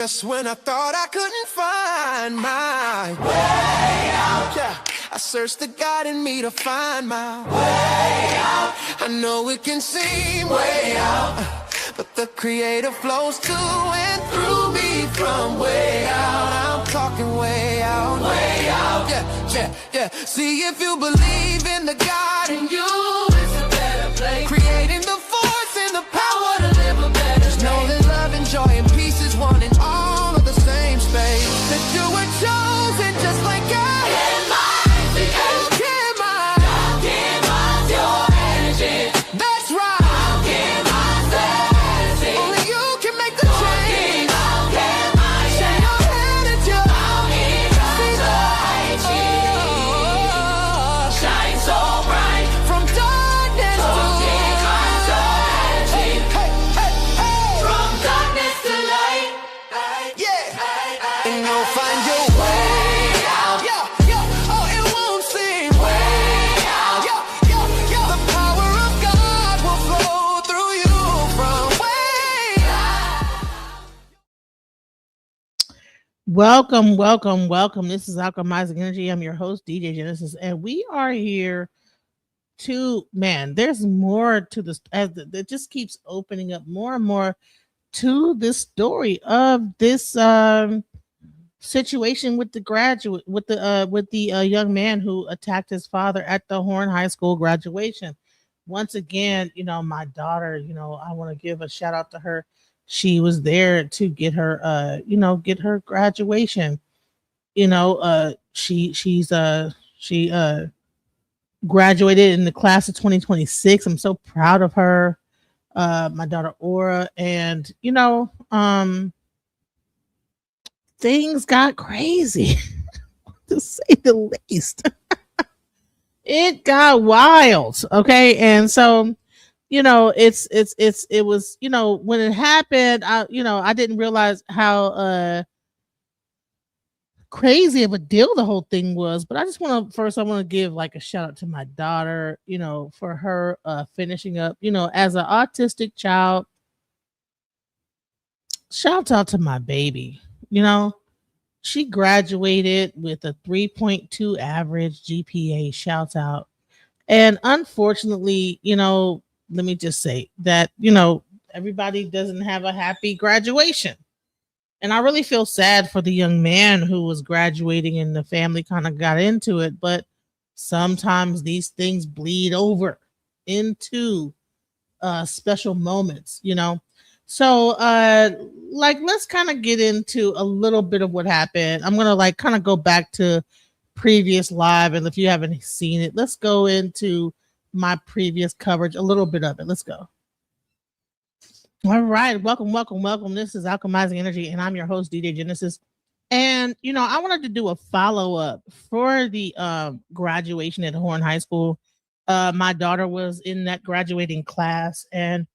Just when I thought I couldn't find my way out, yeah, I searched the God in me to find my way out. I know it can seem way out, but the Creator flows to and through me from way out. I'm talking way out, yeah. See, if you believe in the God in you, it's a better place. Creating the force and the power to live a better day. Know that love and joy and peace is one in all of the same space. That you were chosen just like God. Your energy. That's right. I'll give myself. Only you can make the change. I'll give myself. Shine your energy. I'll give myself. Shine so bright. From darkness to light. From darkness to light. Yeah. And you'll find your way out. Yeah. Oh, it won't seem way out. Yeah. The power of God will flow through you from way out. Welcome. This is Alchemizing Energy. I'm your host, DJ Genesis, and we are here to, there's more to this, as it just keeps opening up more and more to this story of this situation with the graduate, with the young man who attacked his father at the Horn High School graduation. Once again, my daughter, I want to give a shout out to her. She was there to get her, get her graduation. She graduated in the class of 2026. I'm so proud of her. My daughter Aura, and things got crazy to say the least. It got wild. Okay. And so, it was, when it happened, I didn't realize how crazy of a deal the whole thing was. But I want to give like a shout out to my daughter, for her finishing up, as an autistic child. Shout out to my baby. She graduated with a 3.2 average GPA. Shouts out. And unfortunately, let me just say that, everybody doesn't have a happy graduation. And I really feel sad for the young man who was graduating and the family kind of got into it. But sometimes these things bleed over into special moments, So, let's kind of get into a little bit of what happened. I'm going to kind of go back to previous live. And if you haven't seen it, let's go into my previous coverage, a little bit of it. Let's go. All right. Welcome. This is Alchemizing Energy, and I'm your host, DJ Genesis. And, I wanted to do a follow-up for the graduation at Horn High School. My daughter was in that graduating class, and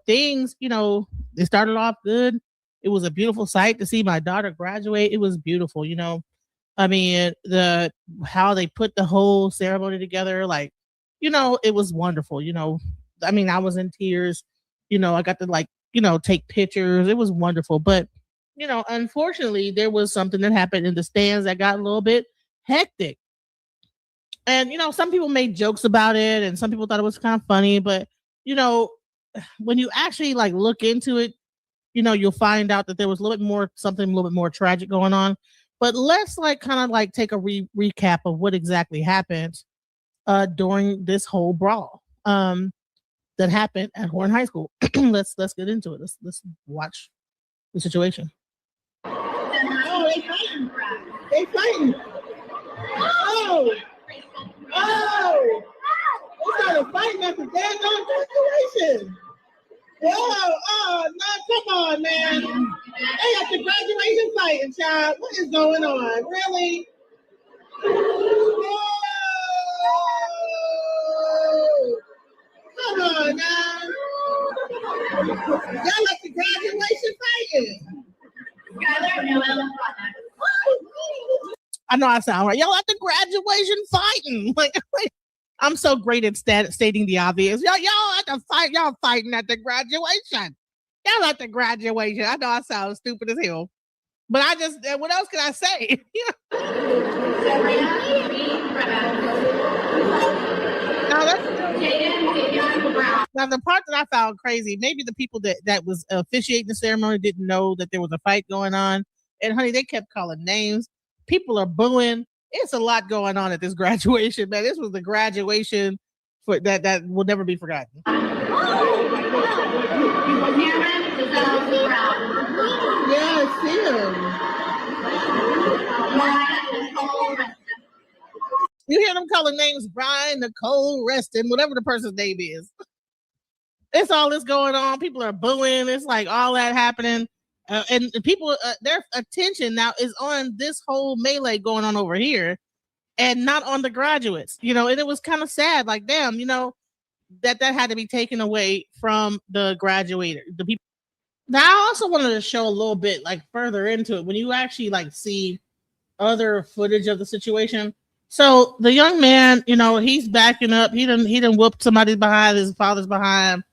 things, they started off good. It was a beautiful sight to see my daughter graduate. It was beautiful, I mean, how they put the whole ceremony together, it was wonderful, I mean, I was in tears, I got to take pictures. It was wonderful. But, unfortunately, there was something that happened in the stands that got a little bit hectic. And, some people made jokes about it and some people thought it was kind of funny, but, when you actually look into it, you'll find out that there was something a little bit more tragic going on. But let's take a recap of what exactly happened during this whole brawl that happened at Horn High School. Let's get into it. Let's watch the situation. Oh, they fighting. Oh. They started fighting at the daggone graduation. Oh, no, come on, man. They at the graduation fighting, child. What is going on? Really? Oh, come on, now. Y'all at the graduation fighting. I know I sound right. Y'all at the graduation fighting. I'm so great at stating the obvious. Y'all at the fight. Y'all fighting at the graduation. Y'all at the graduation. I know I sound stupid as hell, but I just, what else can I say? Now, the part that I found crazy, maybe the people that was officiating the ceremony didn't know that there was a fight going on. And honey, they kept calling names. People are booing. It's a lot going on at this graduation, man. This was the graduation for that will never be forgotten. Yeah, see him. You hear them calling names, Brian, Nicole, Reston, whatever the person's name is. It's all this going on. People are booing. It's like all that happening. And people, their attention now is on this whole melee going on over here and not on the graduates, you know, and it was kind of sad. Like, damn, you know, that had to be taken away from the graduator, the people. Now, I also wanted to show a little bit like further into it when you actually like see other footage of the situation. So the young man, you know, he's backing up. He done whooped somebody behind, his father's behind.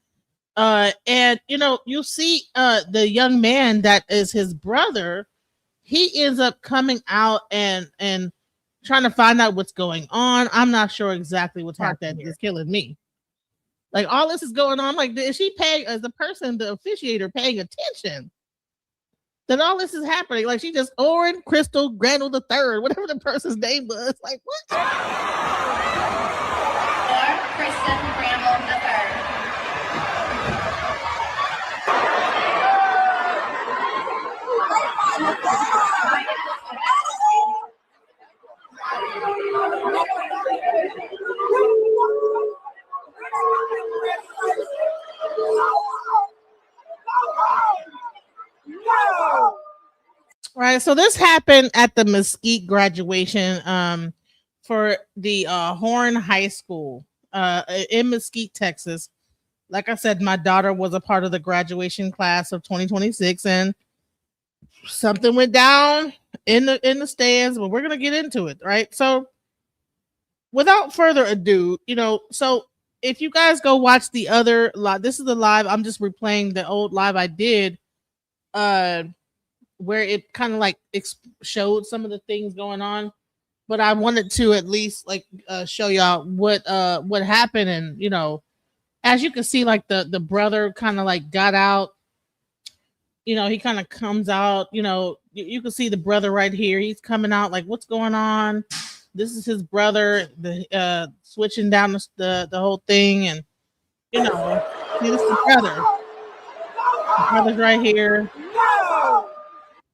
And you know, you see the young man that is his brother, he ends up coming out and trying to find out what's going on. I'm not sure exactly what's happening. That is killing me. Like all this is going on. Like, is she paying as the person, the officiator, paying attention that all this is happening? Like she just Orin Crystal Granule the third, whatever the person's name was. Like what? Or Kristen Granule the third. Right. So this happened at the Mesquite graduation for the Horn High School in Mesquite, Texas. Like I said, my daughter was a part of the graduation class of 2026, and something went down in the stands, but we're gonna get into it, right? So without further ado, you know, so if you guys go watch the other live, this is the live. I'm just replaying the old live I did, where it kind of like showed some of the things going on. But I wanted to at least like show y'all what happened, and you know, as you can see, like the brother kind of like got out. You know, he kind of comes out. You know, you can see the brother right here. He's coming out. Like, what's going on? This is his brother. The switching down the whole thing, and you know, see, this is the brother. The brother's right here.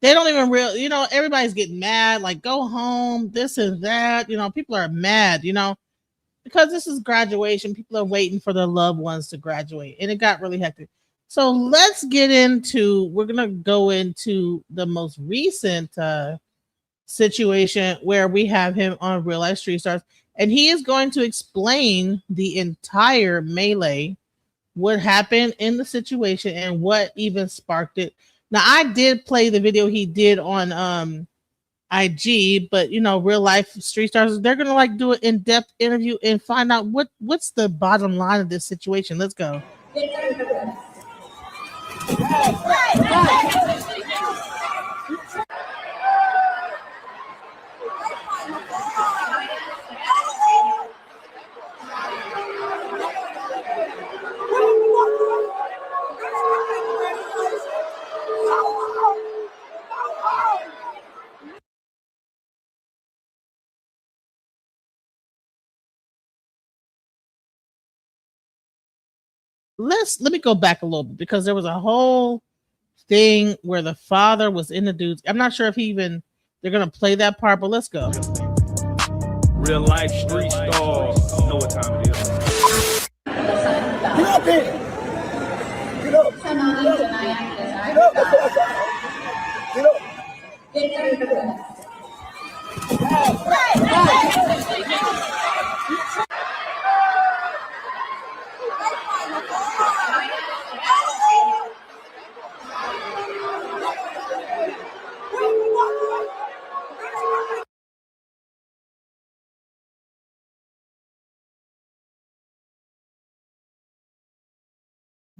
They don't even you know, everybody's getting mad, like go home, this and that. You know, people are mad, you know, because this is graduation. People are waiting for their loved ones to graduate, and it got really hectic. So let's get into, we're gonna go into the most recent situation where we have him on Real Life Street Stars, and he is going to explain the entire melee, what happened in the situation, and what even sparked it. Now, I did play the video he did on IG, but you know, Real Life Street Stars, they're gonna like do an in-depth interview and find out what's the bottom line of this situation. Let's go. Let me go back a little bit, because there was a whole thing where the father was in the dudes. I'm not sure if they're gonna play that part, but let's go. Real Life Street Stars. You know what time it is. Get up here. Get up. Get up. Get up.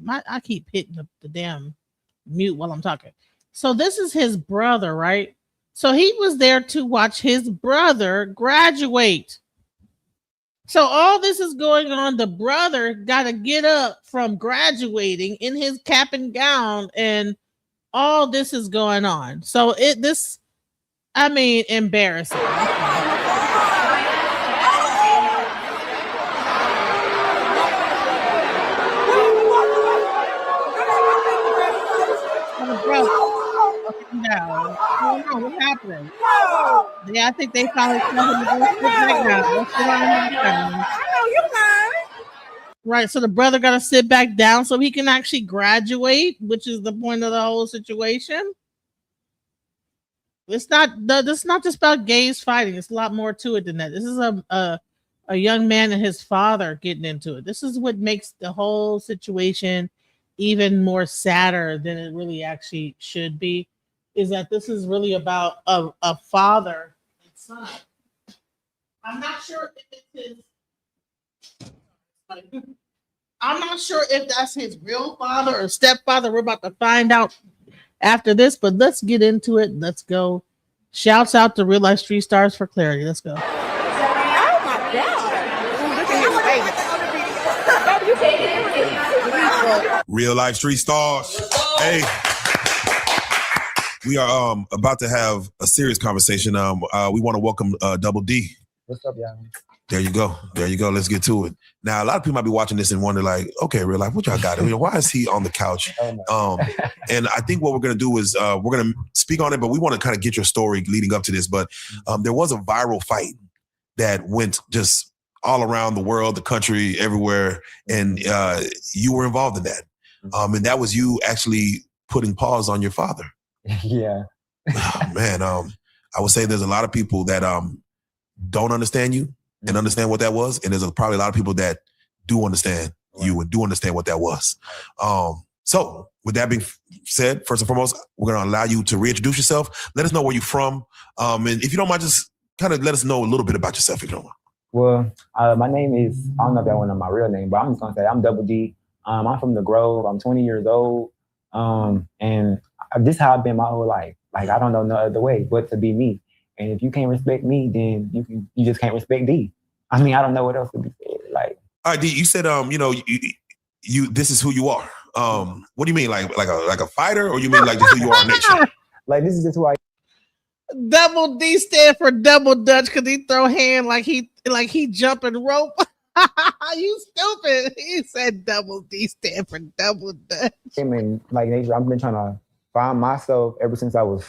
I keep hitting the damn mute while I'm talking. So this is his brother, right? So he was there to watch his brother graduate. So all this is going on. The brother got to get up from graduating in his cap and gown, and all this is going on. So embarrassing. What's happening? Yeah, I think they finally tell him to go sit back down. Let's sit on the ground. Right, so the brother got to sit back down so he can actually graduate, which is the point of the whole situation. This is not just about gays fighting. It's a lot more to it than that. This is a young man and his father getting into it. This is what makes the whole situation even more sadder than it really actually should be. Is that this is really about a father and son. I'm not sure if it's his. I'm not sure if that's his real father or stepfather. We're about to find out after this, but let's get into it. Let's go. Shouts out to Real Life Street Stars for clarity. Let's go. Oh my God. Real Life Street Stars. Hey. We are about to have a serious conversation. We want to welcome Double D. What's up, y'all? There you go. There you go. Let's get to it. Now, a lot of people might be watching this and wonder, like, okay, Real Life, what y'all got? Why is he on the couch? And I think what we're going to do is we're going to speak on it, but we want to kind of get your story leading up to this. But there was a viral fight that went just all around the world, the country, everywhere, and you were involved in that. And that was you actually putting pause on your father. Yeah. Oh, man, I would say there's a lot of people that don't understand you and understand what that was. And there's probably a lot of people that do understand you and do understand what that was. So with that being said, first and foremost, we're going to allow you to reintroduce yourself. Let us know where you're from. And if you don't mind, just kind of let us know a little bit about yourself, if you don't mind. Well, my name is, I don't know if that one my real name, but I'm just going to say I'm Double D. I'm from the Grove. I'm 20 years old. And this is how I've been my whole life. Like, I don't know no other way but to be me. And if you can't respect me, then you just can't respect D. I mean, I don't know what else to be said. Like, all right, D, you said you this is who you are. What do you mean, like a fighter, or you mean like just who you are in nature? Like, this is just who I. Double D stand for double dutch because he throw hand like he jumping rope. You stupid. He said double D stand for double dutch. I mean, like, I've been trying to find myself ever since I was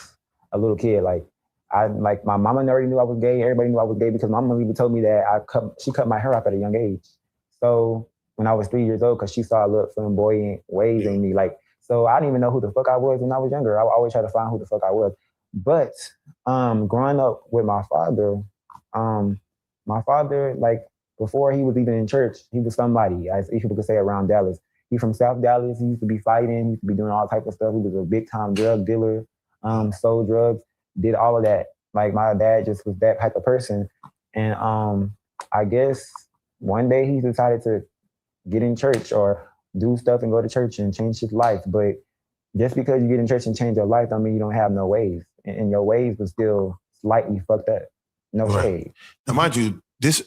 a little kid. Like my mama already knew I was gay. Everybody knew I was gay because my mama even told me that she cut my hair off at a young age. So when I was 3 years old, because she saw a little flamboyant ways in me. Like, so I didn't even know who the fuck I was when I was younger. I always try to find who the fuck I was. But growing up with my father, like, before he was even in church, he was somebody, as people could say, around Dallas. He's from South Dallas. He used to be fighting. He used to be doing all type of stuff. He was a big time drug dealer, sold drugs, did all of that. Like, my dad just was that type of person. And I guess one day he decided to get in church or do stuff and go to church and change his life. But just because you get in church and change your life, don't mean you don't have no ways. And your ways was still slightly fucked up. No shade. Now, mind you, this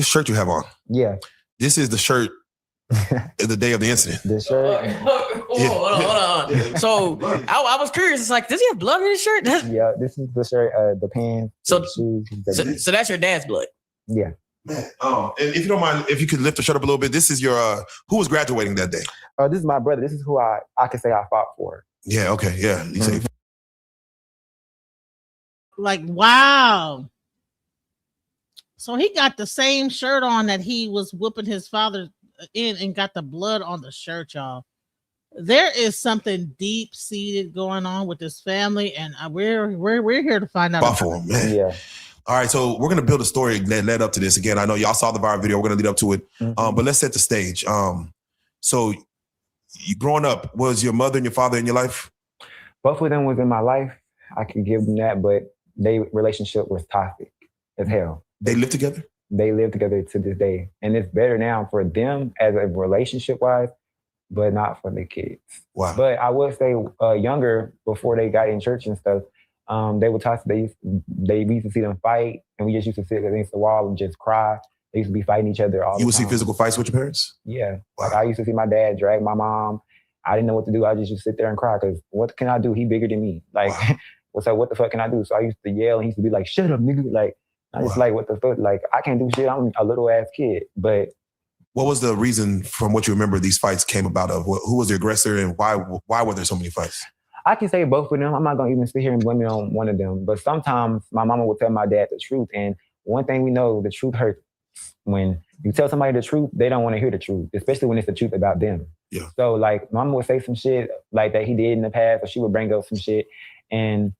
shirt you have on. Yeah. This is the shirt the day of the incident. The shirt. Hold on. So I was curious. It's like, does he have blood in his shirt? Yeah, this is the shirt, the pants, the shoes. So that's your dad's blood. Yeah. Man, and if you don't mind, if you could lift the shirt up a little bit, this is your who was graduating that day? This is my brother. This is who I can say I fought for. Yeah. Okay. Yeah. You say. Like, wow. So he got the same shirt on that he was whooping his father in and got the blood on the shirt, y'all. There is something deep seated going on with this family, and we're here to find out. Buffalo, man. Yeah. All right, so we're gonna build a story that led up to this. Again, I know y'all saw the viral video. We're gonna lead up to it, but let's set the stage. So, you growing up, was your mother and your father in your life? Both of them was in my life. I can give them that, but their relationship was toxic as hell. They live together? They live together to this day. And it's better now for them as a relationship-wise but not for the kids. Wow. But I would say younger, before they got in church and stuff, they would talk. We used to see them fight, and we just used to sit against the wall and just cry. They used to be fighting each other all the time. You would see physical fights with your parents? Yeah. Wow. Like I used to see my dad drag my mom. I didn't know what to do. I just used to sit there and cry because what can I do? He bigger than me. Like, wow. So what the fuck can I do? So I used to yell and he used to be like, shut up, nigga. Like, I just like, what the fuck? Like, I can't do shit. I'm a little ass kid. But what was the reason from what you remember these fights came about of? Who was the aggressor and why were there so many fights? I can say both of them. I'm not going to even sit here and blame it on one of them. But sometimes my mama would tell my dad the truth. And one thing we know, the truth hurts. When you tell somebody the truth, they don't want to hear the truth, especially when it's the truth about them. Yeah. So like mama would say some shit like that he did in the past, or she would bring up some shit. And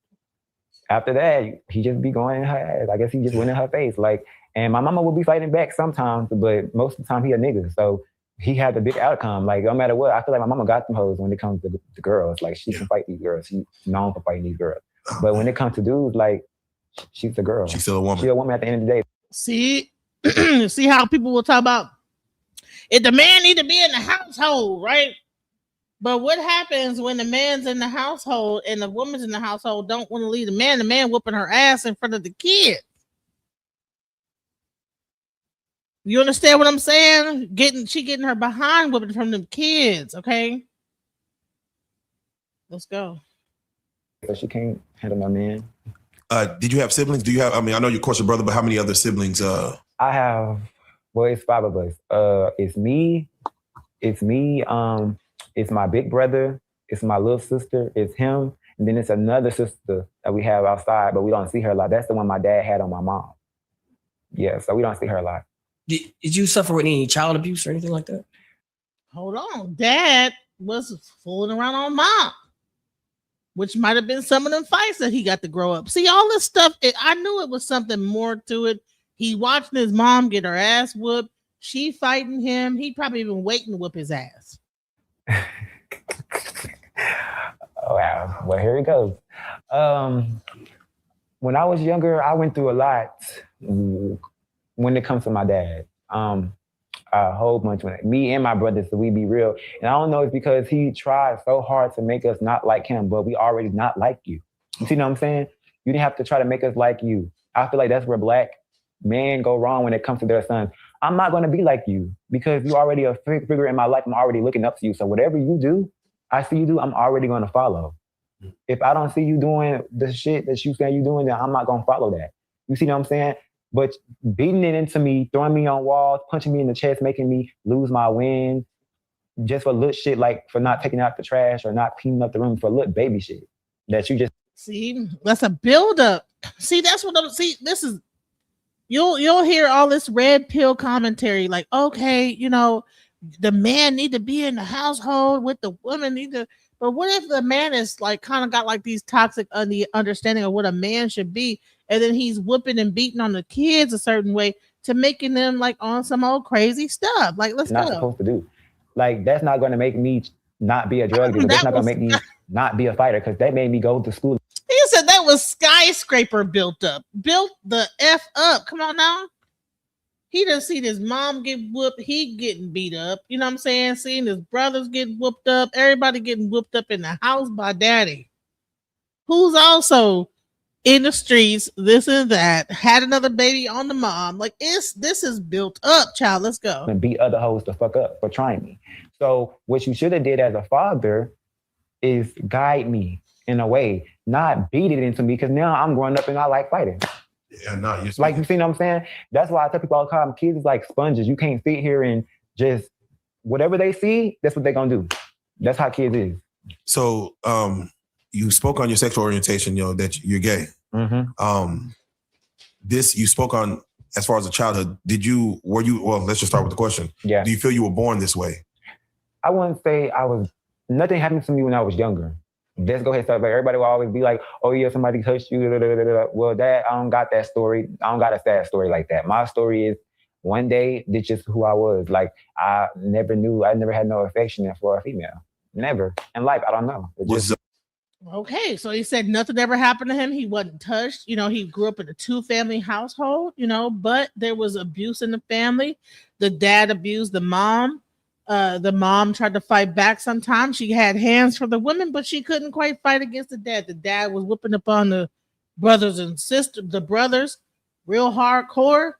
after that, he just be going in her ass. I guess he just went in her face. Like, and my mama would be fighting back sometimes, but most of the time he a nigga. So he had the big outcome. Like, no matter what, I feel like my mama got them hoes when it comes to the girls. Like, she can fight these girls. She's known for fighting these girls. But when it comes to dudes, like, she's a girl. She's still a woman. She's a woman at the end of the day. See, see how people will talk about if the man need to be in the household, right? But what happens when the man's in the household and the woman's in the household don't want to leave the man whooping her ass in front of the kids? You understand what I'm saying? She getting her behind whooping from them kids, okay? Let's go. So she can't handle my man. Did you have siblings? Do you have, I mean, I know you're of course your brother, but how many other siblings? I have, well, it's 5 of us. It's me, it's my big brother, it's my little sister, it's him, and then it's another sister that we have outside, but we don't see her a lot. That's the one my dad had on my mom. Yeah, so we don't see her a lot. Did you suffer with any child abuse or anything like that? Hold on. Dad was fooling around on mom, which might have been some of them fights that he got to grow up. See, all this stuff, I knew it was something more to it. He watching his mom get her ass whooped. She fighting him. He probably been waiting to whoop his ass. Oh, wow. Well, here it goes. When I was younger, I went through a lot when it comes to my dad. A whole bunch. Me and my brothers, so we be real. And I don't know, it's because he tried so hard to make us not like him, but we already not like you. You see what I'm saying? You didn't have to try to make us like you. I feel like that's where Black men go wrong when it comes to their sons. I'm not going to be like you because you already a figure in my life. I'm already looking up to you. So whatever you do, I see you do, I'm already going to follow. If I don't see you doing the shit that you say you're doing, then I'm not going to follow that. You see what I'm saying? But beating it into me, throwing me on walls, punching me in the chest, making me lose my wind, just for little shit like for not taking out the trash or not cleaning up the room, for little baby shit that you just see. That's a buildup. See, that's what I'm. See, this is you'll hear all this red pill commentary like, okay, you know, the man need to be in the household with the woman need to. But what if the man is like kind of got like these toxic understanding of what a man should be, and then he's whooping and beating on the kids a certain way to making them like on some old crazy stuff? Like, let's not go. Supposed to do. Like, that's not going to make me not be a drug dealer. That's not going to make me not be a fighter because that made me go to school. He said that was skyscraper built up. Built the F up. Come on now. He done seen his mom get whooped. He getting beat up. You know what I'm saying? Seeing his brothers get whooped up. Everybody getting whooped up in the house by daddy. Who's also in the streets, this and that, had another baby on the mom. Like, this is built up, child. Let's go. And beat other hoes the fuck up for trying me. So what you should have did as a father is guide me in a way, not beat it into me, because now I'm growing up and I like fighting. Yeah, no, you're like, you see what I'm saying? That's why I tell people all the time, kids is like sponges. You can't sit here and just, whatever they see, that's what they're going to do. That's how kids is. So you spoke on your sexual orientation, you know, that you're gay. Mm-hmm. This you spoke on as far as a childhood. Well, let's just start with the question. Yeah. Do you feel you were born this way? I wouldn't say nothing happened to me when I was younger. Let's go ahead and start. Like, everybody will always be like, oh yeah, somebody touched you. Da, da, da, da. Well, I don't got that story. I don't got a sad story like that. My story is one day, this just who I was. Like, I never had no affection for a female. Never. In life, I don't know. Okay, so he said nothing ever happened to him. He wasn't touched. You know, he grew up in a 2-family household, you know, but there was abuse in the family. The dad abused the mom. The mom tried to fight back sometimes. She had hands for the women, but she couldn't quite fight against the dad. The dad was whooping up on the brothers and sisters, the brothers, real hardcore.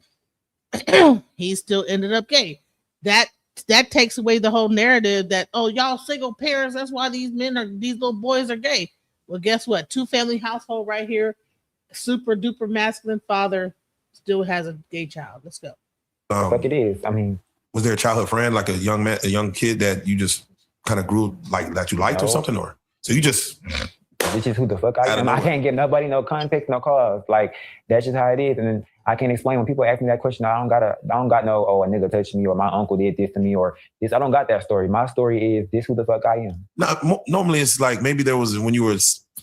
He still ended up gay. That takes away the whole narrative that, oh, y'all single parents, that's why these little boys are gay. Well, guess what? 2-family household right here. Super duper masculine father still has a gay child. Let's go. Fuck it is. I mean, was there a childhood friend, like a young kid that you just kind of grew like that you liked or something, or so you just? This is who the fuck I am. I can't give nobody no context, no cause. Like that's just how it is. And then I can't explain when people ask me that question. I don't got no, oh, a nigga touched me or my uncle did this to me or this. I don't got that story. My story is this who the fuck I am. No, normally it's like maybe there was when you were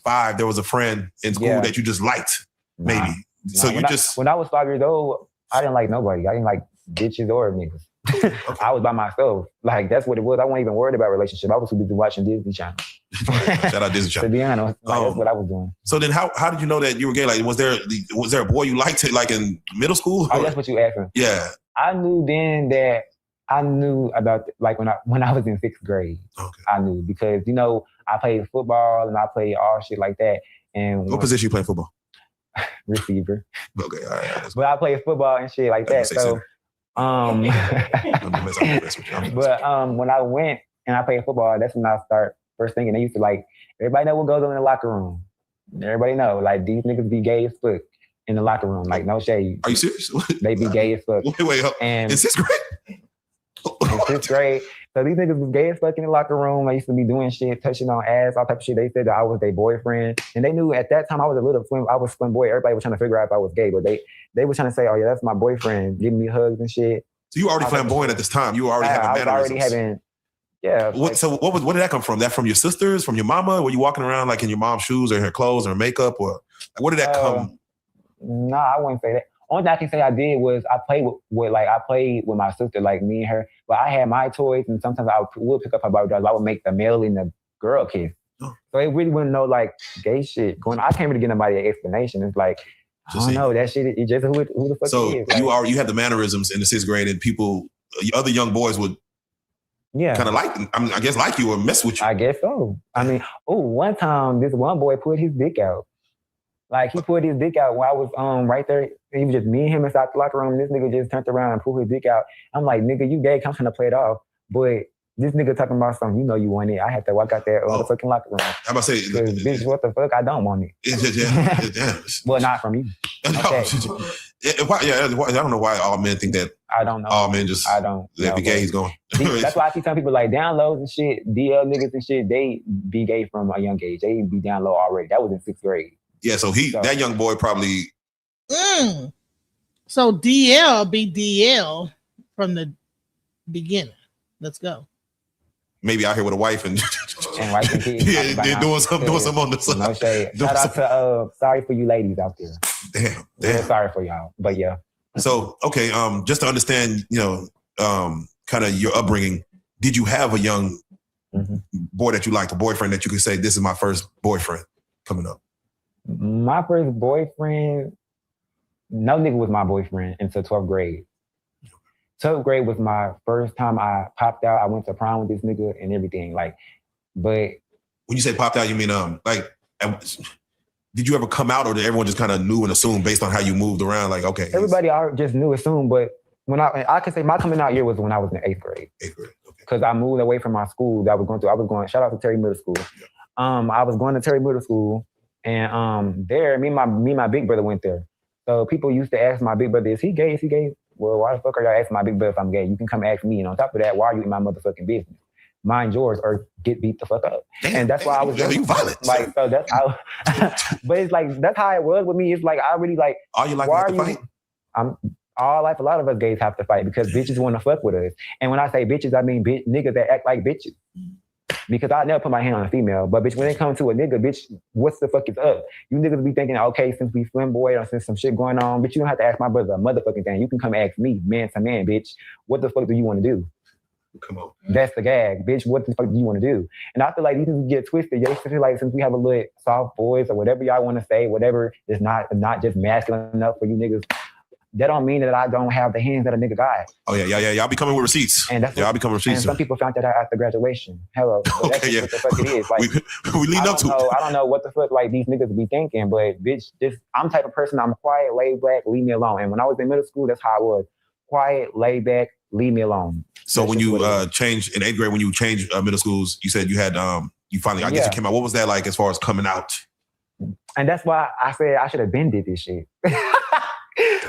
5, there was a friend in school that you just liked, maybe. So when I was 5 years old, I didn't like nobody. I didn't like bitches or niggas. Okay. I was by myself. Like that's what it was. I wasn't even worried about relationship. I was too busy watching Disney Channel. Shout out Disney Channel. To be honest, that's what I was doing. So then, how did you know that you were gay? Like, was there a boy you liked like in middle school? Oh, that's what you asking. Yeah, I knew then that I knew about like when I was in 6th grade. Okay. I knew because I played football and I played all shit like that. And what position you play football? Receiver. Okay, all right. But I played football and shit like that. So. But when I went and I played football, that's when I start first thinking. They used to like everybody know what goes on in the locker room. Everybody know like these niggas be gay as fuck in the locker room. Like no shade. Are you serious? They be gay as fuck. Wait. And in 6th grade. In 6th grade. So these niggas was gay as fuck in the locker room. I used to be doing shit, touching on ass, all type of shit. They said that I was their boyfriend. And they knew at that time I was a slim boy. Everybody was trying to figure out if I was gay, but they were trying to say, oh yeah, that's my boyfriend, giving me hugs and shit. So you were already flamboyant at this time. You were already having mannerisms. What did that come from? That from your sisters, from your mama? Were you walking around like in your mom's shoes or her clothes or makeup? Or where did that come? Nah, I wouldn't say that. Only thing I can say I did was I played with my sister, like me and her. But I had my toys, and sometimes I would pick up her Barbie dolls. I would make the male and the girl kiss. Oh. So they really wouldn't know like gay shit going on. I can't really give nobody an explanation. It's like I don't know that shit. It's just who the fuck so it is. So you had the mannerisms in the 6th grade, and people, other young boys would kind of like, I guess like you or mess with you. I guess so. I mean, one time this one boy put his dick out. Like he put his dick out when I was right there. It was just me and him inside the locker room. And this nigga just turned around and pulled his dick out. I'm like, nigga, you gay? I'm trying to play it off. But this nigga talking about something, you want it. I had to walk out that fucking locker room. I'm about to say, bitch, what the fuck? I don't want it. Yeah. Well, not from you. Okay. I don't know why all men think that. I don't know. All men just I don't. They be gay. He's going. That's why I see some people like downloads and shit. DL niggas and shit. They be gay from a young age. They be down low already. That was in 6th grade. Yeah, so that young boy probably. So DL be DL from the beginning. Let's go. Maybe out here with a wife and wife and kids. they're doing something on the side. No shade. Shout out to sorry for you ladies out there. Damn. Sorry for y'all, but yeah. So okay, just to understand, kind of your upbringing. Did you have a young boy that you liked, a boyfriend that you could say, "This is my first boyfriend coming up"? My first boyfriend, no nigga was my boyfriend until 12th grade. 12th grade was my first time I popped out. I went to prom with this nigga and everything. But when you say popped out, you mean did you ever come out, or did everyone just kind of knew and assumed based on how you moved around? Like, okay, everybody just knew, assumed. But when I can say my coming out year was when I was in 8th grade. 8th grade, okay. Because I moved away from my school that I was going to. I was going. Shout out to Terry Middle School. Yeah. I was going to Terry Middle School. And there, me and my big brother went there. So people used to ask my big brother, is he gay? Is he gay? Well, why the fuck are y'all asking my big brother if I'm gay? You can come ask me. And on top of that, why are you in my motherfucking business? Mind yours or get beat the fuck up. And that's why I was you violent. So that's how but it's like that's how it was with me. It's like I really like all you like to fight? I'm all life, a lot of us gays have to fight because bitches want to fuck with us. And when I say bitches, I mean niggas that act like bitches. Because I never put my hand on a female, but bitch, when it comes to a nigga, bitch, what's the fuck is up? You niggas be thinking, okay, since we slim boy or since some shit going on, bitch, you don't have to ask my brother a motherfucking thing. You can come ask me, man to man, bitch. What the fuck do you want to do? Come on. That's the gag, bitch. What the fuck do you want to do? And I feel like these niggas get twisted. Y'all feel like since we have a little soft voice or whatever y'all want to say, whatever is not just masculine enough for you niggas. that don't mean that I don't have the hands that a nigga got. Oh yeah. Y'all be coming with receipts. And that's y'all be coming with receipts. And some people found that out after graduation. Hello. So Okay, yeah. What the fuck it is. Like, we lead up to it. I don't know what the fuck like these niggas be thinking, but bitch, I'm the type of person, I'm quiet, laid back, leave me alone. And when I was in middle school, that's how I was. Quiet, laid back, leave me alone. So when you changed in 8th grade, when you changed middle schools, you said you had you finally, I guess you came out. What was that like as far as coming out? And that's why I said I should have been did this shit.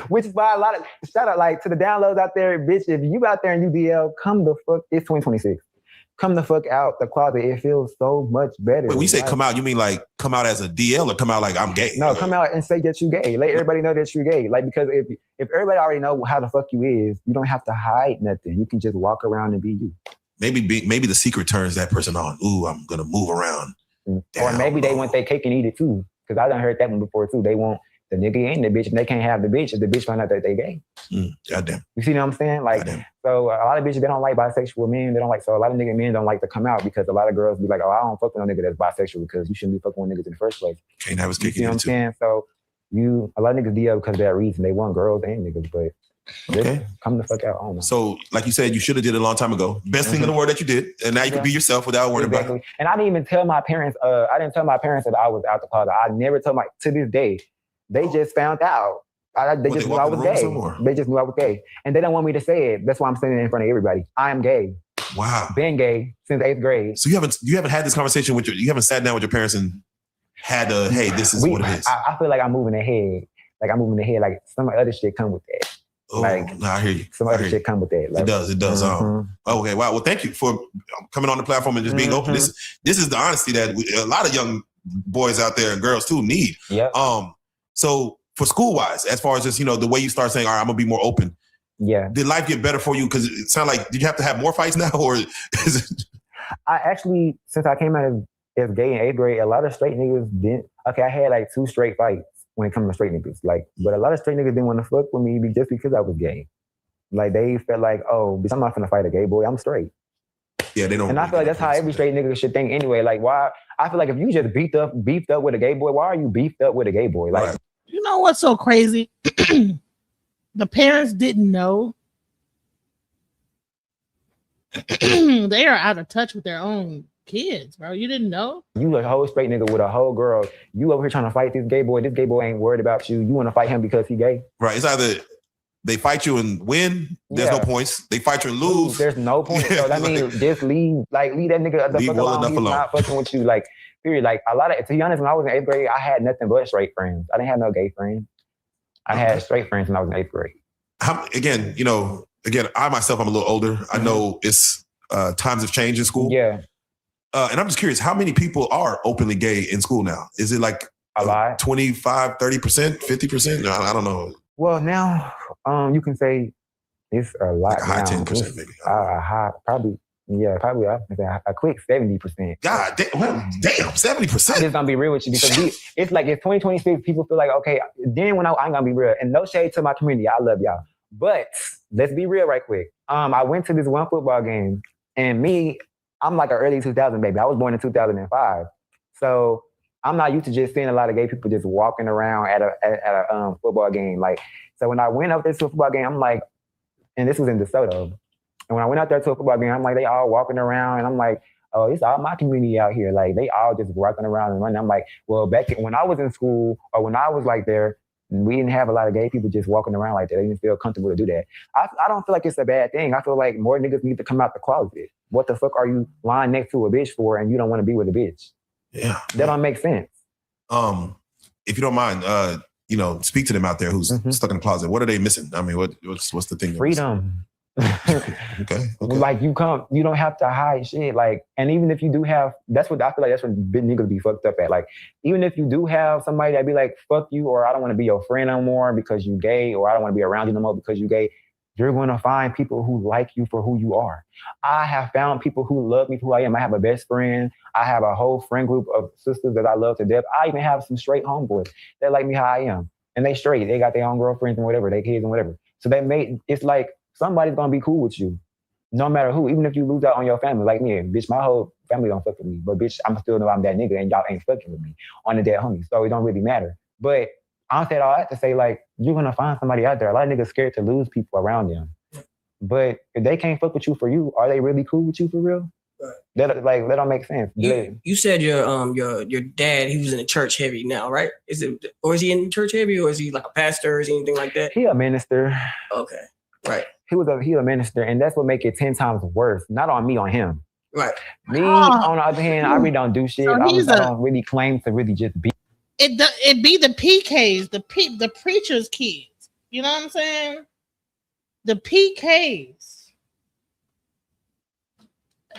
Which is why a lot of shout out like to the downloads out there, bitch. If you out there in UDL, come the fuck. It's 2026. Come the fuck out the closet. It feels so much better. Wait, when you say come out, you mean like come out as a DL or come out like I'm gay? No, come out and say that you gay. Let everybody know that you're gay. Like, because if everybody already know how the fuck you is, you don't have to hide nothing. You can just walk around and be you. Maybe the secret turns that person on. Ooh, I'm gonna move around. Or maybe they want their cake and eat it too. Because I done heard that one before too. They want the nigga and the bitch, and they can't have the bitch if the bitch find out that they gay. Goddamn. You see what I'm saying? Like, so a lot of bitches, they don't like bisexual men. They don't like, so a lot of nigga men don't like to come out because a lot of girls be like, oh, I don't fuck with no nigga that's bisexual because you shouldn't be fucking with niggas in the first place. Can't have his cake and eat it too. You know what I'm saying? So a lot of niggas DL because of that reason. They want girls and niggas, but come the fuck out. I don't know. So, like you said, you should have did it a long time ago. Best thing in the world that you did, and now you can be yourself without worrying about it. And I didn't even tell my parents. I didn't tell my parents that I was out the closet. I never told to this day. They just found out. They just knew I was gay. They just knew I was gay, and they don't want me to say it. That's why I'm saying it in front of everybody. I am gay. Wow. Been gay since 8th grade. So you haven't had this conversation with you haven't sat down with your parents and had hey, this is what it is. I feel like I'm moving ahead. Like some other shit come with that. Oh, I hear you. Some other shit come with that. Like, it does. Okay, wow. Well, thank you for coming on the platform and just being open. This is the honesty that a lot of young boys out there and girls too need. Yeah. So for school wise, as far as just the way you start saying, all right, I'm gonna be more open. Yeah. Did life get better for you? Because it sounded like, did you have to have more fights now, or is it? I actually, since I came out as gay in 8th grade, a lot of straight niggas didn't. Okay, I had like 2 straight fights when it comes to straight niggas. Like, but a lot of straight niggas didn't want to fuck with me just because I was gay. Like, they felt like, oh, bitch, I'm not gonna fight a gay boy. I'm straight. Yeah, they don't. And I feel like that's how every straight nigga should think anyway. Like, why? I feel like if you just beefed up with a gay boy, why are you beefed up with a gay boy? Like, you know what's so crazy? The parents didn't know. They are out of touch with their own kids, bro. You didn't know? You a whole straight nigga with a whole girl. You over here trying to fight this gay boy. This gay boy ain't worried about you. You want to fight him because he gay? Right. It's either they fight you and win. There's no points. They fight you and lose. There's no points. So that means just leave that nigga the fuck alone. He's not fucking with you. Like, period. Like, to be honest, when I was in 8th grade, I had nothing but straight friends. I didn't have no gay friends. I had straight friends when I was in 8th grade. Again, I myself, I'm a little older. I know it's times have changed in school. Yeah. And I'm just curious, how many people are openly gay in school now? Is it like a lot? 25, 30%, 50%? I don't know. Well, now you can say it's a lot. Like a high 10%, maybe. A high, probably a quick 70%. God damn, 70%. I'm just gonna be real with you because it's like it's 2026. People feel like, okay, then when I'm gonna be real, and no shade to my community, I love y'all. But let's be real right quick. I went to this one football game, and I'm like an early 2000 baby. I was born in 2005, so I'm not used to just seeing a lot of gay people just walking around at a football game. Like, so when I went up there to a football game, I'm like, and this was in DeSoto. And when I went out there to a football game, I'm like, they all walking around, and I'm like, oh, it's all my community out here. Like, they all just walking around and running. I'm like, well, back when I was in school or when I was like there, we didn't have a lot of gay people just walking around like that. They didn't feel comfortable to do that. I don't feel like it's a bad thing. I feel like more niggas need to come out the closet. What the fuck are you lying next to a bitch for and you don't want to be with a bitch? Yeah. That don't make sense. If you don't mind, speak to them out there who's stuck in the closet. What are they missing? I mean, what's the thing? Freedom. Okay. Like you don't have to hide shit. Like, and even if you do have, that's what I feel like that's what big niggas be fucked up at. Like, even if you do have somebody that be like, fuck you, or I don't want to be your friend no more because you gay, or I don't want to be around you no more because you gay, you're going to find people who like you for who you are. I have found people who love me for who I am. I have a best friend. I have a whole friend group of sisters that I love to death. I even have some straight homeboys that like me how I am. And they straight. They got their own girlfriends and whatever, their kids and whatever. So it's like, somebody's gonna be cool with you, no matter who. Even if you lose out on your family, like me, bitch, my whole family don't fuck with me, but bitch, I'm still know I'm that nigga, and y'all ain't fucking with me on the dead homie, so it don't really matter. But I said all that to say, like, you're gonna find somebody out there. A lot of niggas scared to lose people around them. But if they can't fuck with you for you, are they really cool with you for real? Right. That don't make sense. You said your dad, he was in the church heavy now, right? Is he in church heavy, or is he like a pastor or is he anything like that? He a minister. Okay. Right. He a minister, and that's what make it 10 times worse. Not on me, on him. Right. Me, on the other hand, I really don't do shit. So I don't really claim to really just be. It be the PKs, the preacher's kids. You know what I'm saying? The PKs.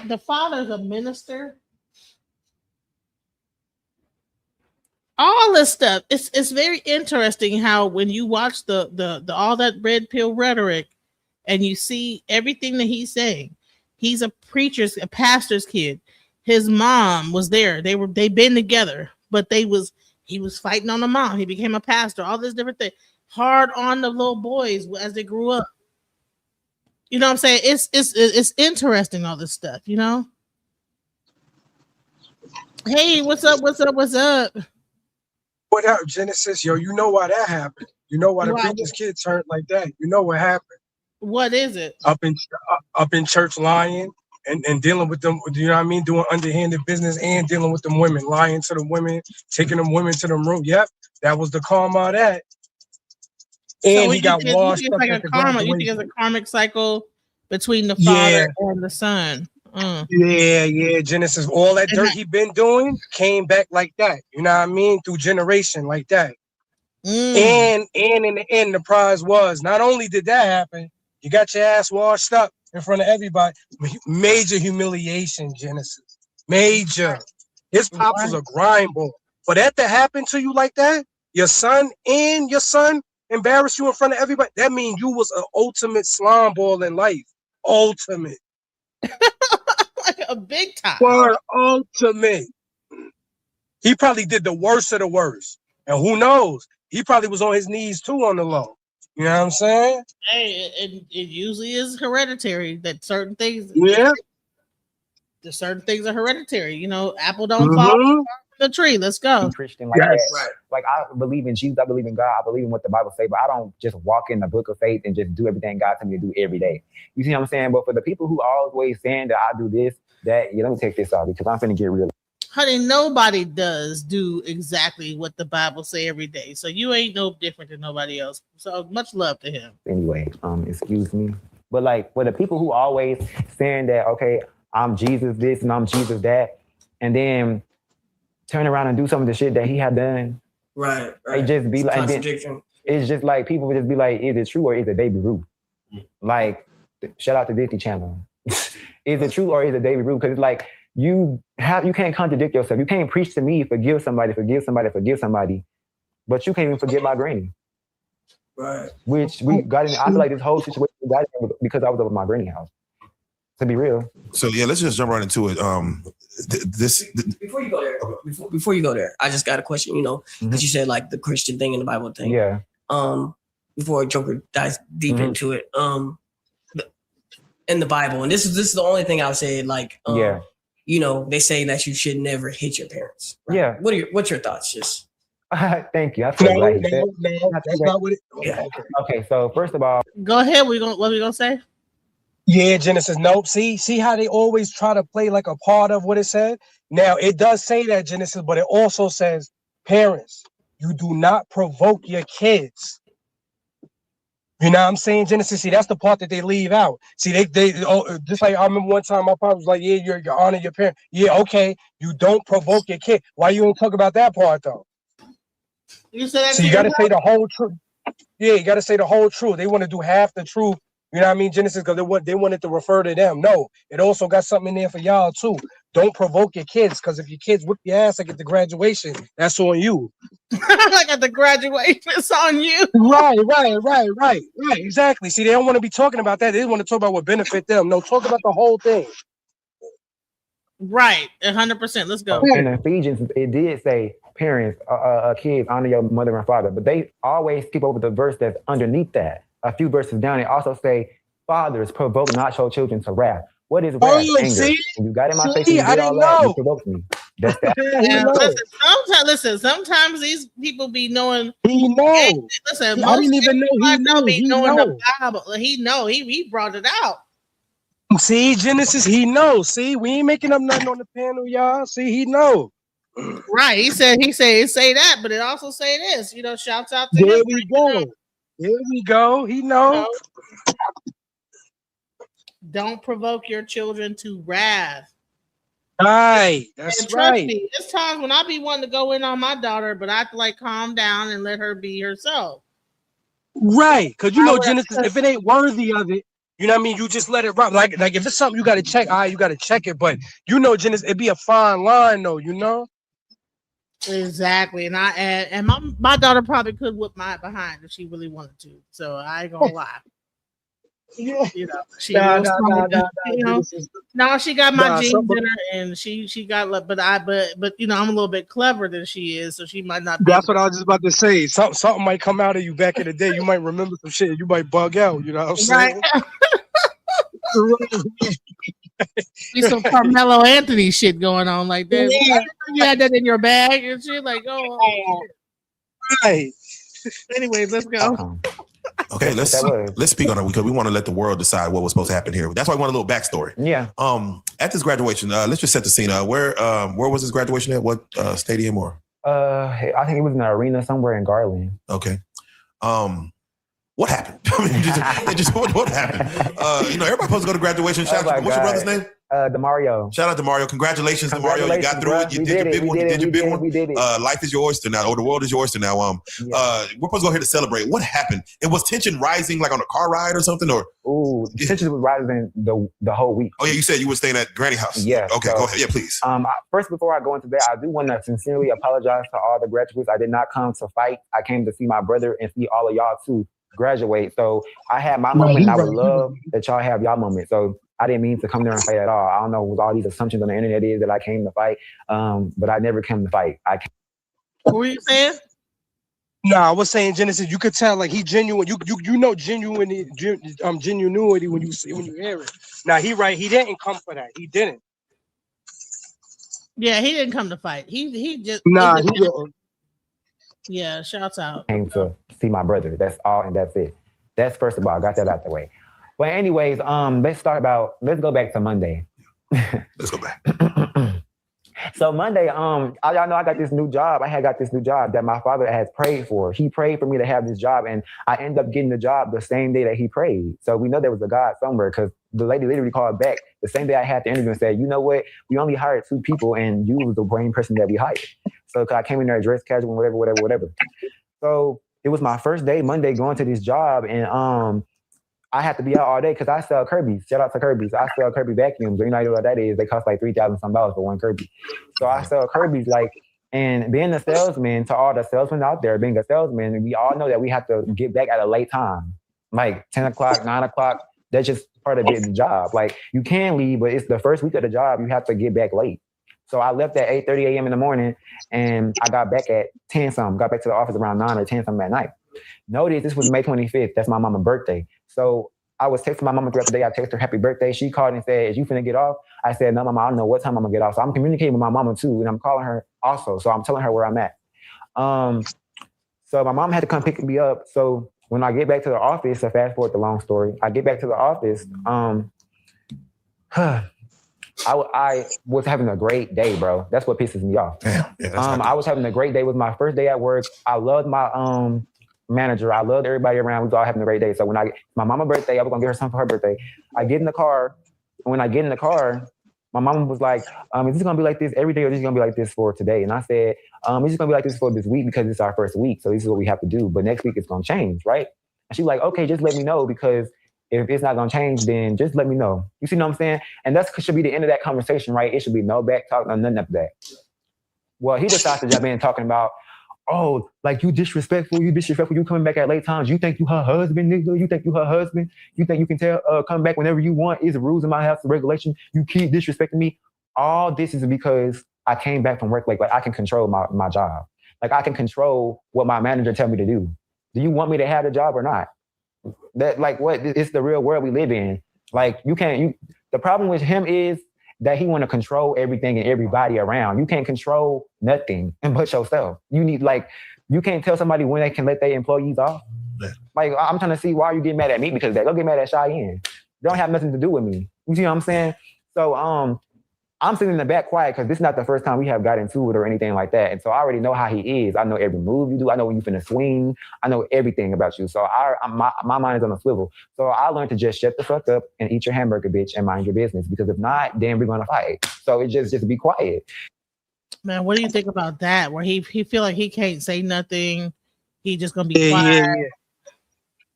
The father's a minister. All this stuff. It's very interesting how when you watch the all that red pill rhetoric and you see everything that he's saying, he's a pastor's kid. His mom was there. They've been together, but he was fighting on the mom. He became a pastor, all this different thing. Hard on the little boys as they grew up. You know what I'm saying? It's interesting, all this stuff, you know? Hey, what's up? What up, Genesis? Yo, you know why that happened. You know why the preacher's kid turned like that. You know what happened. What is it? Up in church lying and dealing with them, you know what I mean? Doing underhanded business and dealing with them women, lying to the women, taking them women to the room. Yep, that was the karma of that. And so he got washed up. Like a karma. You think it's a karmic cycle between the father and the son? Yeah. Genesis, all that dirt he been doing came back like that. You know what I mean? Through generation like that. And in the end, the prize was not only did that happen, you got your ass washed up in front of everybody. Major humiliation, Genesis. Major. His pops was a grind ball. For that to happen to you like that, your son embarrass you in front of everybody, that means you was an ultimate slime ball in life. Ultimate. Like a big time. Word, ultimate. He probably did the worst of the worst. And who knows? He probably was on his knees too on the low. You know what I'm saying? Hey, it usually is hereditary that certain things. Yeah. The certain things are hereditary. You know, apple don't fall from the tree. Let's go. Christian like that. Right. Like I believe in Jesus. I believe in God. I believe in what the Bible says, but I don't just walk in the book of faith and just do everything God tells me to do every day. You see what I'm saying? But for the people who are always saying that I do this, that, let me take this off because I'm finna get real. Honey, nobody does do exactly what the Bible say every day. So you ain't no different than nobody else. So much love to him. Anyway, excuse me. But like for the people who always saying that, okay, I'm Jesus this and I'm Jesus that, and then turn around and do some of the shit that he had done. Right. It just be like, it's just like people would just be like, is it true or is it Baby Ruth? Like, shout out to Disney Channel. Is it true or is it Baby Ruth? Because it's like, you can't contradict yourself. You can't preach to me, forgive somebody, but you can't even forgive my granny. Right. Which we got in. I feel like this whole situation got in because I was over at my granny house. To be real. So yeah, let's just jump right into it. Before you go there, I just got a question. You know, because you said like the Christian thing and the Bible thing. Yeah. Before Joker dives deep into it, in the Bible, and this is the only thing I'll say. Like, you know, they say that you should never hit your parents. Right? Yeah. What's your thoughts? Just. Thank you. I feel like that's not what it. Yeah. Okay. So first of all, go ahead. What are we gonna say? Yeah, Genesis. Nope. See how they always try to play like a part of what it said. Now it does say that, Genesis, but it also says, parents, you do not provoke your kids. You know what I'm saying, Genesis? See, that's the part that they leave out. See, they just like I remember one time my father was like, yeah, you honor your parent. Yeah, okay. You don't provoke your kid. Why you don't talk about that part though? You said that. So you got to say the whole truth. Yeah, you got to say the whole truth. They want to do half the truth. You know what I mean, Genesis, because they wanted to refer to them. No, it also got something in there for y'all too. Don't provoke your kids, because if your kids whip your ass like at the graduation, that's on you. Like at the graduation, it's on you. Right. Exactly. See, they don't want to be talking about that. They want to talk about what benefit them. No, talk about the whole thing. Right, 100%. Let's go. In Ephesians, it did say, parents, kids, honor your mother and father, but they always skip over the verse that's underneath that. A few verses down, they also say, fathers, provoke not your children to wrath. What is wrath? Anger. See? And you got in my face, I didn't know. You provoked me. That's that. Sometimes these people be knowing. He know. Listen, I didn't even know he knew. Be He knowing know. the Bible. He know. He brought it out. See, Genesis, he knows. See, we ain't making up nothing on the panel, y'all. See, he know. Right. He said say that, but it also say this. Shouts out to there him. We go. There we go. He know. Don't provoke your children to wrath. Right. That's trust me, there's times when I be wanting to go in on my daughter, but I have to like calm down and let her be herself. Right. Because Genesis, if it ain't worthy of it, you know what I mean? You just let it run. Like if it's something you got to check, you got to check it. But Genesis, it'd be a fine line though, Exactly. And my daughter probably could whip my behind if she really wanted to. So I ain't gonna lie. She now she got my genes in her, and she got, but I'm a little bit clever than she is, so she might not be. That's what I was just about to say. Something might come out of you back in the day. You might remember some shit. You might bug out. You know what I'm saying? Be some Carmelo Anthony shit going on like that. Yeah. You had that in your bag and shit, like, right. Anyways, let's go. Okay, let's speak on it because we want to let the world decide what was supposed to happen here. That's why I want a little backstory. Yeah. At this graduation, let's just set the scene. Where was this graduation at? What stadium or? I think it was in an arena somewhere in Garland. Okay. What happened? What happened? Everybody supposed to go to graduation. Shout out to, what's your brother's name? DeMario. Shout out to Mario. Congratulations, DeMario. You got through it. You did your big one. You did your big one. We did it. Life is your oyster now, or the world is your oyster now. We're supposed to go here to celebrate. What happened? It was tension rising, like on a car ride or something, or tension was rising the whole week. Oh yeah, you said you were staying at Granny house. Yeah. Okay, so, go ahead. Yeah, please. First, before I go into that, I do want to sincerely apologize to all the graduates. I did not come to fight. I came to see my brother and see all of y'all too graduate. So I had my moment. And I would love that y'all have y'all moment. So I didn't mean to come there and fight at all. I don't know what all these assumptions on the internet is that I came to fight, but I never came to fight. What were you saying? No, I was saying, Genesis, you could tell like he genuine. You know genuinity when you hear it. Now he didn't come for that. He didn't. Yeah, he didn't come to fight. He just he didn't. Yeah, shouts out. Came to see my brother. That's all, and that's it. That's first of all, I got that out the way. But anyways, let's go back to Monday. Let's go back. So Monday, y'all know I got this new job. I had got this new job that my father has prayed for. He prayed for me to have this job, and I ended up getting the job the same day that he prayed. So we know there was a God somewhere, because the lady literally called back the same day I had the interview and said, you know what? We only hired 2 people, and you was the main person that we hired. So I came in there dressed casual, whatever. So it was my first day, Monday, going to this job, and I had to be out all day because I sell Kirby's. Shout out to Kirby's. I sell Kirby vacuums. You know what that is? They cost like $3,000 some for one Kirby. So I sell Kirby's, and being a salesman, to all the salesmen out there, being a salesman, we all know that we have to get back at a late time, like 10 o'clock, 9 o'clock. That's just part of the job. Like, you can leave, but it's the first week of the job, you have to get back late. So I left at 8:30 a.m. in the morning, and I got back at 10 something. Got back to the office around 9 or 10 something at night. Notice this was May 25th. That's my mama's birthday. So I was texting my mama throughout the day. I texted her happy birthday. She called and said, is you finna get off? I said, no, mama, I don't know what time I'm gonna get off. So I'm communicating with my mama too, and I'm calling her also. So I'm telling her where I'm at. So my mom had to come pick me up. So when I get back to the office, so fast forward the long story, I get back to the office. I was having a great day, bro. That's what pisses me off. I was having a great day. It was my first day at work. I loved my manager. I loved everybody around. We was all having a great day. So when my mama's birthday, I was gonna get her something for her birthday. I get in the car. When I get in the car, my mama was like, is this gonna be like this every day, or is this gonna be like this for today? And I said, it's just gonna be like this for this week because it's our first week. So this is what we have to do. But next week it's gonna change, right? And she's like, okay, just let me know, because if it's not gonna change, then just let me know. You see what I'm saying? And that should be the end of that conversation, right? It should be no back talk, no nothing of that. Well, he decided to jump in talking about, oh, like you disrespectful, you coming back at late times. You think you her husband, nigga? You think you her husband? You think you can come back whenever you want? Is the rules in my house, the regulation? You keep disrespecting me. All this is because I came back from work late. Like I can control my job. Like I can control what my manager tell me to do. Do you want me to have the job or not? That like what? It's the real world we live in. Like you can't. The problem with him is that he want to control everything and everybody around. You can't control nothing but yourself. You need you can't tell somebody when they can let their employees off. Like, I'm trying to see why you get mad at me because of that. Go get mad at Cheyenne. They don't have nothing to do with me. You see what I'm saying? So I'm sitting in the back quiet because this is not the first time we have got into it or anything like that. And so I already know how he is. I know every move you do. I know when you finna swing. I know everything about you. So my mind is on a swivel. So I learned to just shut the fuck up and eat your hamburger, bitch, and mind your business. Because if not, then we're gonna fight. So it just be quiet. Man, what do you think about that? Where he feel like he can't say nothing. He just gonna be quiet.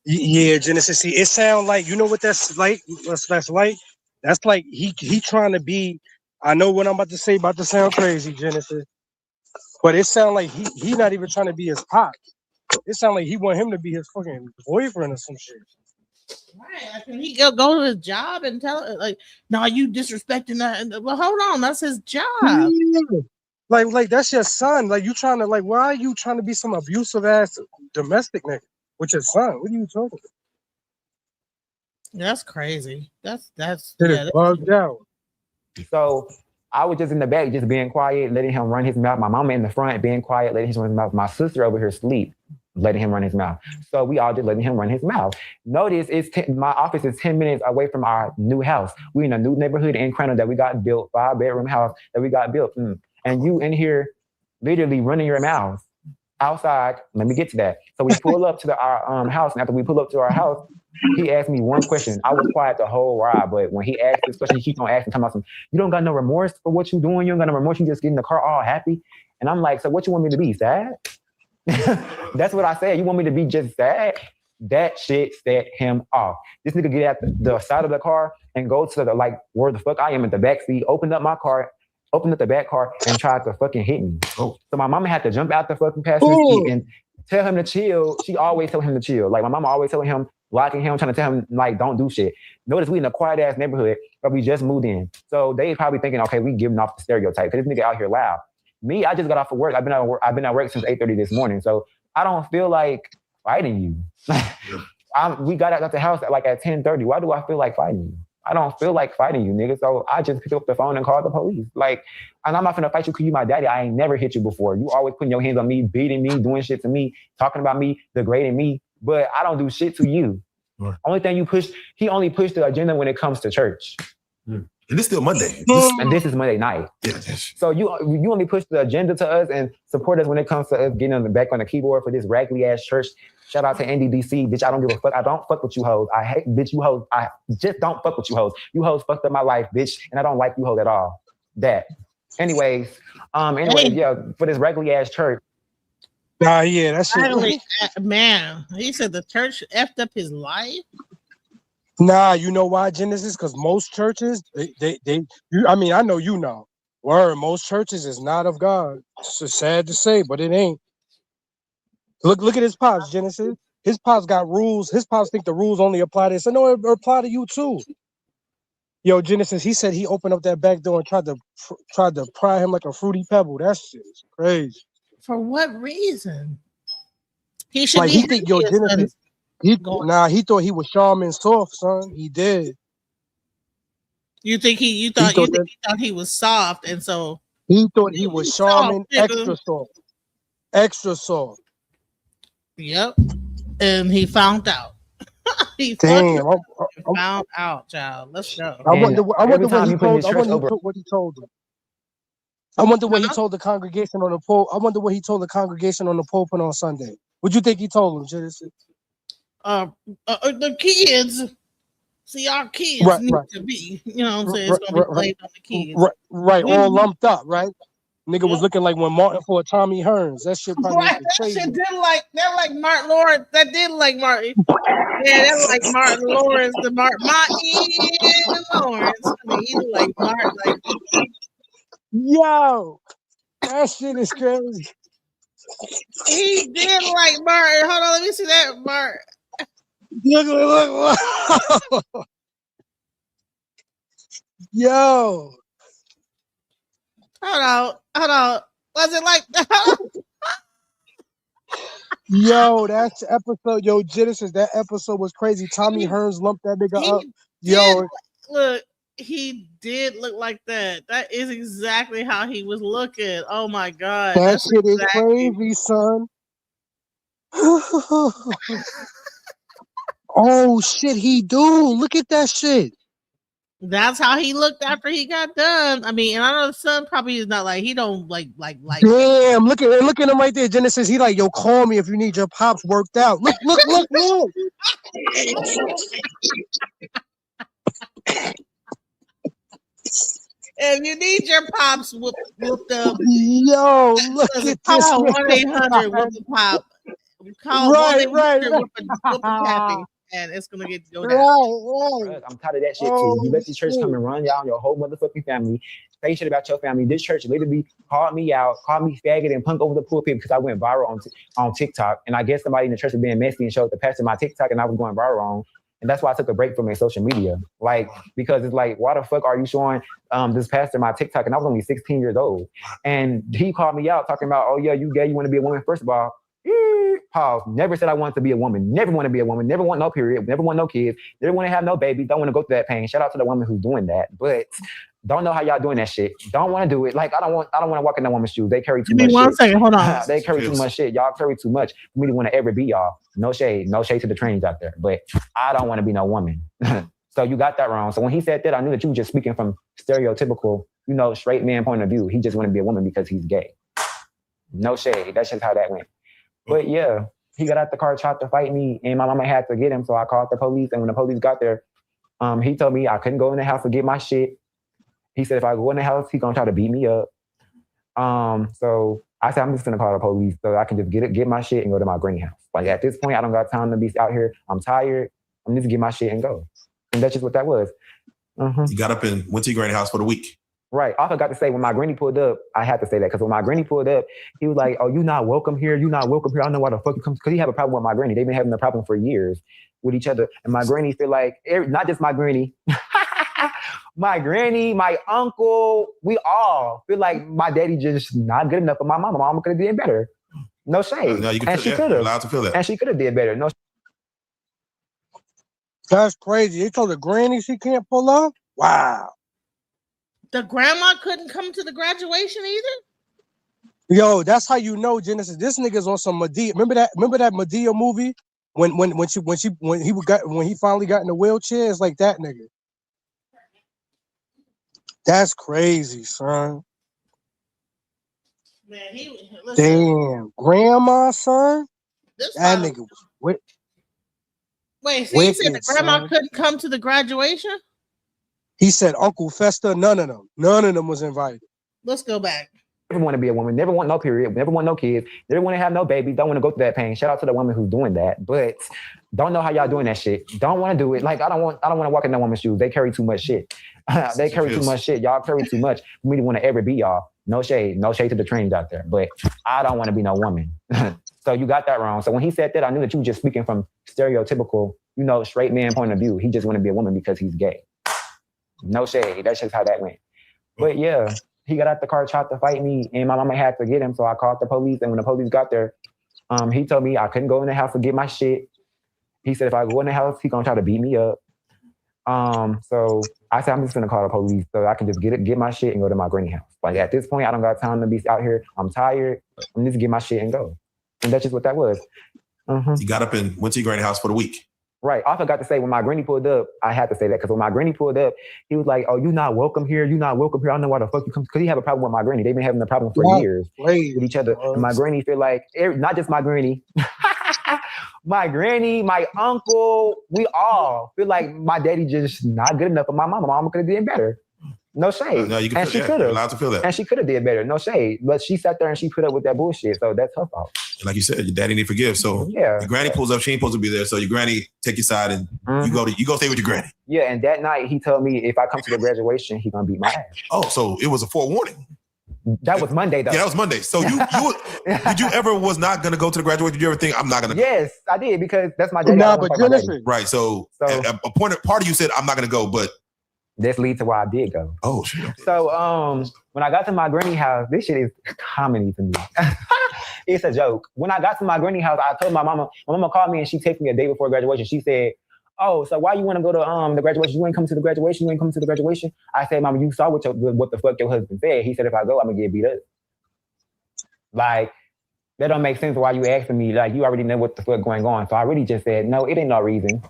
Yeah, Genesis. See, it sounds like, you know what that's like? That's like? That's like he trying to be. I know what I'm about to say about to sound crazy, Genesis. But it sounds like he not even trying to be his pop. It sounds like he want him to be his fucking boyfriend or some shit. Right. Can he go to his job and tell it like, no, you disrespecting that? Well, hold on, that's his job. Yeah. Like that's your son. Like, you trying to, like, why are you trying to be some abusive ass domestic nigga with your son? What are you talking about? That's crazy. That's bugged out. So I was just in the back, just being quiet, letting him run his mouth. My mama in the front, being quiet, letting him run his mouth. My sister over here asleep, letting him run his mouth. So we all just letting him run his mouth. Notice my office is 10 minutes away from our new house. We're in a new neighborhood in Crandall that we got built, 5-bedroom house that we got built. And you in here literally running your mouth outside. Let me get to that. So we pull up to our house, and after we pull up to our house, he asked me one question. I was quiet the whole ride, but when he asked this question, he keeps on asking, talking about some, you don't got no remorse for what you doing? You don't got no remorse? You just get in the car all happy? And I'm like, so what you want me to be, sad? That's what I said. You want me to be just sad? That shit set him off. This nigga get at the side of the car and go to the, where the fuck I am at the back seat, opened up the back car and tried to fucking hit me. Oh. So my mama had to jump out the fucking passenger seat and tell him to chill. She always tell him to chill. Like, my mama always telling him, blocking him, trying to tell him, like, don't do shit. Notice we in a quiet ass neighborhood, but we just moved in. So they probably thinking, okay, we giving off the stereotype because this nigga out here loud. Me, I just got off of work. I've been at work since 8:30 this morning. So I don't feel like fighting you. We got out of the house at 10:30. Why do I feel like fighting you? I don't feel like fighting you, nigga. So I just picked up the phone and called the police. And I'm not gonna fight you because you my daddy. I ain't never hit you before. You always putting your hands on me, beating me, doing shit to me, talking about me, degrading me. But I don't do shit to you. Right. Only thing you push, he only pushed the agenda when it comes to church. And it's still Monday. And this is Monday night. Yeah, so you only push the agenda to us and support us when it comes to us getting on the back on the keyboard for this raggedy ass church. Shout out to NDDC. Bitch, I don't give a fuck. I don't fuck with you hoes. I hate, bitch, you hoes. I just don't fuck with you hoes. You hoes fucked up my life, bitch. And I don't like you hoes at all. Anyways, yeah, for this raggedy ass church. Nah, yeah, that's it. Man, he said the church effed up his life. Nah, you know why, Genesis? Because most churches, I know you know. Most churches is not of God. It's sad to say, but it ain't. Look at his pops, Genesis. His pops got rules. His pops think the rules only apply to this. I know it apply to you too. Yo, Genesis, he said he opened up that back door and tried to pry him like a fruity pebble. That shit is crazy. For what reason? He should he think, yo, Genesis. He thought he was Charmin soft, son. He did. You think he thought he was soft, and so he thought he was Charmin extra soft. Extra soft. Yep. And he found out. He found out, child. Let's go. I wonder what he told him. I wonder what he told the congregation on the pulpit. I wonder what he told the congregation on the pulpit on Sunday. What do you think he told them, Genesis? The kids. See, our kids need to be, you know what I'm saying? It's gonna be played on the kids. Right, all lumped up, right? Nigga was looking like when Martin for Tommy Hearns. That shit probably that shit did like Martin Lawrence. That did like Martin. Yeah, that's like Martin Lawrence. Martin Lawrence. I mean, he look like Martin. Yo, that shit is crazy. He did like Martin. Hold on, let me see that Martin. Look. Yo. Hold on. Was it like Yo, that's the episode. Yo, Genesis, that episode was crazy. Tommy Hearns lumped that nigga up. Yo, look. He did look like that. That is exactly how he was looking. Oh my god. That That's shit is exactly crazy, son. Oh shit, he do. Look at that shit. that's how he looked after he got done. I mean, and I know the son probably is not like he don't like Damn, look at him right there. Genesis, he like, yo, call me if you need your pops worked out. Look. if you need your pops whooped up, Yo, look at this. call 1-800 whoop the pop. Call Right. 1-800 whoop a pappy, and it's gonna go down. Right. I'm tired of that shit Oh, too. You let the church shit. come and run down your whole motherfucking family, say shit about your family. This church literally called me out, called me faggot, and punked over the pulpit because I went viral on TikTok. And I guess somebody in the church was being messy and showed the pastor my TikTok, and I was going viral on. And that's why I took a break from my social media. Like, because it's like, why the fuck are you showing this pastor my TikTok? And I was only 16 years old. And he called me out talking about, oh yeah, you gay, you want to be a woman. First of all, pause. Never said I wanted to be a woman. Never want to be a woman. Never want no period. Never want no kids. Never want to have no babies. Don't want to go through that pain. Shout out to the woman who's doing that. But don't know how y'all doing that shit. Don't want to do it. Like, I don't want to walk in that woman's shoes. They carry too much shit. 1 second. Hold on. They carry too much shit. Y'all carry too much for me to want to ever be y'all. No shade. No shade to the trainings out there. But I don't want to be no woman. So you got that wrong. So when he said that, I knew that you were just speaking from stereotypical, straight man point of view. He just want to be a woman because he's gay. No shade. That's just how that went. But yeah, he got out the car, tried to fight me, and my mama had to get him. So I called the police. And when the police got there, he told me I couldn't go in the house to get my shit. He said if I go in the house, he's gonna try to beat me up. So I said I'm just gonna call the police so I can just get my shit and go to my granny house. Like at this point, I don't got time to be out here. I'm tired. I'm just gonna get my shit and go. And that's just what that was. You got up and went to your granny house for the week. Right. I forgot to say when my granny pulled up, I had to say that because when my granny pulled up, he was like, "Oh, you not welcome here. You not welcome here. I don't know why the fuck you come." Because he have a problem with my granny. They've been having a problem for years with each other. And my granny feel like not just my granny, my granny, my uncle, we all feel like my daddy just not good enough for my mama. My mama could have did better. No shade. No, you can and she could have. Allowed to feel that. And she could have did better. No. That's crazy. They told the granny she can't pull up. Wow. The grandma couldn't come to the graduation either? Yo, that's how you know, Genesis. This nigga's on some Madea. Remember that Madea movie when he finally got in the wheelchair? It's like that nigga. That's crazy, son. Man, damn, grandma, son. That nigga was Wait, so you said the grandma couldn't come to the graduation? He said Uncle Festa, none of them was invited. Let's go back. Never want to be a woman. Never want no period. Never want no kids. Never want to have no babies. Don't want to go through that pain. Shout out to the woman who's doing that. But don't know how y'all doing that shit. Don't want to do it. Like I don't want to walk in that woman's shoes. They carry too much shit. They carry too much shit. Y'all carry too much for me to want to ever be y'all. No shade. No shade to the trainings out there. But I don't want to be no woman. So you got that wrong. So when he said that, I knew that you were just speaking from stereotypical, straight man point of view. He just want to be a woman because he's gay. No shade. That's just how that went. But yeah, he got out the car, tried to fight me, and my mama had to get him. So I called the police. And when the police got there, he told me I couldn't go in the house to get my shit. He said if I go in the house, he's gonna try to beat me up. So I said I'm just gonna call the police so I can just get my shit and go to my granny house. Like at this point, I don't got time to be out here. I'm tired. I'm just gonna get my shit and go. And that's just what that was. You got up and went to your granny house for the week. Right. I forgot to say when my granny pulled up, I had to say that because when my granny pulled up, he was like, "Oh, you not welcome here. You not welcome here. I don't know why the fuck you come." Because he have a problem with my granny. They've been having a problem for years with each other. And my granny feel like not just my granny, my granny, my uncle, we all feel like my daddy just not good enough for my mama. My mama could have did better. No shade. No, you can and she could have. Allowed to feel that. And she could have did better. No shade. But she sat there and she put up with that bullshit. So that's her fault. Like you said, your daddy need to forgive. So yeah, your granny pulls up. She ain't supposed to be there. So your granny take your side and you go stay with your granny. Yeah, and that night he told me if I come to the graduation, he gonna beat my ass. Oh, so it was a forewarning. That was Monday though. Yeah, that was Monday. So you did you ever was not gonna go to the graduation? Did you ever think I'm not gonna go? Yes, I did because that's my daddy. Nah, but Genesis. Right. So a part of you said I'm not gonna go, but this leads to why I did go. Oh shit. So when I got to my granny house, this shit is comedy to me. It's a joke. When I got to my granny house, I told my mama called me and she texted me a day before graduation. She said, oh, so why you want to go to the graduation? You ain't come to the graduation. You ain't come to the graduation. I said, Mama, you saw what the fuck your husband said. He said, if I go, I'm gonna get beat up. Like, that don't make sense. Why you asking me? Like, you already know what the fuck going on. So I really just said, no, it ain't no reason.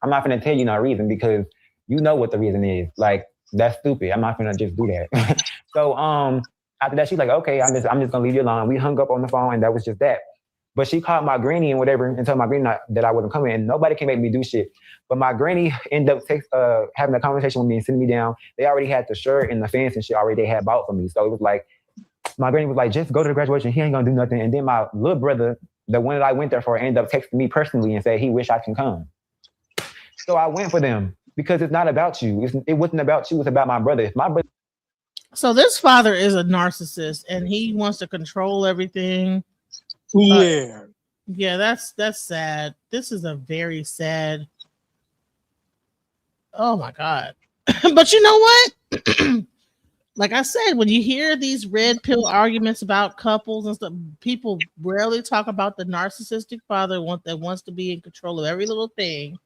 I'm not gonna tell you no reason because you know what the reason is. Like, that's stupid. I'm not gonna just do that. So after that, she's like, okay, I'm just gonna leave you alone. We hung up on the phone, and that was just that. But she called my granny and whatever and told my granny that I wasn't coming, and nobody can make me do shit. But my granny ended up having a conversation with me and sending me down. They already had the shirt and the fence and shit already they had bought for me. So it was like, my granny was like, just go to the graduation. He ain't gonna do nothing. And then my little brother, the one that I went there for, ended up texting me personally and said he wish I can come. So I went for them because it's not about you. It wasn't about you. It's about my brother. If my brother. So this father is a narcissist and he wants to control everything. Yeah. Yeah, that's sad. This is a very sad. Oh my God. But you know what? Like I said, when you hear these red pill arguments about couples and stuff, people rarely talk about the narcissistic father that wants to be in control of every little thing.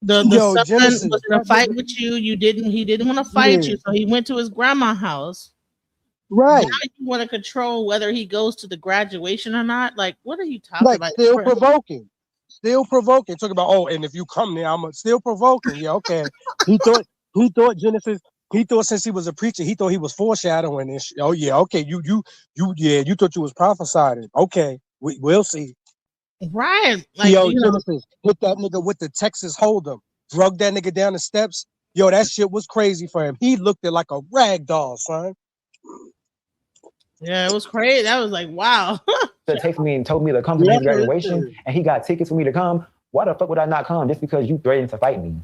The son was in a fight with you. He didn't want to fight you, so he went to his grandma's house. Right. Now you want to control whether he goes to the graduation or not. Like, what are you talking about? Still provoking. Talking about, oh, and if you come there, I'm still provoking. Yeah, okay. He thought Genesis. He thought since he was a preacher, he thought he was foreshadowing this. Oh yeah, okay. You thought you was prophesying. Okay, we'll see. Right. Like, yo, Genesis, hit that nigga with the Texas Hold'em. Drug that nigga down the steps. Yo, that shit was crazy for him. He looked at like a rag doll, son. Yeah, it was crazy. That was like, wow. That texted me and told me to come to his graduation, and he got tickets for me to come. Why the fuck would I not come just because you threatened to fight me?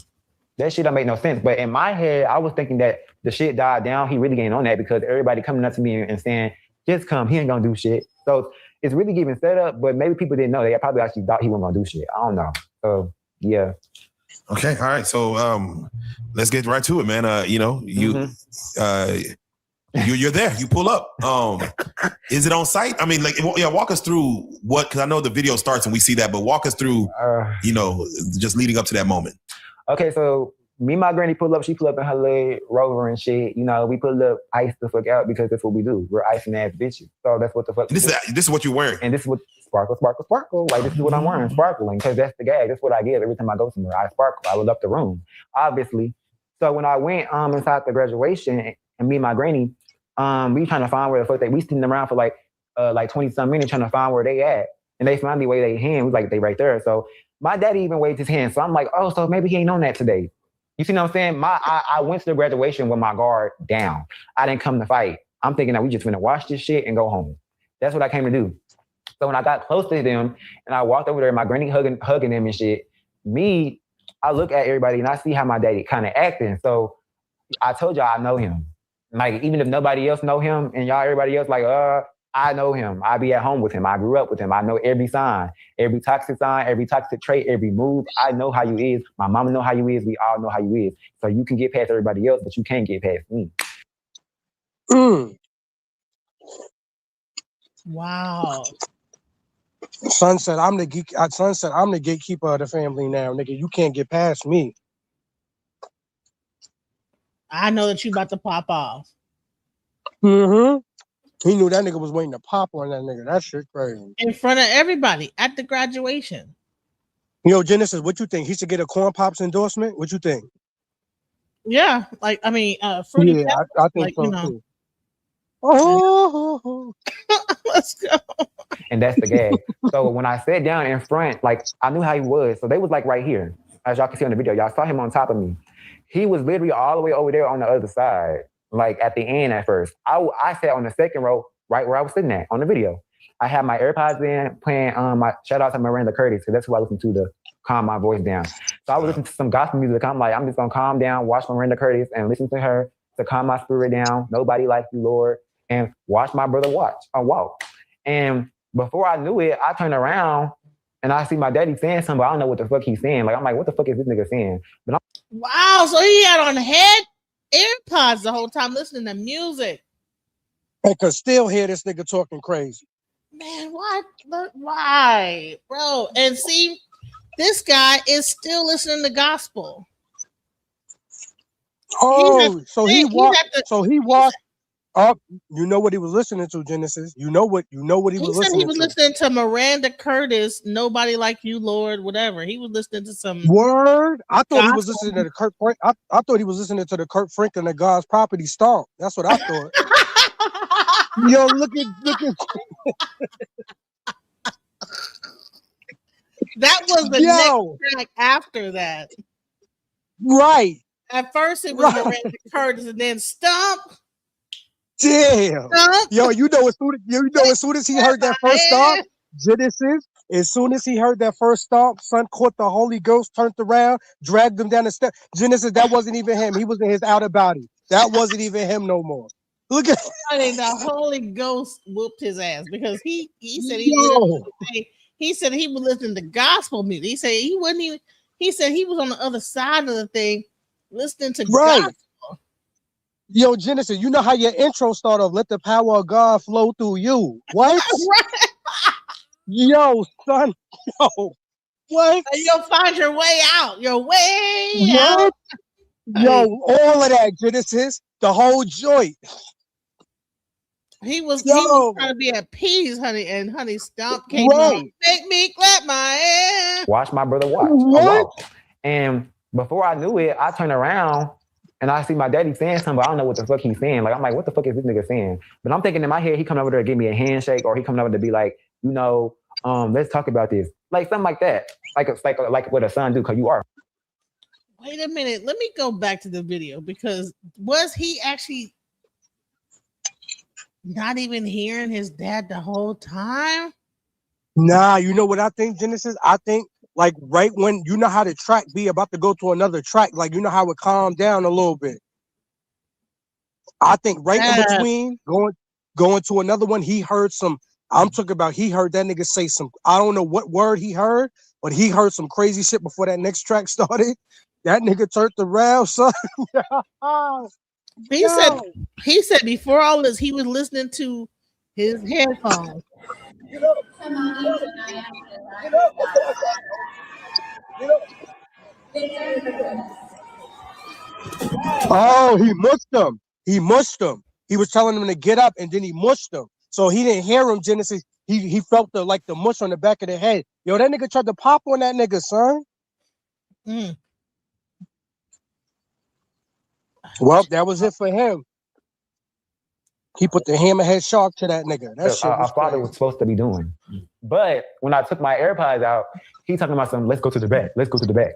That shit don't make no sense. But in my head, I was thinking that the shit died down. He really ain't on that because everybody coming up to me and saying, just come. He ain't gonna do shit. So it's really getting set up, but maybe people didn't know. They probably actually thought he wasn't gonna do shit. I don't know. So yeah. Okay. All right. So let's get right to it, man. You're there. You pull up. Is it on site? I mean, like, yeah. Walk us through because I know the video starts and we see that, but walk us through, just leading up to that moment. Okay, so me and my granny pull up. She pull up in her leg Rover and shit. We pull up, ice the fuck out because that's what we do. We're icing ass bitches. So that's what the fuck. This is what you're wearing, and this is what sparkle. Like, this is what I'm wearing, sparkling, because that's the gag. That's what I get every time I go somewhere. I sparkle. I look up the room, obviously. So when I went inside the graduation, and me and my granny, we trying to find where the fuck we sitting around for like 20-some minutes trying to find where they at, and they finally wave their hand. We like, they right there. So my daddy even waved his hand. So I'm like, oh, so maybe he ain't on that today. You see what I'm saying? I went to the graduation with my guard down. I didn't come to fight. I'm thinking that we just gonna watch this shit and go home. That's what I came to do. So when I got close to them and I walked over there, my granny hugging them and shit, I look at everybody and I see how my daddy kind of acting. So I told y'all I know him. Like, even if nobody else know him and everybody else like, I know him. I be at home with him. I grew up with him. I know every sign, every toxic trait, every move. I know how you is. My mama know how you is. We all know how you is. So you can get past everybody else, but you can't get past me. Wow. Son said, I'm the gatekeeper of the family now, nigga. You can't get past me. I know that you about to pop off. Mm-hmm. He knew that nigga was waiting to pop on that nigga. That shit crazy. In front of everybody at the graduation. Yo, Genesis, what you think? He should get a Corn Pops endorsement? What you think? Yeah, like, I mean, Fruity yeah, Pebbles, I think so too. Oh, let's go. And that's the gag. So when I sat down in front, like, I knew how he was. So they was like right here, as y'all can see on the video. Y'all saw him on top of me. He was literally all the way over there on the other side. Like, at the end at first. I sat on the second row, right where I was sitting at on the video. I had my AirPods in playing my shout out to Miranda Curtis, because that's who I listen to calm my voice down. So I was listening to some gospel music. I'm like, I'm just gonna calm down, watch Miranda Curtis and listen to her to calm my spirit down. Nobody like you, Lord. And watch my brother walk. And before I knew it, I turned around and I see my daddy saying something, but I don't know what the fuck he's saying. Like, I'm like, what the fuck is this nigga saying? But wow, so he had on head AirPods the whole time listening to music. I could still hear this nigga talking crazy. Man, what? Why, bro? And see, This guy is still listening to gospel. Oh, so he walked. So he walked He's up. You know what he was listening to, Genesis. You know what he was said listening he was to. listening to Miranda Curtis, Nobody Like You, Lord, whatever. He was listening to some Word. I thought he was gospel. listening to the Kurt. I thought he was listening to the Kurt Franklin of God's Property Stomp. That's what I thought. Yo, look at. That was the next track after that. Right. At first it was Miranda Curtis, and then Stump. Damn. Stump. Yo, as soon as he heard that first stomp, Genesis. As soon as he heard that first stomp, son caught the Holy Ghost, turned around, dragged him down the step. Genesis, that wasn't even him. He was in his outer body. That wasn't even him no more. Look at the Holy Ghost whooped his ass because he said he said he was listening to gospel music. He said he wasn't even. He said he was on the other side of the thing, listening to gospel. Yo, Genesis, you know how your intro started off? Let the power of God flow through you. What? Yo, son. Yo. What? You'll find your way out. Your way out. Yo, all of that, Genesis. The whole joint. He was trying to be at peace, honey, and honey Stomp came on. Make me clap my hands. Watch my brother watch. What? And before I knew it, I turned around and I see my daddy saying something, but I don't know what the fuck he's saying. Like, I'm like, what the fuck is this nigga saying? But I'm thinking in my head, he coming over there to give me a handshake, or he coming over to be like, let's talk about this. Like something like that. Like what a son do, because you are. Wait a minute. Let me go back to the video, because was he actually not even hearing his dad the whole time? Nah, you know what I think, Genesis? I think like right when you know how the track be about to go to another track, like you know how it calmed down a little bit. I think right in between going to another one, he heard some. I'm talking about he heard that nigga say some. I don't know what word he heard, but he heard some crazy shit before that next track started. That nigga turned around, son. He said before all this, he was listening to his headphones. Oh, he mushed him. He mushed him. He was telling him to get up, and then he mushed him. So he didn't hear him, Genesis. He felt the mush on the back of the head. Yo, that nigga tried to pop on that nigga, son. Well, that was it for him. He put the hammerhead shark to that nigga. That shit our father was supposed to be doing. But when I took my AirPods out, he talking about something, let's go to the back. Let's go to the back.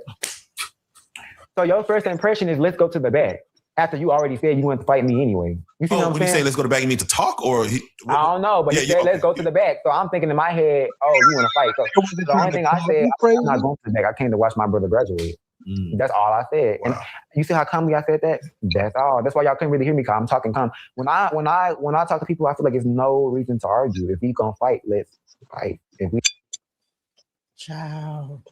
So your first impression is let's go to the back. After you already said you want to fight me anyway. You see what I'm saying? When you say let's go to the back, you mean to talk or I don't know, but he said let's go to the back. So I'm thinking in my head, oh, you want to fight. So the only thing I said, I'm not going to the back. I came to watch my brother graduate. That's all I said. Wow. And you see how calmly I said that? That's all. That's why y'all couldn't really hear me because I'm talking calm. When I talk to people, I feel like there's no reason to argue. If we gonna fight, let's fight. If we Child.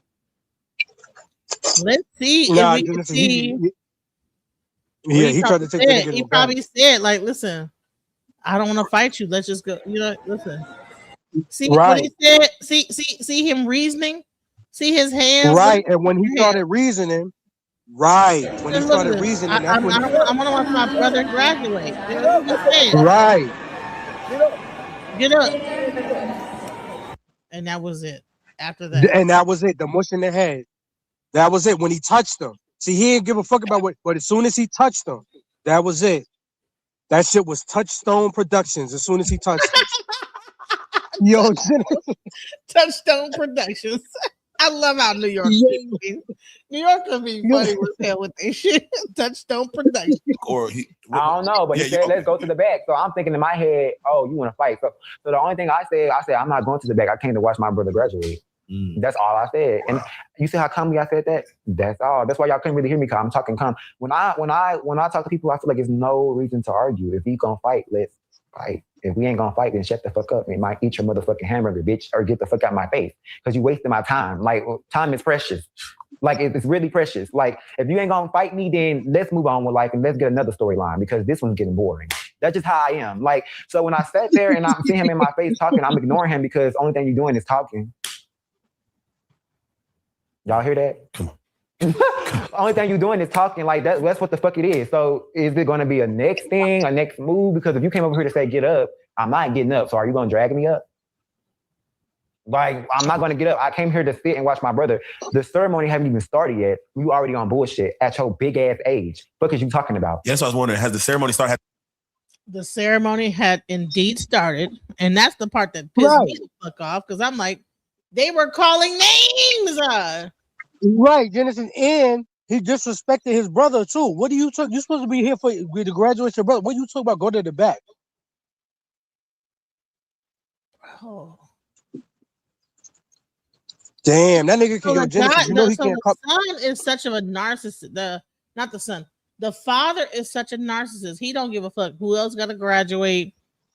Let's see if we can see. He tried to take the nigga. He probably said, like, listen, I don't want to fight you. Let's just go. Listen. See what he said? See him reasoning? See his hands? Right. And when he started reasoning, I want to watch my brother graduate. Right. Get up. And that was it. After that. And that was it. The mush in the head. That was it. When he touched him. See, he didn't give a fuck about what, but as soon as he touched him, that was it. That shit was Touchstone Productions as soon as he touched him. Yo, Touchstone Productions. I love how New York is. New York can be funny as hell with this shit. Touchstone Productions. I don't know, but he said let's go to the back. So I'm thinking in my head, oh, you want to fight. So the only thing I said I'm not going to the back. I came to watch my brother graduate. That's all I said. And you see how calmly I said that? That's all. That's why y'all couldn't really hear me because I'm talking calm. When I talk to people, I feel like there's no reason to argue. If we gonna fight, let's fight. If we ain't gonna fight, then shut the fuck up. It might eat your motherfucking hamburger, bitch, or get the fuck out of my face. Because you wasting my time. Like, time is precious. Like, it's really precious. Like, if you ain't gonna fight me, then let's move on with life and let's get another storyline because this one's getting boring. That's just how I am. Like, so when I sat there and I'm seeing him in my face talking, I'm ignoring him because the only thing you're doing is talking. Y'all hear that? Come on. Only thing you're doing is talking like that. That's what the fuck it is. So is it going to be a next thing, a next move? Because if you came over here to say get up, I'm not getting up. So are you going to drag me up? Like, I'm not going to get up. I came here to sit and watch my brother. The ceremony haven't even started yet. You already on bullshit at your big ass age. What is you talking about? Yes, I was wondering, has the ceremony started? The ceremony had indeed started, and that's the part that pissed me the fuck off because I'm like, they were calling names. Right, Genesis, and he disrespected his brother too. What do you talk? You're supposed to be here for the graduation, brother. What you talk about? Go to the back. Oh. Damn, that nigga can go Genesis. You know he can't. The son is such of a narcissist. Not the son. The father is such a narcissist. He don't give a fuck who else got to graduate.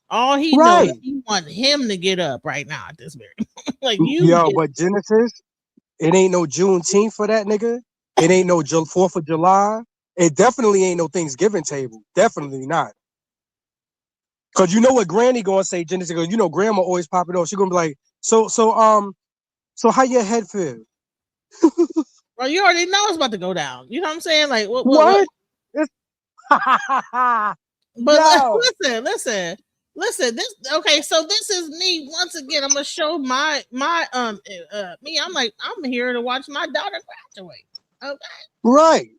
All he knows, he want him to get up right now at this very like you. Yo, but Genesis, it ain't no Juneteenth for that nigga. It ain't no 4th of July. It definitely ain't no Thanksgiving table. Definitely not. Cause you know what Granny gonna say, Genesis. Cause you know Grandma always pop it off. She gonna be like, so how your head feel? Bro, you already know it's about to go down. You know what I'm saying? Like what? But listen. This okay. So this is me once again. I'm gonna show my me. I'm like I'm here to watch my daughter graduate. Okay, right.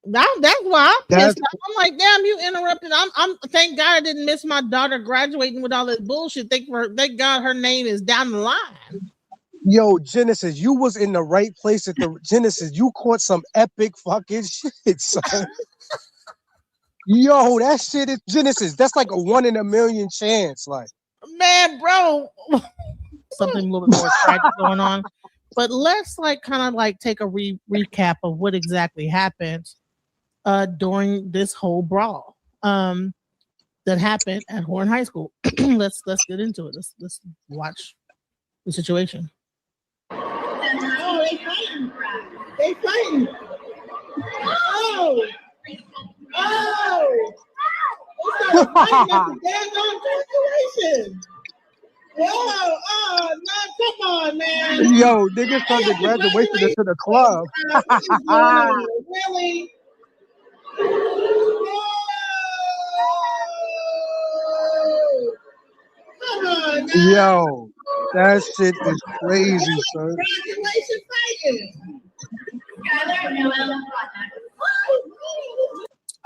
That's why I'm pissed off. I'm like, damn, you interrupted. I'm thank God I didn't miss my daughter graduating with all this bullshit. Thank God her name is down the line. Yo, Genesis, you was in the right place at the Genesis. You caught some epic fucking shit, son. Yo, that shit is Genesis. That's like a 1 in a million chance. Like, man, bro, something a little bit more tragic going on. But let's like kind of like take a recap of what exactly happened during this whole brawl that happened at Horn High School. let's get into it. Let's watch the situation. Oh, they fighting. They fighting. Oh. Oh. They started fighting at the daggone graduation. Whoa, oh, no, come on, man. Yo, niggas started graduation into the club. What is going on? Really? Come on, man. Yo, that shit is crazy, son. Graduation fighting.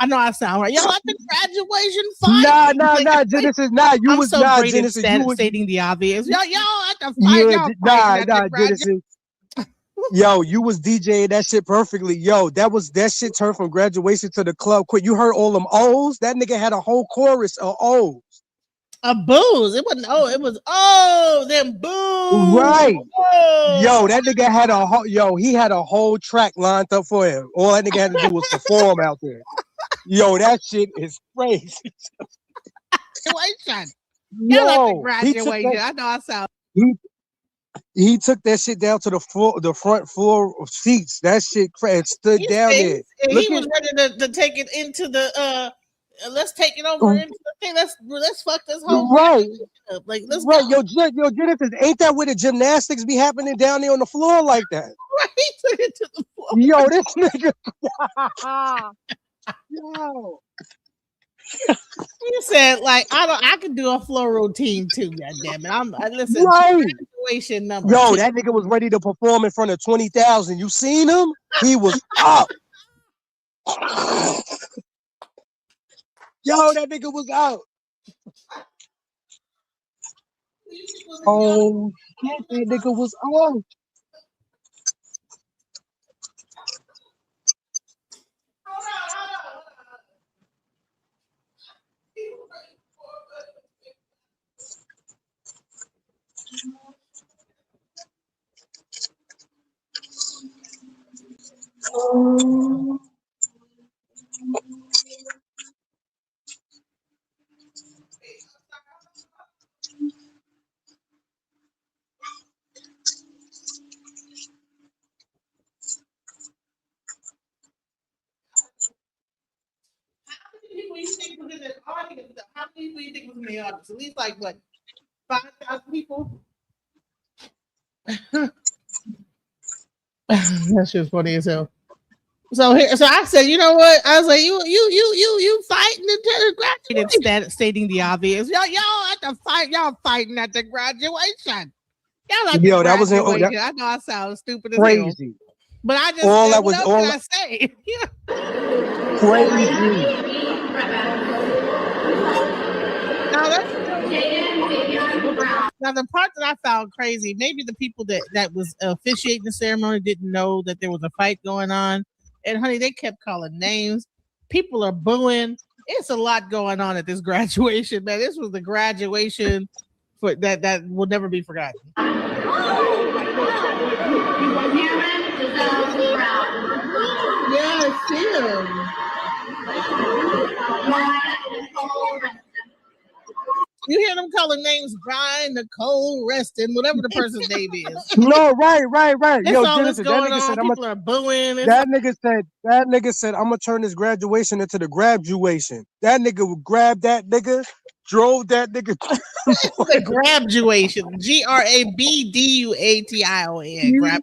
I know I sound right. Y'all at the graduation fight. Nah, Genesis. Nah, you was so not great Genesis. At you was stating the obvious. Y'all at the fight. Nah, Genesis. Yo, you was DJing that shit perfectly. Yo, that shit turned from graduation to the club quick. You heard all them O's? That nigga had a whole chorus of O's. A booze. It wasn't it was them booze. Right. Oh. Yo, that nigga had he had a whole track lined up for him. All that nigga had to do was perform out there. Yo, that shit is crazy. Graduation. Yo, graduation. I know I sound. He took that shit down to the front floor of seats. That shit stood down there. He was ready to take it into the let's take it over into the thing. Let's fuck this whole up. Like let's go. Yo, Genesis, ain't that where the gymnastics be happening down there on the floor like that? Right, he took it to the floor. Yo, this nigga. Yo. He said, like, I could do a floor routine too, goddammit. I listen graduation number. Yo, that nigga was ready to perform in front of 20,000. You seen him? He was up. Yo, that nigga was out. Oh shit, that nigga was out. How many people you think was in the audience? At least like what, 5,000 people? That shit's funny as hell. So I said, you know what? I was like, you fighting the graduation, stating the obvious. Y'all at the fight, y'all fighting at the graduation. Y'all at the Yo, that was graduation. I know I sound stupid as hell, crazy. but I just All said, that what was else all can I say? crazy. Now the part that I found crazy, maybe the people that was officiating the ceremony didn't know that there was a fight going on, and honey, they kept calling names. People are booing. It's a lot going on at this graduation, man. This was the graduation for that will never be forgotten. Yeah, I see him. You hear them calling names, Brian, Nicole, Reston, whatever the person's name is. No, right. That's Yo, all Genesis, that's going on. People are booing. That nigga said, I'm gonna turn this graduation into the graduation. That nigga would grab that nigga, drove that nigga. The graduation. GRABDUATION. Graduation.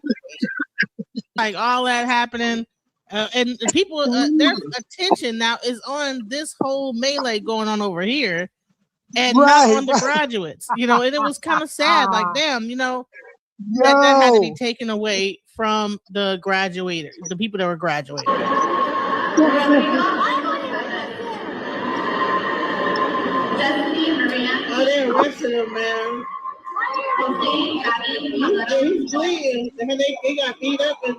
Like all that happening. And people, their attention now is on this whole melee going on over here and not on the graduates, you know, and it was kind of sad. Like, damn, you know, that had to be taken away from the graduators, the people that were graduating. Oh, they arrested him, man. He's bleeding. They got beat up and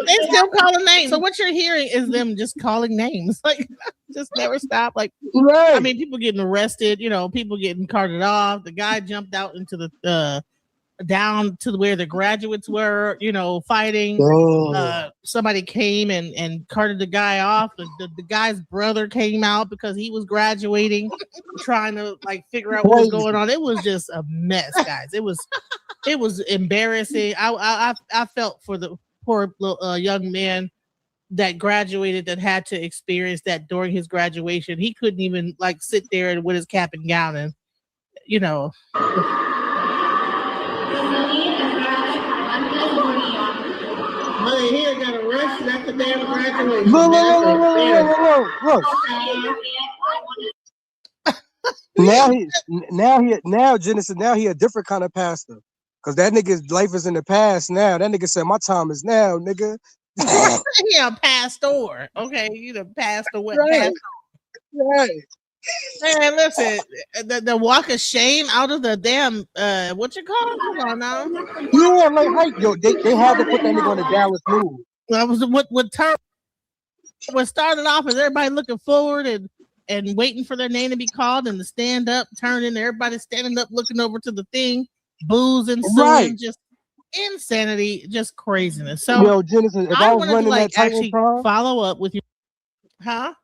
they still calling names. So what you're hearing is them just calling names, like just never stop. Like, I mean, people getting arrested, you know, people getting carted off. The guy jumped out into the down to where the graduates were, you know, fighting. Somebody came and carted the guy off. The guy's brother came out because he was graduating, trying to like figure out what was going on. It was just a mess, guys. It was embarrassing. I felt for the poor young man that graduated that had to experience that during his graduation. He couldn't even like sit there with his cap and gown and, you know. money here got arrested at the damn graduation. Look. Now Genesis, now he a different kind of pastor. Cause that nigga's life is in the past now. That nigga said, my time is now, nigga. Yeah, pastor. Okay, you done passed away. Right. Man, listen, the walk of shame out of the damn what you call it? Come on now. Yeah, like yo, they had to put that nigga on the Dallas News. That was what started off as everybody looking forward and waiting for their name to be called and to stand up, turning, everybody standing up, looking over to the thing, booze and suing, just insanity, just craziness. So yo, Genesis, if I was running that Titantron, follow up with you, huh?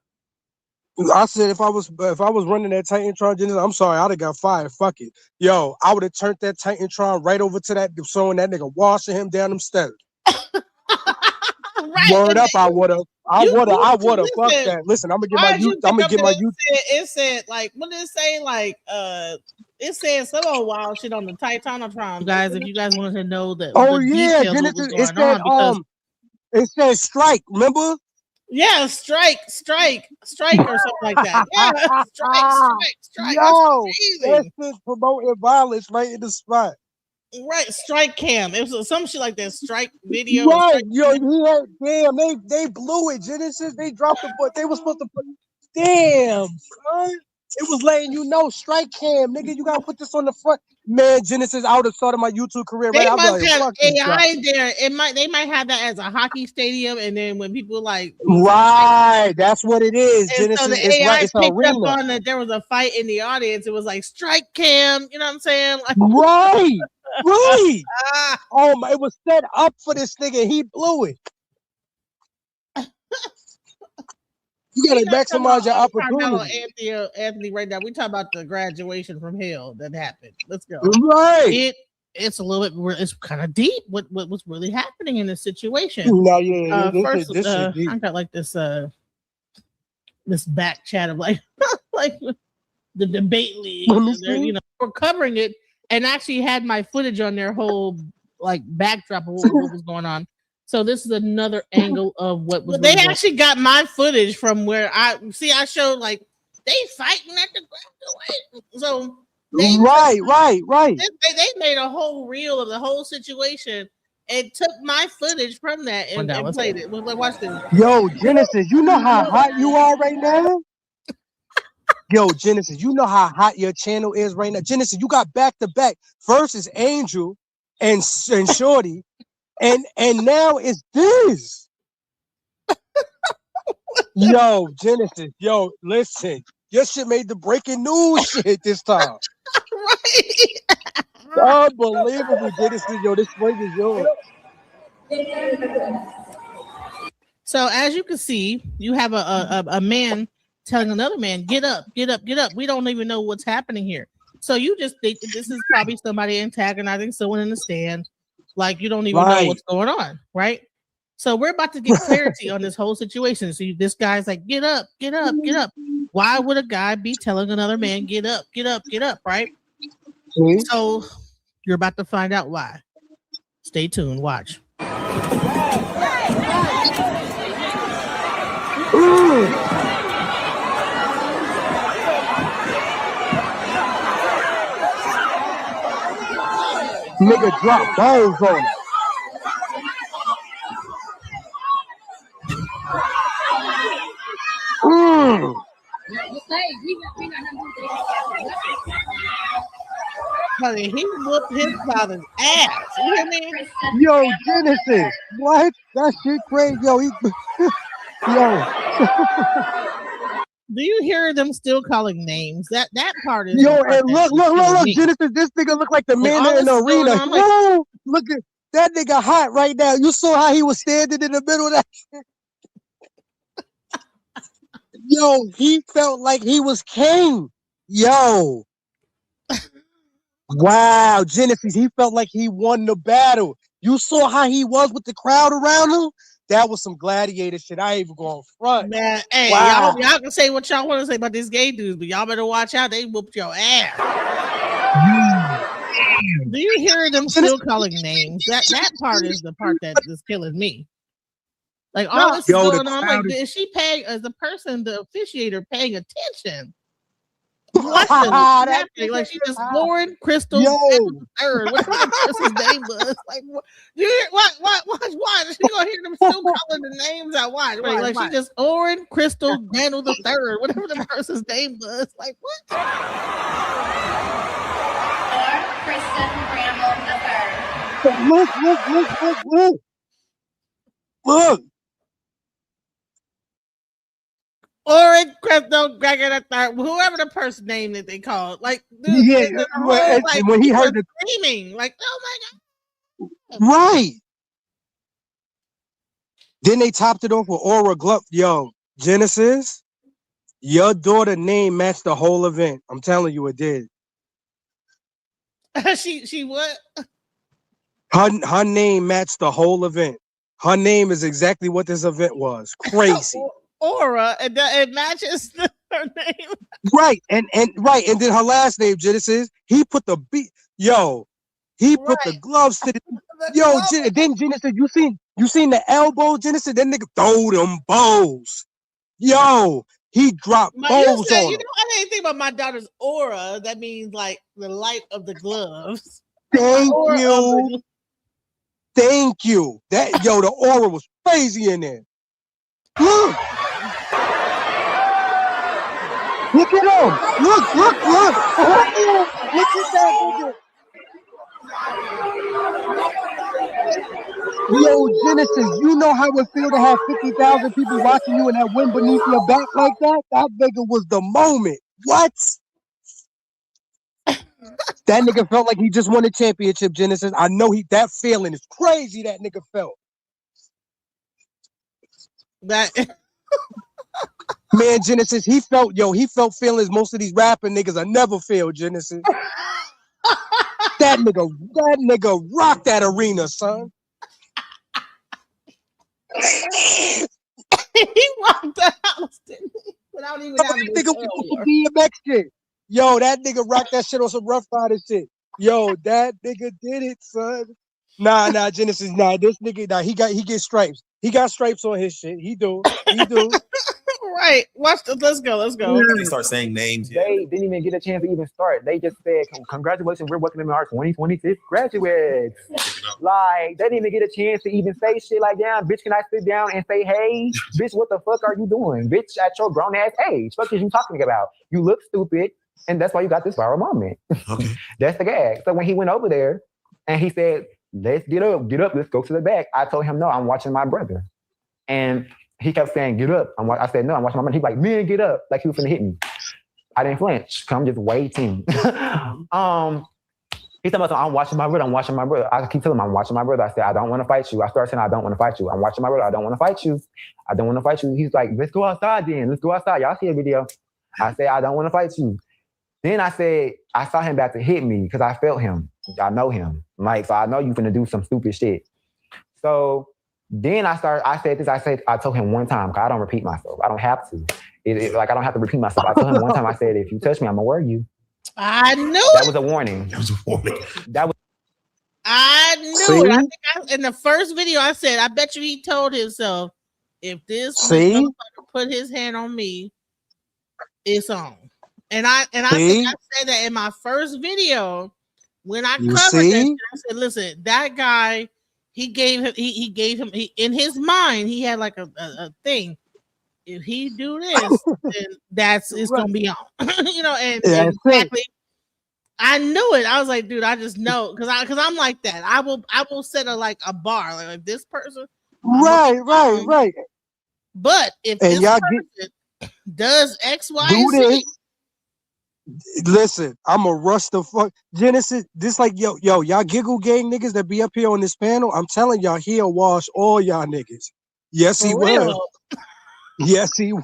I said if I was running that Titantron, Genesis, I'm sorry, I'd have got fired. Fuck it. Yo, I would have turned that Titantron right over to that, showing that nigga washing him down them steps. Right. Word up, I would have. Fuck that. Listen, I'm gonna get my youth. It said like, what did it say? Like, it said some old wild shit on the Titantron, guys. If you guys wanted to know that, Genesis, it said strike. Remember? Yeah, strike or something like that. Yeah, strike. Yo, that's just promoting violence right in the spot. Right, strike cam. It was some shit like that. Strike video. Right, yo, they blew it. Genesis, they dropped the foot. They were supposed to put. Damn, son. It was letting you know, strike cam, nigga. You gotta put this on the front. Man, Genesis, I would have started my YouTube career right. They must have AI there. They might have that as a hockey stadium, and then when people like that's what it is. Genesis, so the AI picked up on that there was a fight in the audience. It was like strike cam. You know what I'm saying? Like, right. Oh my! It was set up for this nigga. He blew it. You gotta maximize your opportunity. Anthony, right now we talk about the graduation from hell that happened. Let's go. Right. It's a little bit. It's kind of deep. What was really happening in this situation? No, yeah. I got like this back chat of like the debate league. We're covering it, and actually had my footage on their whole like backdrop of what was going on. So this is another angle of what was. They actually got my footage from where I showed like they fighting at the graduation. So right. They made a whole reel of the whole situation and took my footage from that and played it. Watch this. Yo, Genesis, you know how hot you are right now? Yo, Genesis, you know how hot your channel is right now. Genesis, you got back to back. First is Angel and Shorty, and now it's this. Yo, Genesis, yo, listen, your shit made the breaking news shit this time. Right. Unbelievable, Genesis. Yo, this spring is yours. So as you can see, you have a man telling another man, get up, get up, get up. We don't even know what's happening here. So you just think that this is probably somebody antagonizing someone in the stand. Like you don't even know what's going on, right? So we're about to get clarity on this whole situation. So this guy's like, get up, get up, get up. Why would a guy be telling another man, get up, get up, get up, right? Mm-hmm. So you're about to find out why. Stay tuned, watch. Nigga drop balls on it. Honey, he whooped his father's ass. You hear me? Yo, Genesis, what? That shit crazy. Yo, Do you hear them still calling names? That part is. Yo, and look, Genesis, this nigga look like the man in the arena. Whoa, look at that nigga hot right now. You saw how he was standing in the middle of that shit. Yo, he felt like he was king. Yo. Wow, Genesis, he felt like he won the battle. You saw how he was with the crowd around him? That was some gladiator shit. I ain't even going front. Man, hey, y'all can say what y'all want to say about these gay dudes, but y'all better watch out. They whooped your ass. Do you hear them still calling names? That part is the part that is killing me. Like all this is going on. Like, is she paying as the person, the officiator, paying attention? What's happening? Like she just Lauren Crystal third. Whatever the person's name was. Like what? You hear, what? You gonna hear them still calling the names out? Why? Like she just Lauren Crystal Daniel the third. Whatever the person's name was. Like what? Or Kristen Bramble the third. Look. Or in Crypto Gregor the third, whoever the person name that they called, like, dude, when he heard the screaming, like, oh my god, right. Then they topped it off with Aura Glove. Yo, Genesis, your daughter name matched the whole event. I'm telling you, it did. she what? Her name matched the whole event. Her name is exactly what this event was. Crazy. Aura, and it matches her name. Right, and then her last name, Genesis. He put the beat. Yo, he put the gloves to the. Yo, then Genesis, you seen the elbow, Genesis? That nigga throw them bows. Yo, he dropped bows on him. You know, I didn't think about my daughter's aura. That means like the light of the gloves. Thank you. Thank you. That the aura was crazy in there. Look. Look at him. Look. Look at that nigga. Yo, Genesis, you know how it feels to have 50,000 people watching you and that wind beneath your back like that? That nigga was the moment. What? That nigga felt like he just won a championship, Genesis. I know that feeling is crazy that nigga felt. Man, Genesis, he felt feelings most of these rapping niggas I never feel, Genesis. That nigga rocked that arena, son. He rocked the house, didn't he? Without even having nigga with the DMX shit. Yo, that nigga rocked that shit on some Rough Rider shit. Yo, that nigga did it, son. Nah, Genesis, this nigga, he gets stripes. He got stripes on his shit. He do. Right. Watch this. Let's go. They start saying names. They didn't even get a chance to even start. They just said, congratulations, we're welcoming our 2026 graduates. Like, they didn't even get a chance to even say shit like, damn, bitch, can I sit down and say, hey, bitch, what the fuck are you doing? Bitch, at your grown ass age. Fuck is you talking about? You look stupid, and that's why you got this viral moment. Okay. That's the gag. So when he went over there and he said, let's get up, let's go to the back. I told him, no, I'm watching my brother. And he kept saying, get up. I said, no, I'm watching my brother. He's like, man, get up. Like he was finna hit me. I didn't flinch. I'm just waiting. He said, I'm watching my brother. I keep telling him, I'm watching my brother. I said, I don't want to fight you. I started saying, I don't want to fight you. I'm watching my brother. I don't want to fight you. He's like, let's go outside then. Let's go outside. Y'all see a video. I said, I don't want to fight you. Then I said, I saw him about to hit me because I felt him. I know him. Like, so I know you finna do some stupid shit. So then I told him one time, because I don't repeat myself. I don't have to. I don't have to repeat myself. I told him one time, I said, if you touch me, I'm gonna wear you. I knew that was a warning. I knew it. I think in the first video I said, I bet you he told himself, if this motherfucker put his hand on me, it's on. And I think I said that in my first video when I covered that. I said, listen, that guy, he gave him in his mind, he had like a thing. If he do this, then it's gonna be on. And exactly. I knew it. I was like, dude, I just know because I'm like that. I will set a bar like this person. Right. But if this person does X, Y, Z. Listen, I'm a rush the fuck Genesis. This like yo, y'all giggle gang niggas that be up here on this panel. I'm telling y'all, he'll wash all y'all niggas. Yes, he will. Yes, he will.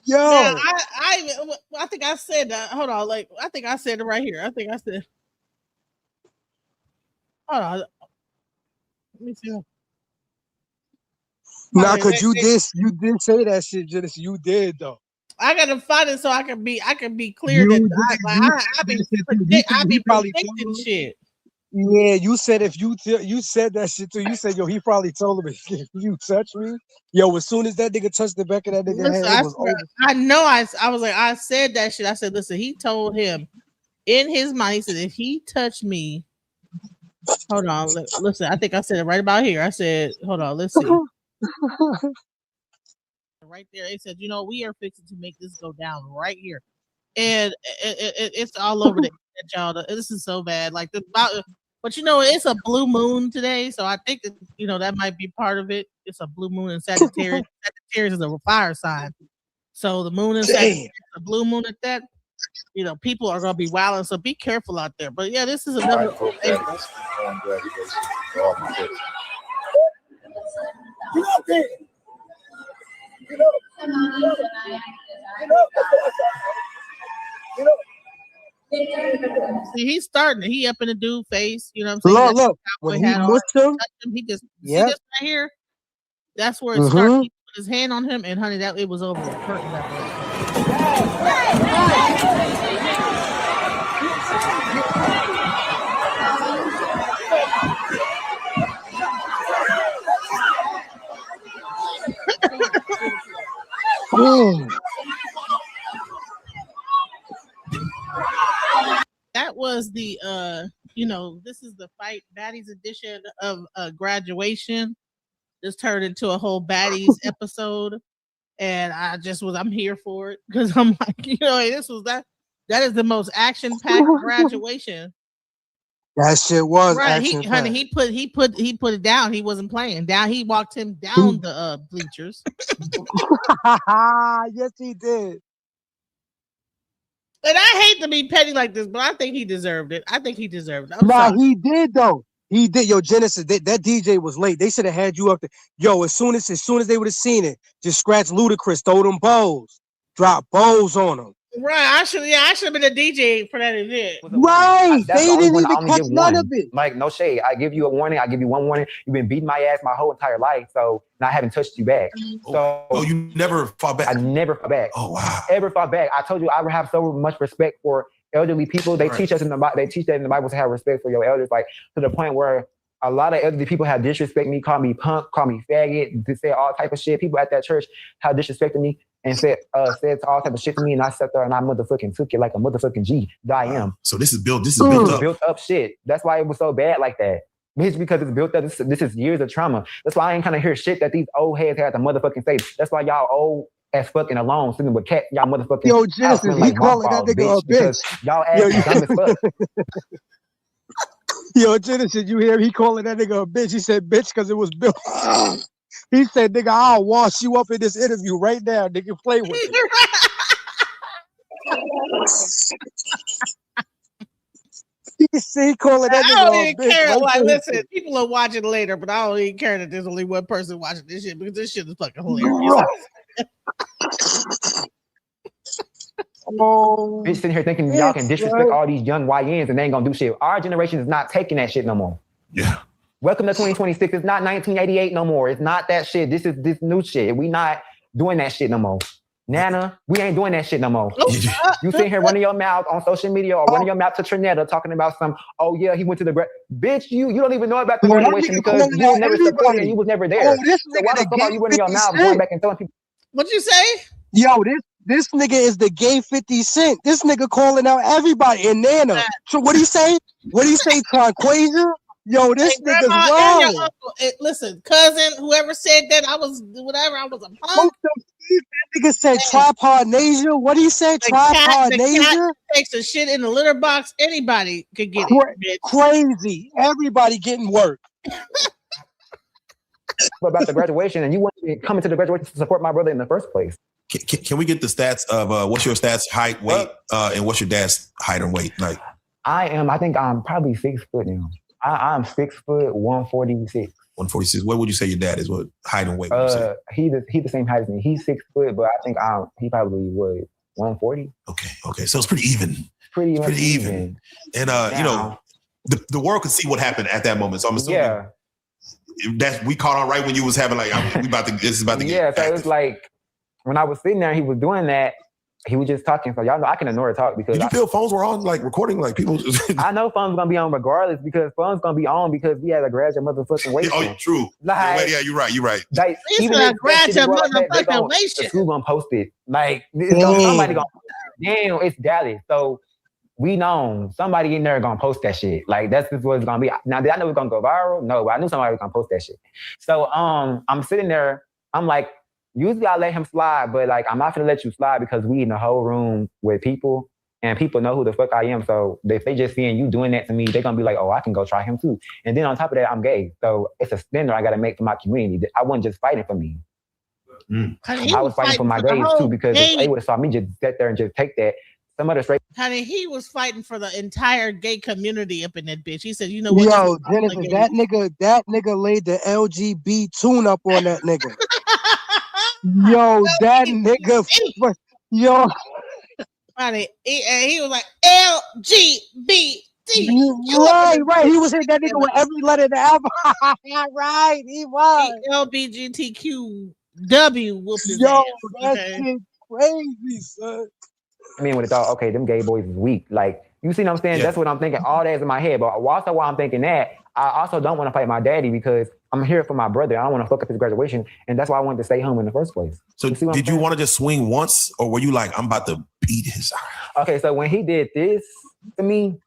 Yo, now, I think I said that. Hold on, I think I said it right here. I think I said. Hold on. Let me see. Nah, cause you did say that shit, Genesis. You did though. I gotta find it so I can be clear that I be predicting shit. Yeah, you said if you said that shit too. You said, yo, he probably told him if you touch me, yo, as soon as that nigga touched the back of that nigga head, it was over. I know. I was like, I said that shit. I said, listen, he told him in his mind. He said, if he touched me, hold on, listen. I think I said it right about here. I said, hold on, let's see. Right there, they said, we are fixing to make this go down right here, and it's all over the internet, y'all. This is so bad. But it's a blue moon today, so I think that might be part of it. It's a blue moon in Sagittarius. Sagittarius is a fire sign, so the moon is a blue moon at that. People are gonna be wilding, so be careful out there. But yeah, this is another. See, he's starting. He up in the dude face. You know what I'm saying? Look. When he mushed him, he just see this right here. That's where it started. He put his hand on him, and honey, it was over. That was the this is the Fight Baddies edition of graduation. This turned into a whole baddies episode, and I'm here for it because I'm like, that is the most action-packed graduation. That shit was right. He put it down. He wasn't playing down. He walked him down the bleachers. Yes, he did. And I hate to be petty like this, but I think he deserved it. He did though. He did. Yo, Genesis, that DJ was late. They should have had you up there. Yo, as soon as they would have seen it, just scratch Ludacris, throw them bows, drop bows on them. Right. I should have been a DJ for that event. Right. They didn't even only catch give none one. of it. Like, no shade. I give you a warning. I give you one warning. You've been beating my ass my whole entire life, so I haven't touched you back. So you never fought back? I never fought back. Oh wow. Ever fought back. I told you I have so much respect for elderly people. They teach us in the Bible. They teach that in the Bible to have respect for your elders, like to the point where a lot of elderly people have disrespected me, call me punk, call me faggot, say all type of shit. People at that church have disrespected me and said all type of shit to me, and I sat there and I motherfucking took it like a motherfucking G. I am. So this is built up. Built up shit. That's why it was so bad like that. It's because it's built up. This is years of trauma. That's why I ain't kind of hear shit that these old heads had to motherfucking say. That's why y'all old as fucking alone sitting with cat. Y'all motherfucking. Yo, Genesis, he calling that nigga a bitch. Y'all ass dumb as fuck. Yo, Genesis, you hear he calling that nigga a bitch? He said bitch because it was built. He said, nigga, I'll wash you up in this interview right now. Nigga, play with it. He calling that nigga I don't a even bitch. care. Right Like, there. listen, people are watching later, but I don't even care that there's only one person watching this shit because this shit is fucking hilarious. Bitch sitting here thinking y'all can disrespect all these young YNs and they ain't gonna do shit. Our generation is not taking that shit no more. Yeah. Welcome to 2026. It's not 1988 no more. It's not that shit. This is this new shit. We not doing that shit no more. Nana, we ain't doing that shit no more. You sitting here running your mouth on social media or running your mouth to Trinetta talking about some, oh yeah, he went to the bitch, you don't even know about the graduation because you was never supported and you was never there. Oh, this so why the fuck are you running your mouth going back and telling people? What'd you say? Yo, this nigga is the gay 50 Cent. This nigga calling out everybody and Nana. So what do you say? What do you say, Conquasia? Yo, this nigga's wild. Listen, cousin, whoever said that, I was a punk. That nigga said tripodnasia. What do you say? Tripodnasia? Takes a shit in the litter box. Anybody could get it, bitch. Crazy. Everybody getting work. About the graduation, and you want to come into the graduation to support my brother in the first place. Can we get the stats of what's your stats, height, weight, and what's your dad's height and weight? Like, I think I'm probably 6 foot now. I'm 6 foot, 146. 146. What would you say your dad is? What height and weight? He the same height as me. He's 6 foot, but I think he probably would 140. Okay. So it's pretty even. Pretty even. And now, you know, the world could see what happened at that moment. So I'm assuming that we caught on right when you was having like this is about to get. Yeah, so it was like when I was sitting there, he was doing that. He was just talking, so y'all know I can ignore the talk because. Did you feel phones were on, like recording, like people? I know phones gonna be on regardless because phones gonna be on because we had to graduate motherfucking waist. Oh, true. Like, yeah, you're right. Like, even if graduate motherfucking waist, the school gonna post it. Like somebody gonna. Damn, it's Dallas, so we know somebody in there gonna post that shit. Like that's just what it's gonna be. Now, did I know it's gonna go viral? No, but I knew somebody was gonna post that shit. So I'm sitting there. I'm like. Usually I let him slide, but like I'm not gonna let you slide because we in the whole room with people and people know who the fuck I am. So if they just seeing you doing that to me, they're gonna be like, oh, I can go try him too. And then on top of that, I'm gay. So it's a spender I gotta make for my community. I wasn't just fighting for me. I was fighting for my gays too because if they would have saw me just sit there and just take that, some other straight. Honey, he was fighting for the entire gay community up in that bitch. He said, you know what? Yo, Genesis, that nigga laid the LGB tune up on that nigga. Yo, that nigga, yo. Honey, he was like LGBT. Right. He was hitting that nigga with every letter in the alphabet. Right, he was. LBGTQW whooped his ass. Yo, that shit crazy, son. I mean, when it's all okay, them gay boys is weak. Like, you see what I'm saying? Yeah. That's what I'm thinking. All that's in my head. But also while I'm thinking that, I also don't want to fight my daddy because I'm here for my brother. I don't want to fuck up his graduation. And that's why I wanted to stay home in the first place. So did you want to just swing once or were you like, I'm about to beat his ass? Okay, so when he did this to me,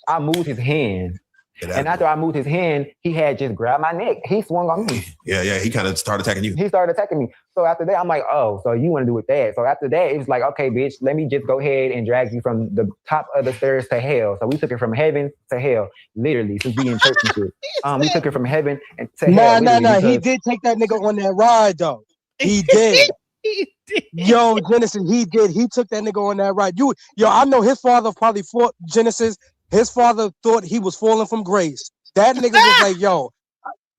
I moved his hand. And after I moved his hand, he had just grabbed my neck. He swung on me. Yeah. He kind of started attacking you. He started attacking me. So after that, I'm like, oh, so you want to do with that. So after that, it was like, okay, bitch, let me just go ahead and drag you from the top of the stairs to hell. So we took it from heaven to hell, literally, since we in church and shit. We took it from heaven to hell. Nah. He did take that nigga on that ride, though. He did. He did. Yo, Genesis, he did. He took that nigga on that ride. I know his father probably fought Genesis. His father thought he was falling from grace. That nigga was like, yo.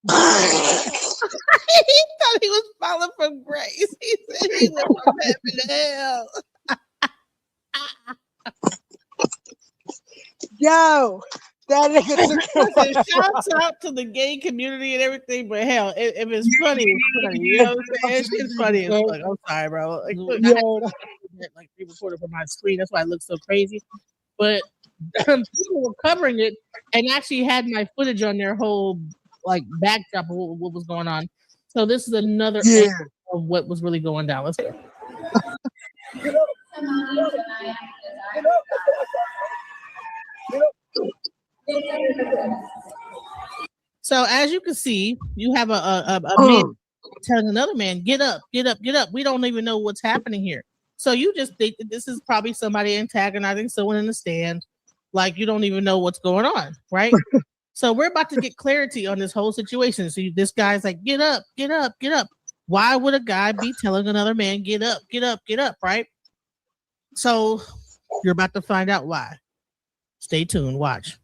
He thought he was falling from grace. He said he was from heaven to hell. Yo, that nigga took Listen, shouts out to the gay community and everything, but hell, if it's funny, it's funny. You know what I'm saying? It's funny as fuck. I'm sorry, bro. Like, look, I had like pre-recorded from my screen. That's why it looks so crazy. But people were covering it and actually had my footage on their whole like backdrop of what was going on. So this is another angle of what was really going down. Let's go. So as you can see, you have a man telling another man, "Get up, get up, get up." We don't even know what's happening here. So you just think that this is probably somebody antagonizing someone in the stand, like you don't even know what's going on, right? So we're about to get clarity on this whole situation. So this guy's like, "Get up, get up, get up." Why would a guy be telling another man, "Get up, get up, get up," right? So you're about to find out why. Stay tuned. Watch.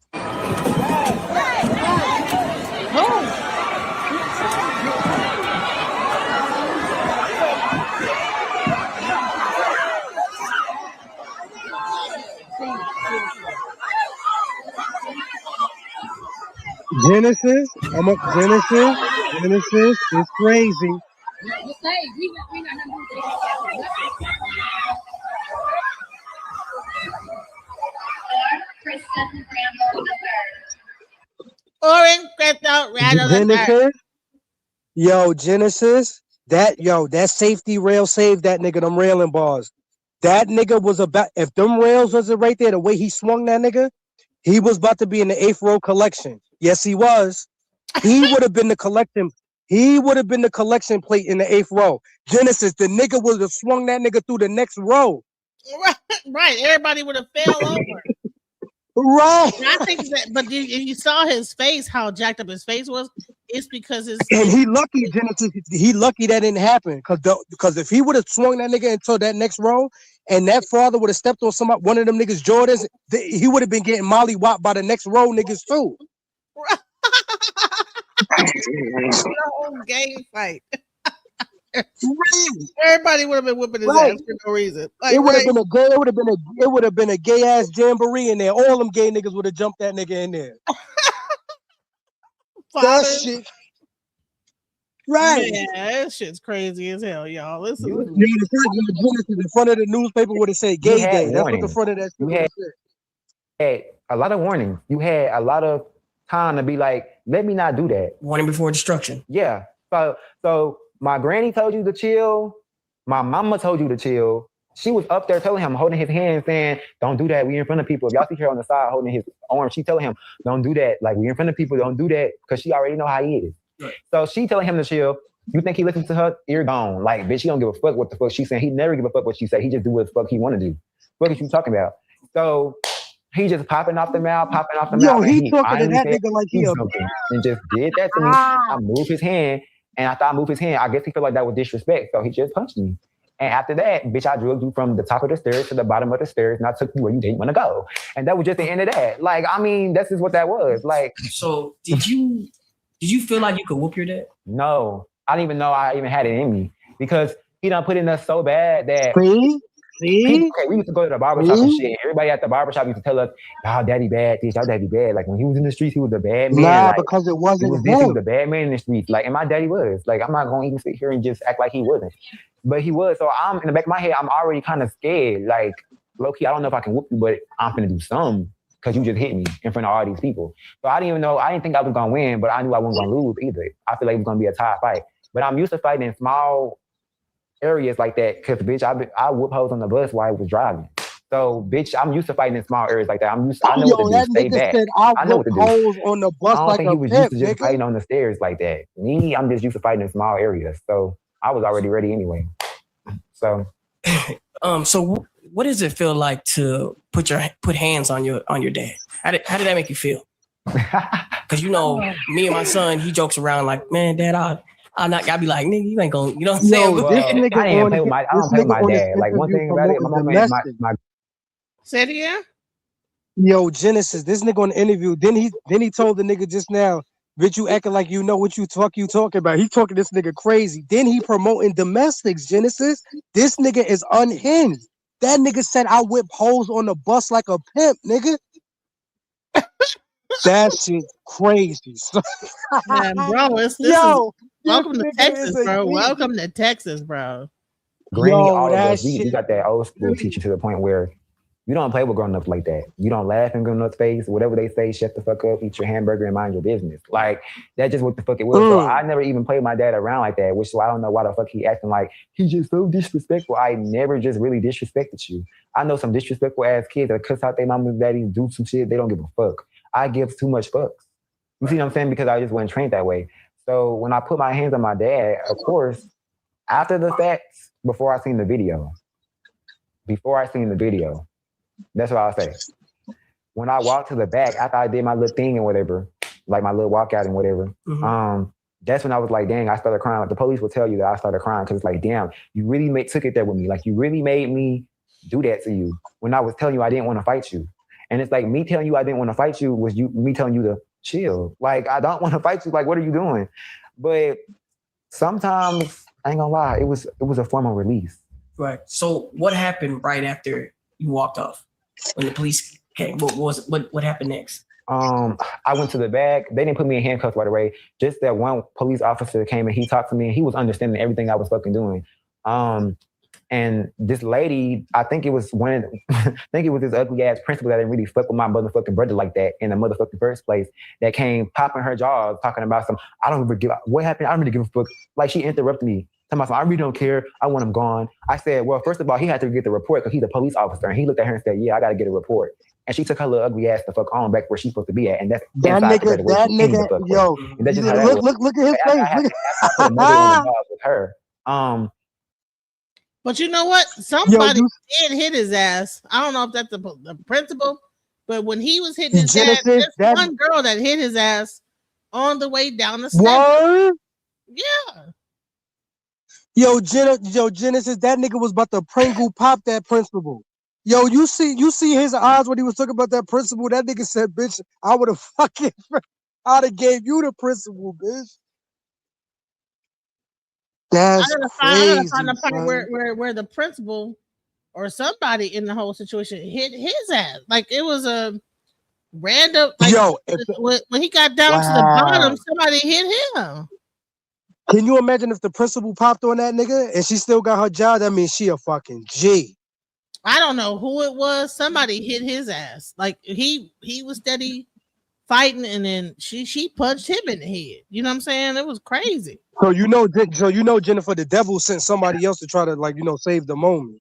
Genesis is crazy. Kristen Bramble III. Orange Crypto Randall Genesis. Yo, Genesis. That safety rail saved that nigga, them railing bars. That nigga was about, if them rails wasn't right there, the way he swung that nigga, he was about to be in the 8th row collection. Yes, he was. He would have been the collection. He would have been the collection plate in the 8th row. Genesis, the nigga would have swung that nigga through the next row. Right. Everybody would have fell over. Right. And I think that, but if you saw his face, how jacked up his face was, it's because his. And he lucky, Genesis. He lucky that didn't happen, because if he would have swung that nigga into that next row, and that father would have stepped on one of them niggas Jordans, he would have been getting mollywopped by the next row niggas too. The whole gang fight. Everybody would have been whipping his ass for no reason. Like, it would have been a gay ass jamboree in there. All them gay niggas would have jumped that nigga in there. That shit. Right. Yeah, that shit's crazy as hell, y'all. Listen. The front of the newspaper would have said gay day. That's what the front of that shit would have said. Had a lot of warnings. You had a lot of time to be like, let me not do that. Warning before destruction. Yeah. So my granny told you to chill. My mama told you to chill. She was up there telling him, holding his hand, saying, don't do that. We in front of people. If y'all see her on the side holding his arm, she telling him, don't do that. Like, we in front of people, don't do that. Because she already know how he is. Right. So she telling him to chill. You think he listens to her? You're gone. Like, bitch, he don't give a fuck what the fuck she's saying. He never give a fuck what she say. He just do what the fuck he want to do. What is you talking about? So he just popping off the mouth. Yo, he talking to that nigga like he and just did that to me. I moved his hand. And after I moved his hand, I guess he felt like that was disrespect. So he just punched me. And after that, bitch, I drugged you from the top of the stairs to the bottom of the stairs, and I took you where you didn't want to go. And that was just the end of that. Like, I mean, that's just what that was. Like, so did you feel like you could whoop your dad? No, I didn't even know I even had it in me, because he done put in us so bad that See? We used to go to the barbershop and shit. Everybody at the barbershop used to tell us, y'all daddy bad, this, y'all daddy bad. Like, when he was in the streets, he was the bad man. Nah, like, because it wasn't he was the bad man in the streets. Like, and my daddy was. Like, I'm not going to even sit here and just act like he wasn't. But he was. So I'm in the back of my head, I'm already kind of scared. Like, low-key, I don't know if I can whoop you, but I'm finna do something, because you just hit me in front of all these people. So I didn't even know, I didn't think I was going to win, but I knew I wasn't going to lose either. I feel like it was going to be a tie fight. But I'm used to fighting in small areas like that, because, bitch, I whoop hoes on the bus while I was driving. So, bitch, I'm used to fighting in small areas like that. I know what to do. Stay back. I know what to do. Hoes on the bus, I don't like think he was used to just fighting on the stairs like that. Me, I'm just used to fighting in small areas. So I was already ready anyway. So, so what does it feel like to put hands on your dad? How did that make you feel? Because, you know, me and my son, he jokes around like, man, dad, I'll be like, nigga, you ain't gonna, you know what I'm saying? Well, I don't play with my dad. Like, one thing about it, my mama is my. Say it again. Yo, Genesis, this nigga on the interview, then he told the nigga just now, bitch, you acting like you know what you talking about. He talking this nigga crazy. Then he promoting domestics, Genesis. This nigga is unhinged. That nigga said I whip hoes on the bus like a pimp, nigga. That shit crazy. Man, bro, welcome to Texas, bro. Welcome to Texas, bro. Granny, all of that us, we shit. got that old school teacher to the point where you don't play with grown ups like that. You don't laugh in grown ups' face. Whatever they say, shut the fuck up, eat your hamburger, and mind your business. Like, that's just what the fuck it was. So I never even played my dad around like that, which so I don't know why the fuck he acting like he's just so disrespectful. I never just really disrespected you. I know some disrespectful ass kids that cuss out their mom and daddy, do some shit, they don't give a fuck. I give too much fucks. You see what I'm saying? Because I just wasn't trained that way. So when I put my hands on my dad, of course, after the fact, before I seen the video, that's what I'll say. When I walked to the back, after I did my little thing and whatever, like my little walkout and whatever, that's when I was like, dang, I started crying. Like, the police will tell you that I started crying because it's like, damn, you really took it there with me. Like, you really made me do that to you when I was telling you I didn't want to fight you. And it's like, me telling you I didn't want to fight you was me telling you to chill. Like, I don't want to fight you. Like, what are you doing? But sometimes, I ain't gonna lie, it was a form of release. Right. So what happened right after you walked off? When the police came, what happened next? I went to the back. They didn't put me in handcuffs right away. Just that one police officer came and he talked to me and he was understanding everything I was fucking doing. And this lady, I think it was this ugly ass principal that didn't really fuck with my motherfucking brother like that in the motherfucking first place, that came popping her jaws, talking about I don't really give what happened. I don't really give a fuck. Like, she interrupted me. I really don't care. I want him gone. I said, well, first of all, he had to get the report because he's a police officer. And he looked at her and said, yeah, I got to get a report. And she took her little ugly ass the fuck on back where she's supposed to be at. And that's that nigga, yo, look at his face. I put mother on the dog with her. But you know what? Somebody did hit his ass. I don't know if that's the principal, but when he was hitting his ass, there's one girl that hit his ass on the way down the steps. What? Yeah. Yo, Genesis, that nigga was about to Pringle pop that principal. Yo, you see his eyes when he was talking about that principal. That nigga said, bitch, I'd have gave you the principal, bitch. That's crazy. I gotta find the part where the principal or somebody in the whole situation hit his ass. Like, it was a random. Like, when he got down to the bottom, somebody hit him. Can you imagine if the principal popped on that nigga and she still got her job? That means she a fucking G. I don't know who it was. Somebody hit his ass. Like, he was steady fighting, and then she punched him in the head. You know what I'm saying? It was crazy. So you know, Jennifer, the devil sent somebody else to try to save the moment.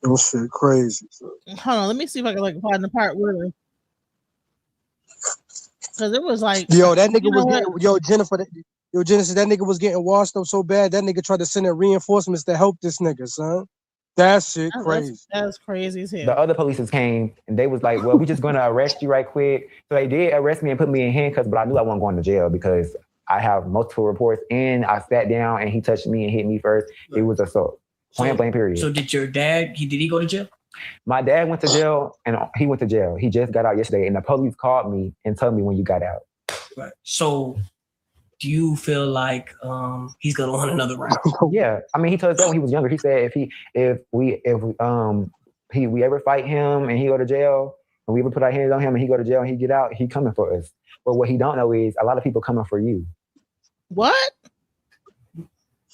Oh shit, crazy. Hold on, let me see if I can find the part where. Because it was like, that nigga was getting, Jennifer, Genesis, that nigga was getting washed up so bad that nigga tried to send in reinforcements to help this nigga, son. That shit crazy. That's crazy as hell. The other police came and they was like, well, we just gonna arrest you right quick. So they did arrest me and put me in handcuffs, but I knew I wasn't going to jail because I have multiple reports, and I sat down and he touched me and hit me first. It was assault. Point blank period. So did your dad, did he go to jail? My dad went to jail, and he went to jail. He just got out yesterday, and the police called me and told me when you got out. Right. So do you feel like he's gonna want another round? Yeah. I mean, he told us that when he was younger. He said if we ever fight him and he go to jail, and we ever put our hands on him and he go to jail and he get out, he coming for us. But what he don't know is a lot of people coming for you. What?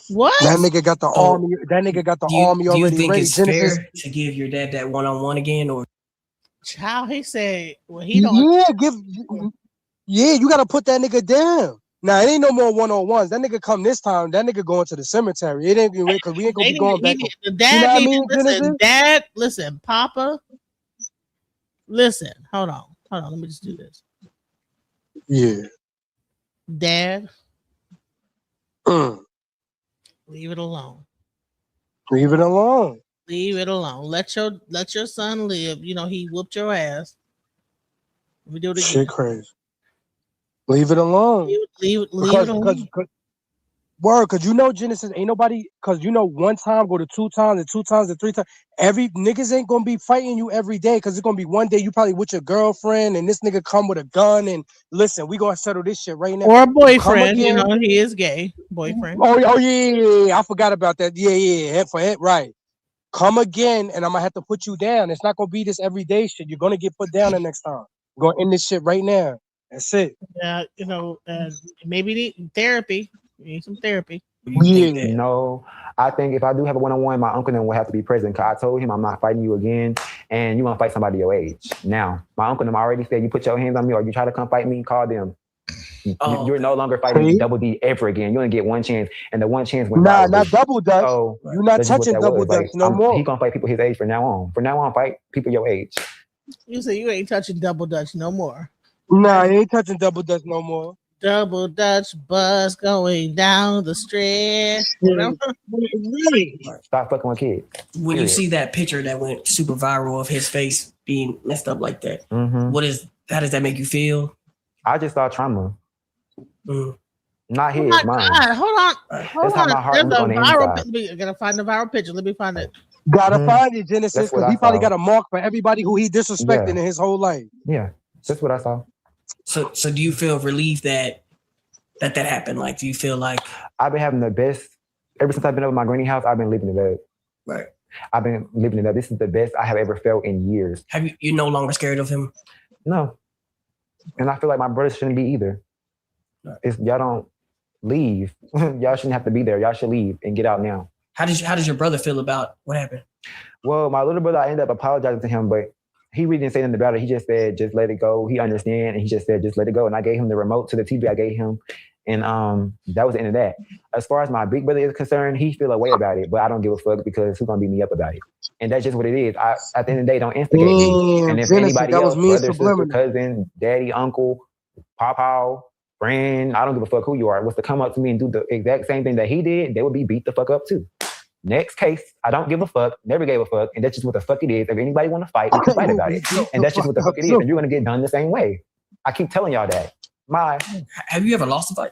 That nigga got the army. That nigga got the army already. Do you think ready. it's fair to give your dad that one-on-one again, or? Child, he said, well, he don't. Yeah, you gotta put that nigga down. Nah, it ain't no more one-on-ones. That nigga come this time. That nigga going to the cemetery. It ain't because we ain't gonna be going back. Dad, listen, Papa, listen. Hold on. Let me just do this. Yeah, Dad. Leave it alone. Leave it alone. Leave it alone. Let your son live. You know, he whooped your ass. Let me do it again. Shit crazy. Leave it alone. Leave it alone. Word, cause you know Genesis ain't nobody. Cause you know 1 time go to 2 times and 2 times and 3 times. Every niggas ain't gonna be fighting you every day. Cause it's gonna be one day you probably with your girlfriend and this nigga come with a gun and listen, we gonna settle this shit right now. Or a You come boyfriend, you again. know, he is gay. Boyfriend. Oh yeah. I forgot about that. Yeah. Head for head, right. Come again, and I'm gonna have to put you down. It's not gonna be this everyday shit. You're gonna get put down the next time. We're gonna end this shit right now. That's it. Yeah, you know, maybe need therapy. You need some therapy. Yeah. No, I think if I do have a one-on-one, my uncle then will have to be present. Cause I told him I'm not fighting you again, and you want to fight somebody your age. Now, my uncle them already said you put your hands on me or you try to come fight me, call them. You're no longer fighting Double D ever again. You only get one chance, and the one chance went Nah, viral. not Double Dutch. So You're not that's just what touching that Double was. Dutch Like, no more. He gonna fight people his age from now on. From now on, fight people your age. You say you ain't touching Double Dutch no more. Nah, you ain't touching Double Dutch no more. Double Dutch bus going down the street. Really? Stop fucking with kids. When you see that picture that went super viral of his face being messed up like that, how does that make you feel? I just saw trauma. Not Oh his, my mine. God, hold on. That's how my heart was on the inside. I gotta find the viral picture. Let me find it. Gotta find it, Genesis, That's what because he I probably saw. got a mark for everybody who he disrespected in his whole life. Yeah, that's what I saw. So do you feel relieved that happened? Like, do you feel like I've been having the best ever since I've been over my granny house? I've been living it up. Right. I've been living it up. This is the best I have ever felt in years. Have you're no longer scared of him? No, and I feel like my brothers shouldn't be either. It's, y'all don't leave. Y'all shouldn't have to be there. Y'all should leave and get out now. How does your brother feel about what happened? Well, my little brother, I ended up apologizing to him, but he really didn't say anything about it. He just said, just let it go. He understand. And he just said, just let it go. And I gave him the remote to the TV I gave him. And that was the end of that. As far as my big brother is concerned, he feel a way about it, but I don't give a fuck because who's going to beat me up about it? And that's just what it is. At the end of the day, don't instigate me. And if Genesis, anybody that else, was me brother, sister, subliminal. cousin, daddy, uncle, papa, friend, I don't give a fuck who you are, was to come up to me and do the exact same thing that he did, they would be beat the fuck up too. Next case, I don't give a fuck, never gave a fuck, and that's just what the fuck it is. If anybody want to fight, we can fight about it. And that's just what the fuck it is, and you're going to get done the same way. I keep telling y'all that. Have you ever lost a fight?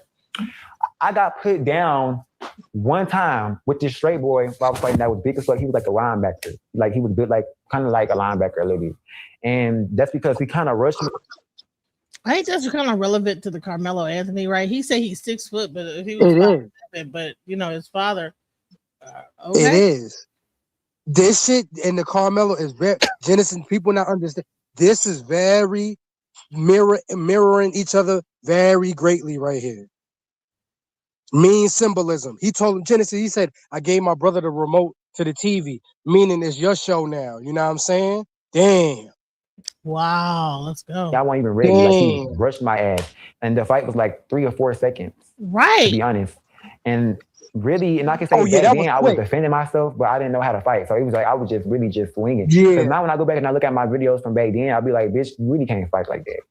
I got put down one time with this straight boy while I was fighting that was big as fuck. He was like a linebacker. Like, he was built like, kind of like a linebacker a little bit. And that's because he kind of rushed me. I think that's kind of relevant to the Carmelo Anthony, right? He said he's 6 foot, but if he was 5'7", but you know, his father. Okay. It is. This shit in the Carmelo is very Genesis. People not understand. This is very mirroring each other very greatly right here. Mean symbolism. He told him, Genesis, he said, I gave my brother the remote to the TV, meaning it's your show now. You know what I'm saying? Damn. Wow, let's go. Y'all weren't even ready. Like, he rushed my ass. And the fight was like 3 or 4 seconds. Right. To be honest. And really, and I can say I was defending myself, but I didn't know how to fight. So it was like I was just really just swinging. Yeah. Because now when I go back and I look at my videos from back then, I'll be like, bitch, you really can't fight like that.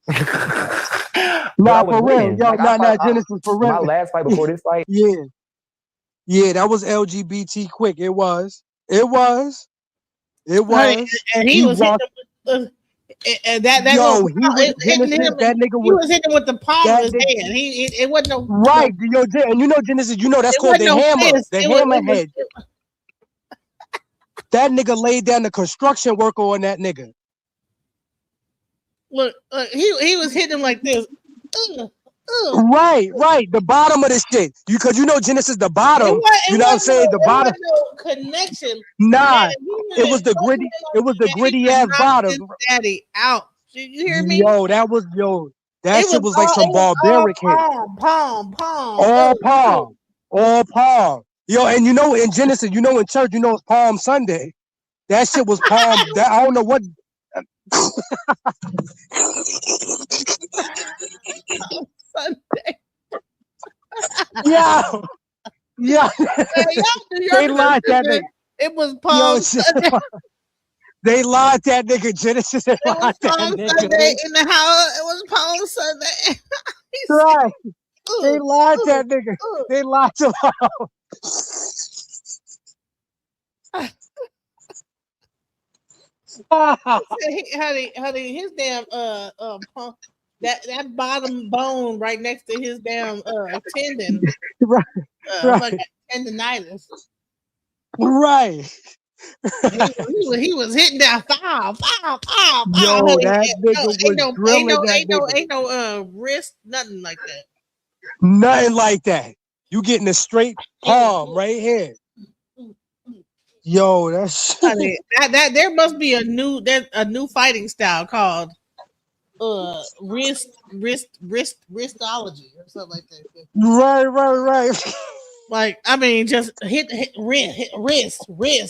Nah, for real. Yo, like Genesis, for real. My last fight before this fight. Yeah, that was LGBT quick. It was. And he was hitting with that nigga was hitting with the palm of his hand. It wasn't no right. Yo, and you know, Genesis, you know that's called the hammer. The hammerhead. That nigga laid down the construction worker on that nigga. Look, he was hitting him like this. Right. The bottom of this shit. Because you know Genesis the bottom. You know what I'm saying? The bottom. No connection. Nah, it was the gritty. It was the gritty ass bottom. Daddy out. Did you hear me? That shit was like some barbaric hit. Palm. All palm. Yo, and you know in Genesis, you know in church, you know it's Palm Sunday. That shit was palm. I don't know what. Sunday. Yeah. They lied that nigga. It was Palm Sunday. They lied that nigga, Genesis. They lied that nigga. Sunday in the house. It was Palm Sunday. Right. They lied that nigga. They lied to him. honey, his damn that bottom bone right next to his damn tendon. Right. Right. Fucking tendonitis. Right. He was hitting that foul. Yo, that nigga was drilling that nigga. Ain't no wrist, nothing like that. Nothing like that. You getting a straight palm right here. Yo, that's that there must be a new fighting style called wristology or something like that. Right. Like, I mean, just hit wrist. Right.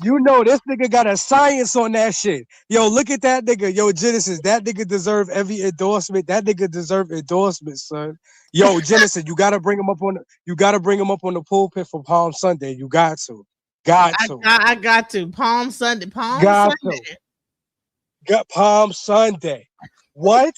You know, this nigga got a science on that shit. Yo, look at that nigga. Yo, Genesis, that nigga deserve every endorsement. That nigga deserve endorsement, son. Yo, Genesis, you gotta bring him up on the pulpit for Palm Sunday. You got to. I got to. Palm Sunday. Got Palm Sunday. What?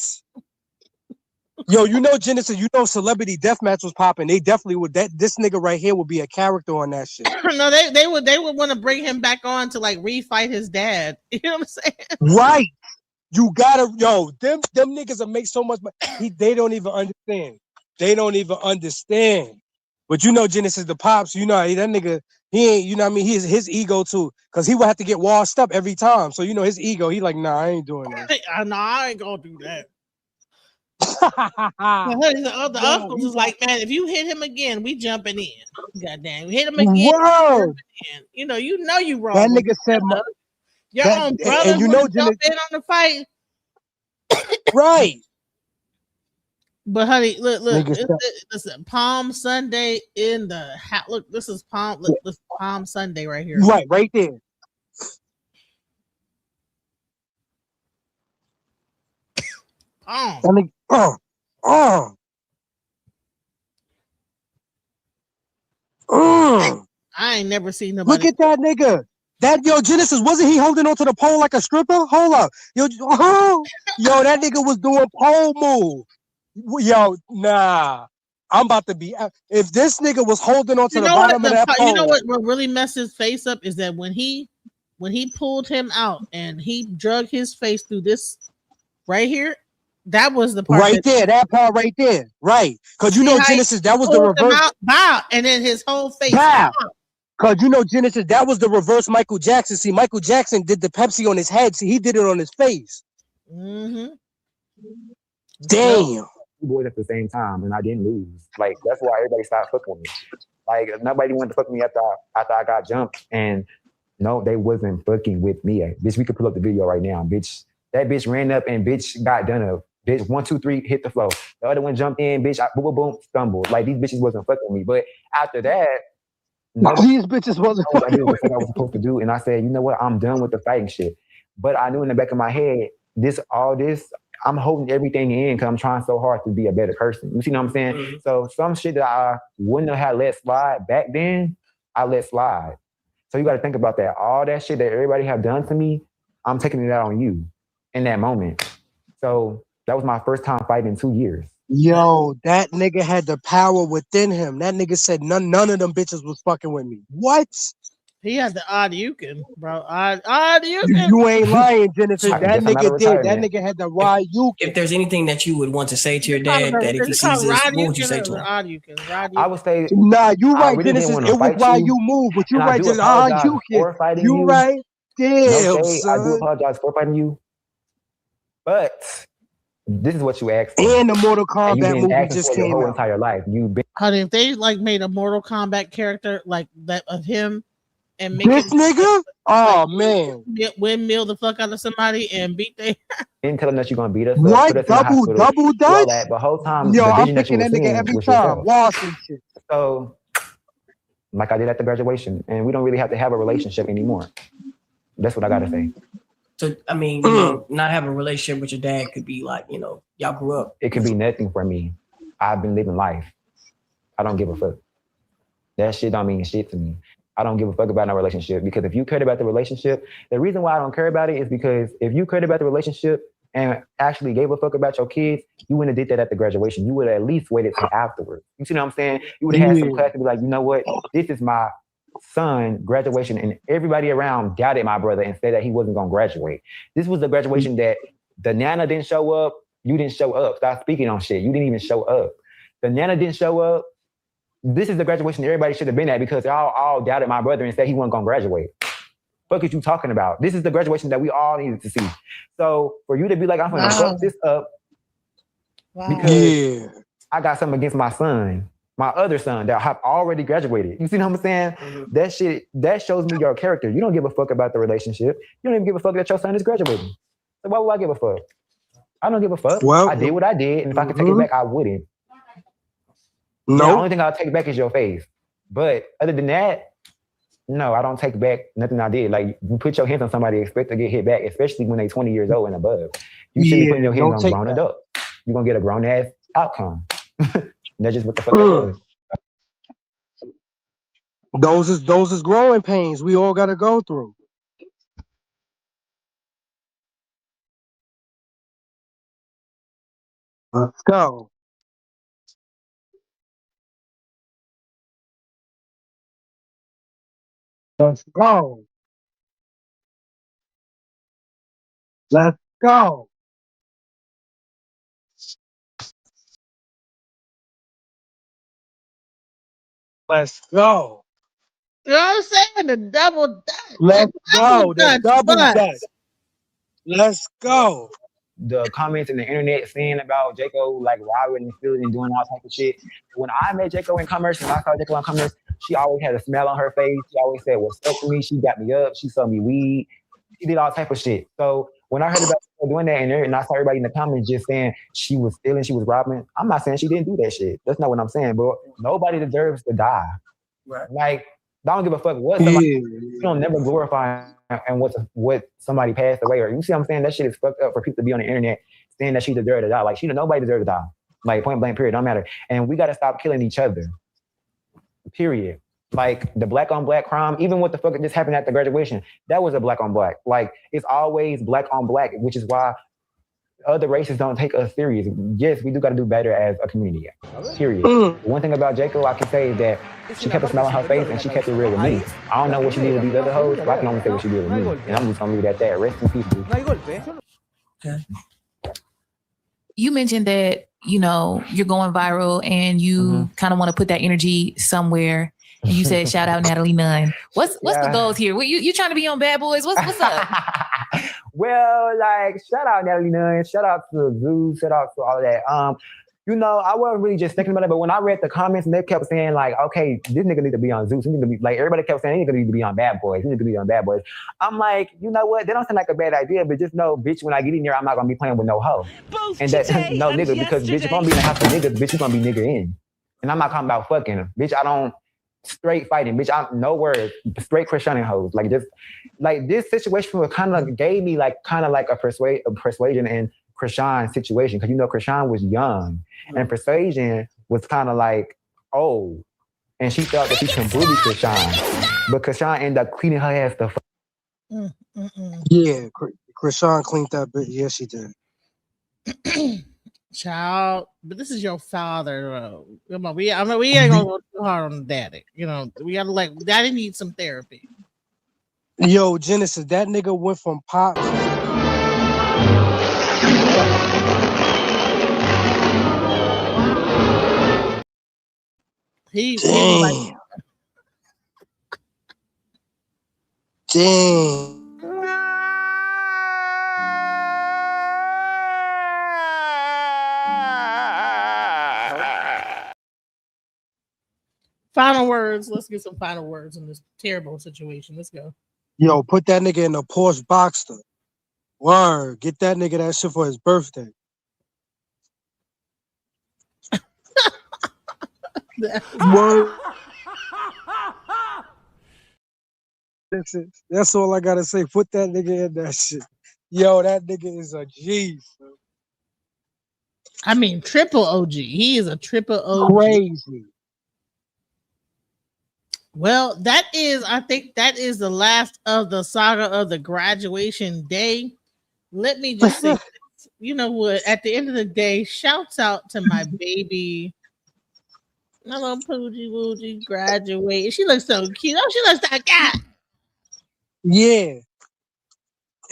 Yo, you know, Genesis, you know Celebrity Deathmatch was popping. They definitely would. This nigga right here would be a character on that shit. No, they would want to bring him back on to like refight his dad. You know what I'm saying? Right. You gotta, them niggas will make so much money. They don't even understand. But you know, Genesis, the pops, you know, that nigga, he ain't, you know what I mean? His ego too, because he would have to get washed up every time. So, you know, his ego, he like, nah, I ain't doing that. No, I ain't gonna do that. The uncles is like, man, if you hit him again, we jumping in. Goddamn, hit him again. Whoa. You know you wrong. That nigga said, your own brother, and you know, jump in on the fight, right? But honey, look, listen, Palm Sunday in the hat. Look, this is Palm Sunday right here. Right there. I ain't never seen nobody. Look at that nigga. Genesis, wasn't he holding onto the pole like a stripper? Hold up. Yo, that nigga was doing pole move. Yo, nah. I'm about to be. If this nigga was holding onto the bottom of that pole. You know what really messed his face up is that when he pulled him out and he drug his face through this right here, that was the part that part right there. Right. Because you know, Genesis, that was the reverse. And then his whole face. Because you know, Genesis, that was the reverse Michael Jackson. See, Michael Jackson did the Pepsi on his head. See, he did it on his face. Mm-hmm. Damn. Boys at the same time, and I didn't lose. Like, that's why everybody stopped fucking with me. Like, nobody wanted to fuck with me after I got jumped. And no, they wasn't fucking with me. Bitch, we could pull up the video right now. Bitch, that bitch ran up and bitch got done up. Bitch, 1, 2, 3, hit the floor. The other one jumped in, bitch, boom, stumbled. Like, these bitches wasn't fucking with me. But after that, these bitches wasn't fucking with me. I did what I was supposed to do. And I said, you know what? I'm done with the fighting shit. But I knew in the back of my head, all this, I'm holding everything in because I'm trying so hard to be a better person. You see what I'm saying? Mm-hmm. So some shit that I wouldn't have let slide back then, I let slide. So you got to think about that. All that shit that everybody have done to me, I'm taking it out on you in that moment. So that was my first time fighting in 2 years. Yo, that nigga had the power within him. That nigga said none of them bitches was fucking with me. What? He had the Odyukin, bro. Odyukin. You ain't lying, Genesis. That nigga did. That nigga had the Odyukin. If there's anything that you would want to say to your dad that if he sees this, what would you say to him? I would say, nah, you right, Genesis. It was why you move, but you right, Genesis. You right. Damn, son. I do apologize for fighting you. But this is what you asked for. And the Mortal Kombat movie just came out. Your entire life. You've been. Honey, if they like made a Mortal Kombat character like that of him and make this nigga, oh man, windmill the fuck out of somebody and beat they. Didn't tell them that you're gonna beat us. Right, double dutch. But the whole time, yo, I'm picking that nigga every time. Washington shit. So, like I did at the graduation, and we don't really have to have a relationship anymore. That's what I gotta say. So, I mean, you know, not having a relationship with your dad could be like, you know, y'all grew up. It could be nothing for me. I've been living life. I don't give a fuck. That shit don't mean shit to me. I don't give a fuck about no relationship because if you cared about the relationship, the reason why I don't care about it is because if you cared about the relationship and actually gave a fuck about your kids, you wouldn't have did that at the graduation. You would have at least waited till afterwards. You see what I'm saying? You would have had some class to be like, you know what? This is my son graduation, and everybody around doubted my brother and said that he wasn't going to graduate. This was the graduation that the Nana didn't show up, You didn't show up. Stop speaking on shit. You didn't even show up. The Nana didn't show up. This is the graduation everybody should have been at because y'all all doubted my brother and said he wasn't gonna graduate. Fuck is you talking about? This is the graduation that we all needed to see. So for you to be like, I'm gonna fuck this up because I got something against my son, my other son that have already graduated. You see what I'm saying? Mm-hmm. That shows me your character. You don't give a fuck about the relationship. You don't even give a fuck that your son is graduating. So why would I give a fuck? I don't give a fuck. Well, I did what I did, and if I could take it back, I wouldn't. No. The only thing I'll take back is your face. But other than that, no, I don't take back nothing I did. Like, you put your hands on somebody, expect to get hit back, especially when they're 20 years old and above. You shouldn't be putting your hands on grown adults. You're going to get a grown-ass outcome. That's just what the fuck that is. Those is growing pains we all got to go through. Let's go. Let's go. Let's go. Let's go. You know what I'm saying? The double dutch. Let's go. The double dutch. Let's go. The comments in the internet saying about Jaco, like riding and feeling and doing all type of shit. When I met Jaco in commerce, when I saw Jaco in commerce, she always had a smile on her face. She always said, "What's up to me?" She got me up. She sold me weed. She did all type of shit. So when I heard about her doing that and I saw everybody in the comments just saying she was stealing, she was robbing, I'm not saying she didn't do that shit. That's not what I'm saying, bro. Nobody deserves to die. Right. Like, I don't give a fuck what somebody, you don't never glorify and what somebody passed away, or you see what I'm saying? That shit is fucked up for people to be on the internet saying that she deserved to die. Like, nobody deserves to die. Like, point blank, period, don't matter. And we got to stop killing each other. Period. Like, the black on black crime, even what the fuck just happened at the graduation, that was a black on black. Like, it's always black on black, which is why other races don't take us serious. Yes, we do got to do better as a community. Period. One thing about Jaco, I can say is that she kept a smile on her face and she kept it real with me. I don't know what she did with these other hoes, but I can only say what she did with me. And I'm just gonna leave it at that. Rest in peace, dude. Okay. You mentioned that, you're going viral and you kind of want to put that energy somewhere. And you said, shout out Natalie Nunn. What's the goals here? You trying to be on Bad Boys? What's up? Well, like, shout out Natalie Nunn. Shout out to Zoo. Shout out to all of that. I wasn't really just thinking about it, but when I read the comments and they kept saying, like, okay, this nigga need to be on Zeus. He need to be, like, everybody kept saying, he need to be on Bad Boys. He need to be on Bad Boys. I'm like, you know what? They don't sound like a bad idea, but just know, bitch, when I get in there, I'm not going to be playing with no hoe. And that, no nigga, because, bitch, if I'm being in the house with niggas, bitch, you going to be nigga in. And I'm not talking about fucking them. Bitch, I don't straight fighting. Bitch, I'm no words. Straight Christian hoes. Like, just, like, this situation was kind of gave me, like, a persuasion and Krishan situation, because Krishan was young and Persuasion was kind of like old, and she thought that she can bully Krishan, but Krishan ended up cleaning her ass the fuck. Yeah, Krishan cleaned that bit. Yeah, she did. Child, but this is your father. Come on, we ain't gonna go too hard on daddy. We gotta let daddy need some therapy. Yo, Genesis, that nigga went from pop. Damn. Like, damn. Final words. Let's get some final words in this terrible situation. Let's go. Yo, put that nigga in a Porsche Boxster. Word. Get that nigga that shit for his birthday. Word. That's all I gotta say. Put that nigga in that shit. Yo, that nigga is a G. I mean, triple OG. He is a triple OG. Crazy. Well, I think that is the last of the saga of the graduation day. Let me just say, you know what? At the end of the day, shouts out to my baby. My little Poogie Woogie graduate. She looks so cute. Oh, she looks like that. Yeah.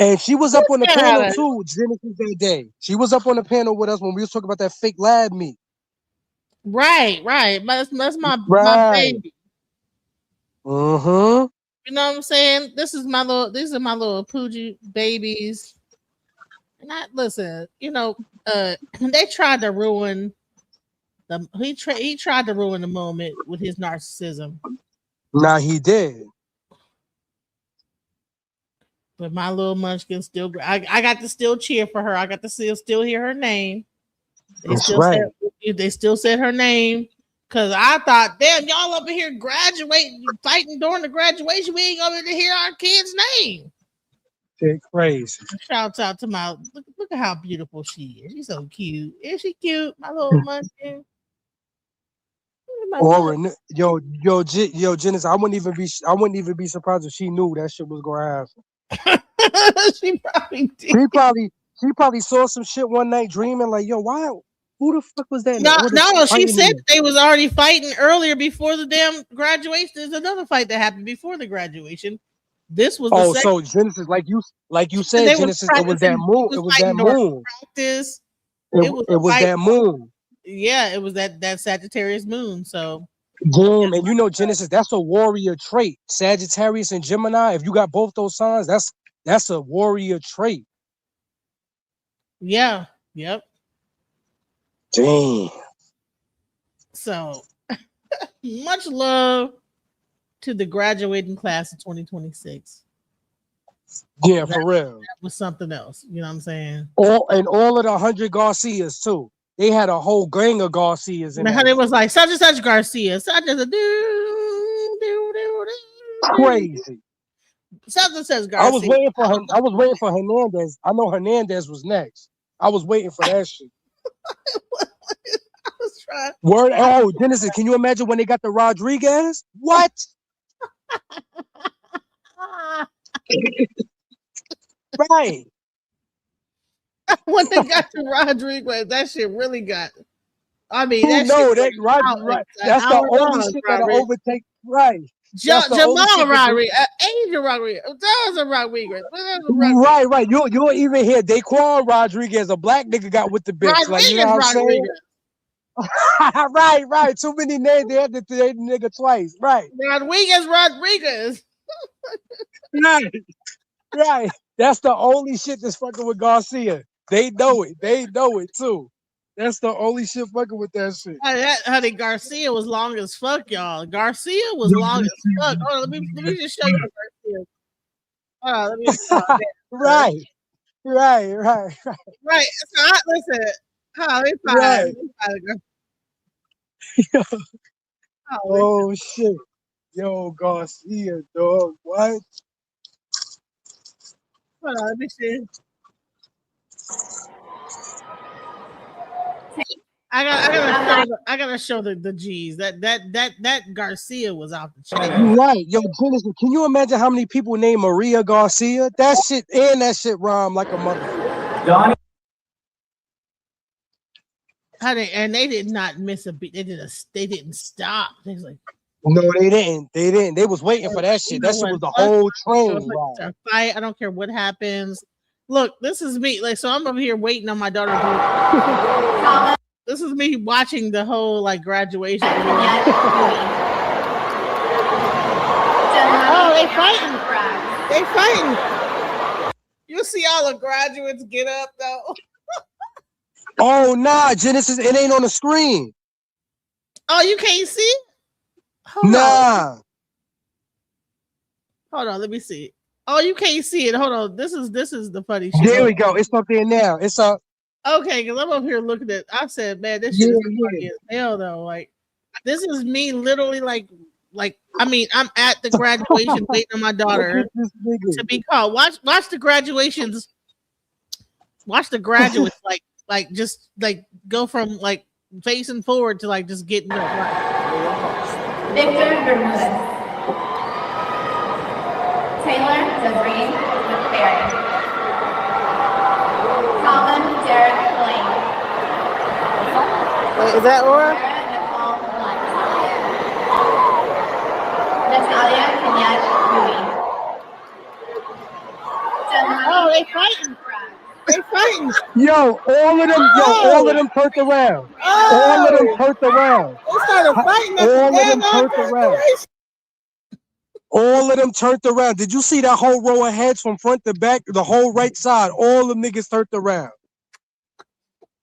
And she was up on the panel too, Genesis, that day. She was up on the panel with us when we was talking about that fake lab meat. Right. That's my baby. Mm-hmm. You know what I'm saying? These are my little Poogie babies. And listen, they tried to ruin he tried to ruin the moment with his narcissism. Nah, he did. But my little munchkin still, I got to still cheer for her. I got to still hear her name. They still said her name. Cause I thought, damn, y'all up in here graduating, fighting during the graduation. We ain't gonna hear our kid's name. Shit crazy. Shouts out to my look at how beautiful she is. She's so cute. Is she cute? My little munchkin. Yo, Genesis, I wouldn't even be surprised if she knew that shit was gonna happen. She probably did. She probably saw some shit one night dreaming like, yo, why? Who the fuck was that? No, she said they was already fighting earlier before the damn graduation. There's another fight that happened before the graduation. This was so Genesis, like you said, Genesis, it was that moon. It was that moon. Practice. It was that moon. Yeah, it was that Sagittarius moon. So damn, and Genesis, that's a warrior trait. Sagittarius and Gemini. If you got both those signs, that's a warrior trait. Yeah. Yep. Damn. So much love to the graduating class of 2026. Yeah, for real. That was something else. You know what I'm saying? All of the 100 Garcias too. They had a whole gang of Garcias in there. It was like such and such Garcia, such as a crazy. Such and such Garcia. I was waiting for Hernandez. I know Hernandez was next. I was waiting for that shit. I was trying. Word. Oh, Genesis, can you imagine when they got the Rodriguez? What? Right. When they got to Rodriguez, that shit really got. I mean, that's the only shit that'll overtake. Right. Jamal Rodriguez, Angel Rodriguez, that was a Rodriguez. Right. You'll even hear Daquan Rodriguez, a black nigga, got with the bitch. Like, you know what I'm saying? Right. Too many names. They had to say the nigga twice. Right. Rodriguez. Right. That's the only shit that's fucking with Garcia. They know it too. That's the only shit fucking with that shit. Honey, Garcia was long as fuck, y'all. Garcia was long as fuck. Hold on, let me just show you Garcia. Let me Right. Right. So listen. Right. Oh shit. Yo, Garcia, dog. What? Hold on, let me see. I gotta show the G's. That Garcia was out the chain. Right, yo, Genesis, can you imagine how many people named Maria Garcia? That shit rhyme like a mother. Johnny. And they did not miss a beat. They didn't stop. They was like, no, they didn't. They was waiting for that shit. That shit was the whole train. To fight. I don't care what happens. Look, this is me. Like, so I'm over here waiting on my daughter. This is me watching the whole graduation. Oh, they fighting. You see all the graduates get up though. Oh nah, Genesis, it ain't on the screen. Oh, you can't see it? Hold on, let me see it. Oh, you can't see it. Hold on. This is the funny shit. There we go. It's up there now. It's up. Okay, because I'm over here looking at. I said, man, this shit is funny as hell though. Like, this is me literally like. I mean, I'm at the graduation waiting on my daughter to be called. Watch the graduations. Watch the graduates just go from facing forward to just getting up. Victor Bermudez. Taylor Devree McFerrin. Colin Derek Blaine. Wait, is that Aura? Nicole Blunt. Natalia Kenyat Louis. Oh, they Yo, all of them, all of them turned around. All of them turned around. They started fighting at All the of them damn turned around. graduation. All of them turned around. Did you see that whole row of heads from front to back? The whole right side. All them niggas turned around.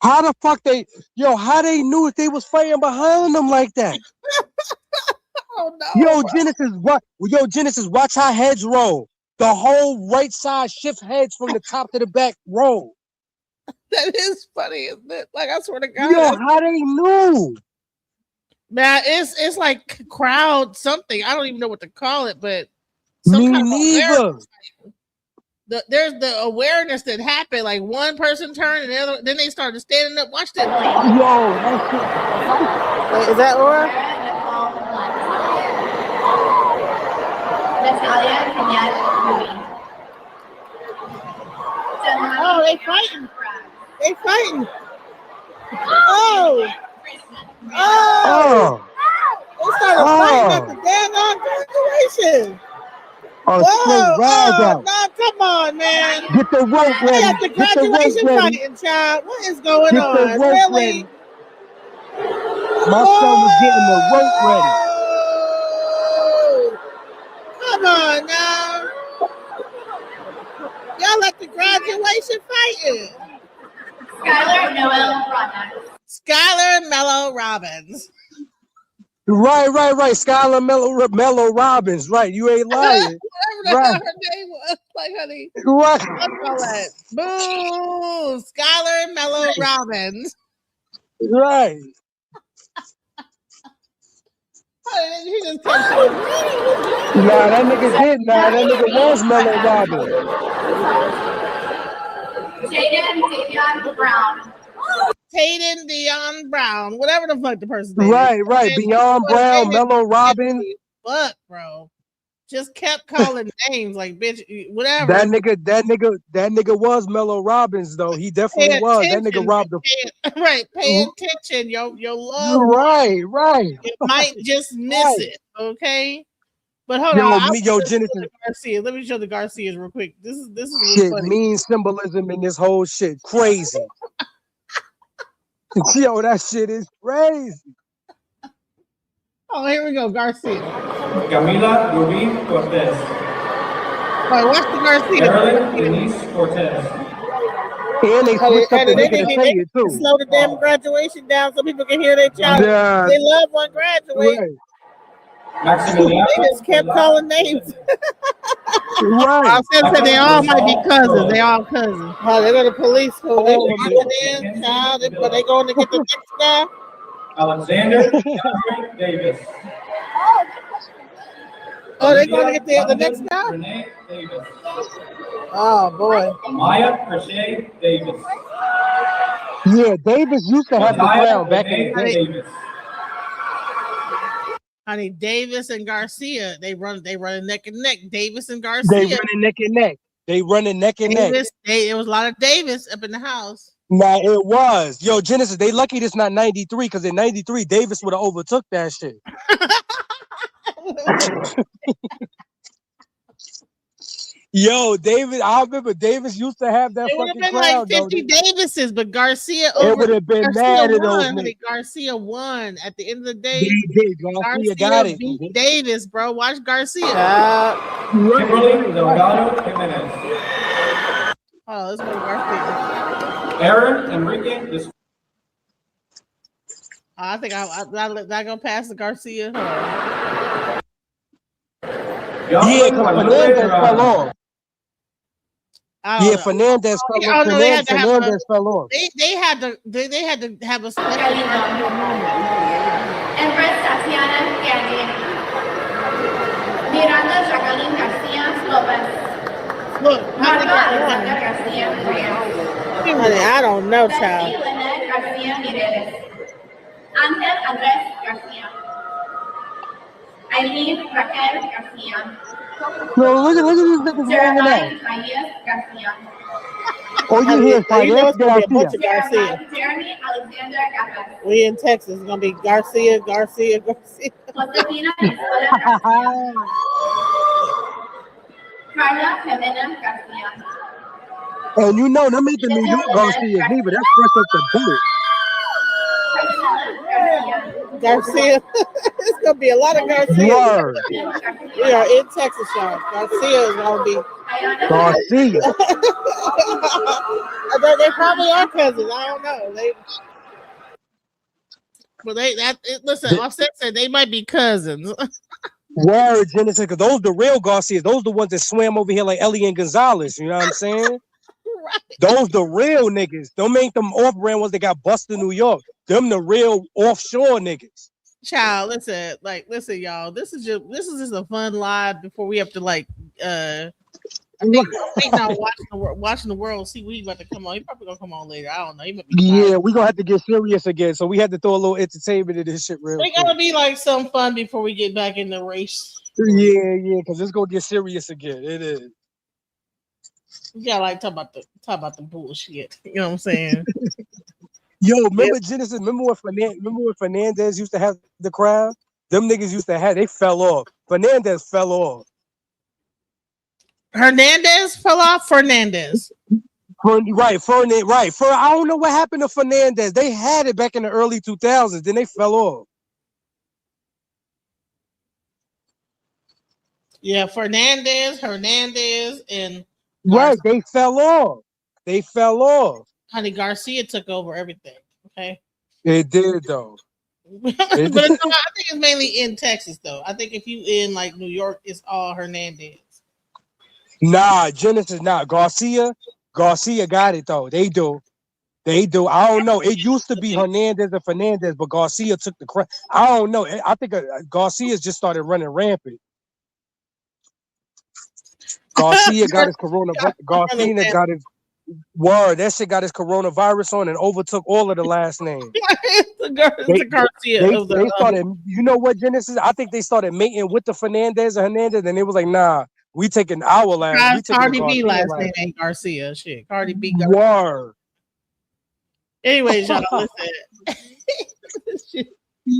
How the fuck how they knew if they was fighting behind them like that? Oh no. Genesis, watch how heads roll. The whole right side shift heads from the top to the back roll. That is funny, isn't it? Like, I swear to God. Yo, how they knew? Man, it's like crowd something. I don't even know what to call it, but Me neither. There's the awareness that happened. Like one person turned and then they started standing up. Watch that. Yo, Wait, is that Aura? Natalia Kenyatta Louis. Oh, they fighting. They fighting. Oh. Oh. They started fighting at the damn graduation. Whoa, no, come on, man. Get the rope ready. They at the graduation fighting, child. What is going on? Really? My son was getting the rope ready. Come on now. Y'all at the graduation fighting. Skylar Mello Robbins. Right. Skylar Mello Robbins. Right. You ain't lying. Whatever her name was. Like, honey. Right. Boo. Skylar Mello Robbins. Right. He just kept saying, that nigga did. That nigga was Mello Robbins. Taden Dion Brown, whatever the fuck the person's name. Right. Beyond Brown, Mello Robbins. Fuck, bro. Just kept calling names like bitch, whatever. That nigga was Mello Robbins though. He definitely was. That nigga robbed the right. Pay attention, yo love. Right. You might just miss it, okay? But hold on, Genesis. Garcia. Let me show the Garcias real quick. This is shit. Funny. Mean symbolism in this whole shit. Crazy. Yo, that shit is crazy. Oh, here we go, Garcia. Camila Rubin Cortez. All right, watch the Garcia. Marilyn Denise Cortez. And they switched up the nigga to say it too. Slow the damn graduation down so people can hear their child. Yeah. They love one graduate. Right. Maximiliano. They just kept calling names. Right. I said they all might be cousins. They all cousins. Oh, they go to police school. They in, child. But they going to get the next guy. Alexander Davis. Oh, they going to get the next guy? Renee Davis. Oh, boy. Maya Crochet Davis. Yeah, Davis used to have the crown back in the day. Davis. Honey, Davis and Garcia, they run neck and neck. Davis and Garcia. They running neck and neck. There Nah, it was. Yo, Genesis, they lucky this not 93, because in 93, Davis would have overtook that shit. Yo, David, I remember Davis used to have that fucking been crowd. Like 50 Davises, but Garcia it would have been mad at those. Garcia won at the end of the day. Garcia got it. Beat Davis, bro. Watch Garcia. Kimberly Delgado Jimenez. Oh, let's go to Garcia. Aaron Enrique. I think I'm gonna pass the Garcia. Yeah, because Fernandez fell off. Fernandez fell off. They had to have a special moment. Empress Tatiana Candy. Miranda Jacqueline Garcia Lopez. Look, Marta Alexander Garcia Reyes. I don't know, child. Leonard Garcia Mireles. Angel Andres Garcia. Eileen Raquel Garcia. No, look at these niggas hanging out. Garcia. Oh, you hear Fayez Garcia. Jeremy Alexander Garcia. We in Texas. It's gonna be Garcia. Josefina Garcia. Carla Jimena Garcia. And you know, them ain't the New York Garcias neither. That's fresh off the boat. Garcia. It's gonna be a lot of Garcia. Word. We are in Texas, y'all. Garcia is gonna be Garcia. they probably are cousins. I don't know. Listen, Offset said they might be cousins. Word, Genesis, because those the real Garcias. Those the ones that swam over here like Ellie and Gonzalez. You know what I'm saying? Right. Those the real niggas. Them ain't them off-brand ones that got busted in New York. Them the real offshore niggas. Child, listen, y'all. This is just a fun live before we have to wait now watching the world see we about to come on. He probably gonna come on later. I don't know. He might be Yeah, we gonna have to get serious again. So we had to throw a little entertainment in this shit real quick. They gotta be like some fun before we get back in the race. Yeah, because it's gonna get serious again. It is. We gotta talk about the bullshit. You know what I'm saying? Yo, remember Genesis? Remember when Fernandez used to have the crowd? Them niggas used to have. They fell off. Fernandez fell off. Hernandez fell off. Fernandez. Right. I don't know what happened to Fernandez. They had it back in the early 2000s. Then they fell off. Yeah, Hernandez, and right. They fell off. Honey Garcia took over everything. Okay. It did though. But no, I think it's mainly in Texas though. I think if you in like New York, it's all Hernandez. Nah, Genesis not. Garcia got it though. They do. I don't know. It used to be Hernandez and Fernandez, but Garcia took the crown. I don't know. I think Garcia's just started running rampant. Garcia got his coronavirus. Garcia got his word. That shit got his coronavirus on and overtook all of the last names. They started. You know what, Genesis? I think they started mating with the Fernandez and Hernandez, and it was like, nah, we taking our last. Cardi B last name ain't Garcia. Shit, Cardi B. Word. Anyways, y'all listen. I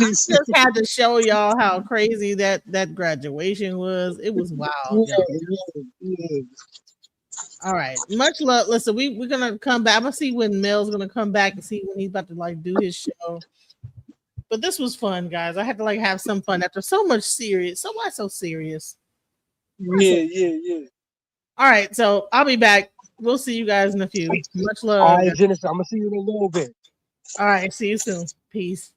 just had to show y'all how crazy that graduation was. It was wild. Yeah. All right, much love. Listen, we're gonna come back. I'm gonna see when Mel's gonna come back and see when he's about to do his show. But this was fun, guys. I had to have some fun after so much serious. So why so serious? Yeah. All right, so I'll be back. We'll see you guys in a few. Much love. All right, Genesis. I'm gonna see you in a little bit. All right, see you soon. Peace.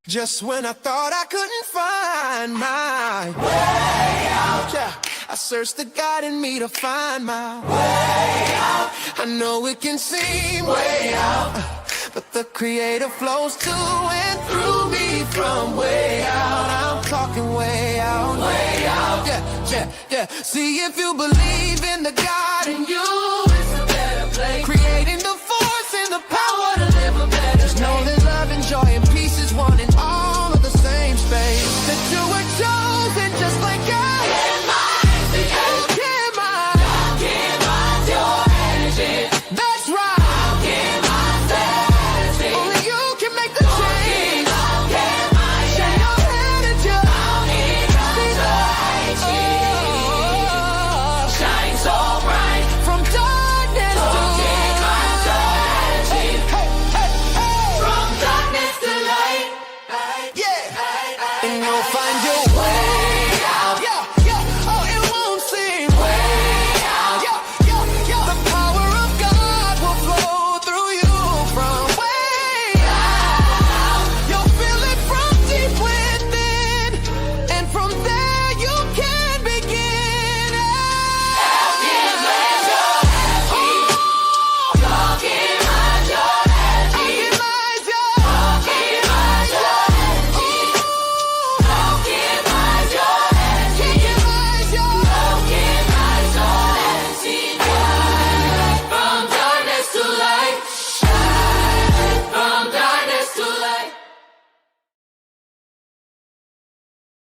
Just when I thought I couldn't find my way out, yeah, I searched the God in me to find my way out. I know it can seem way out, but the Creator flows to and through me from way out. I'm talking way out, yeah. See if you believe in the God in you, it's a better place. Creating the force and the power to live a better. Just know that love and joy and peace is one in all of the same space. That you were chosen just like God. Your energy. That's right. Only you can make the change. Shine your head at you. Shine so bright from darkness to light. From darkness to light. Yeah. And you'll find your way.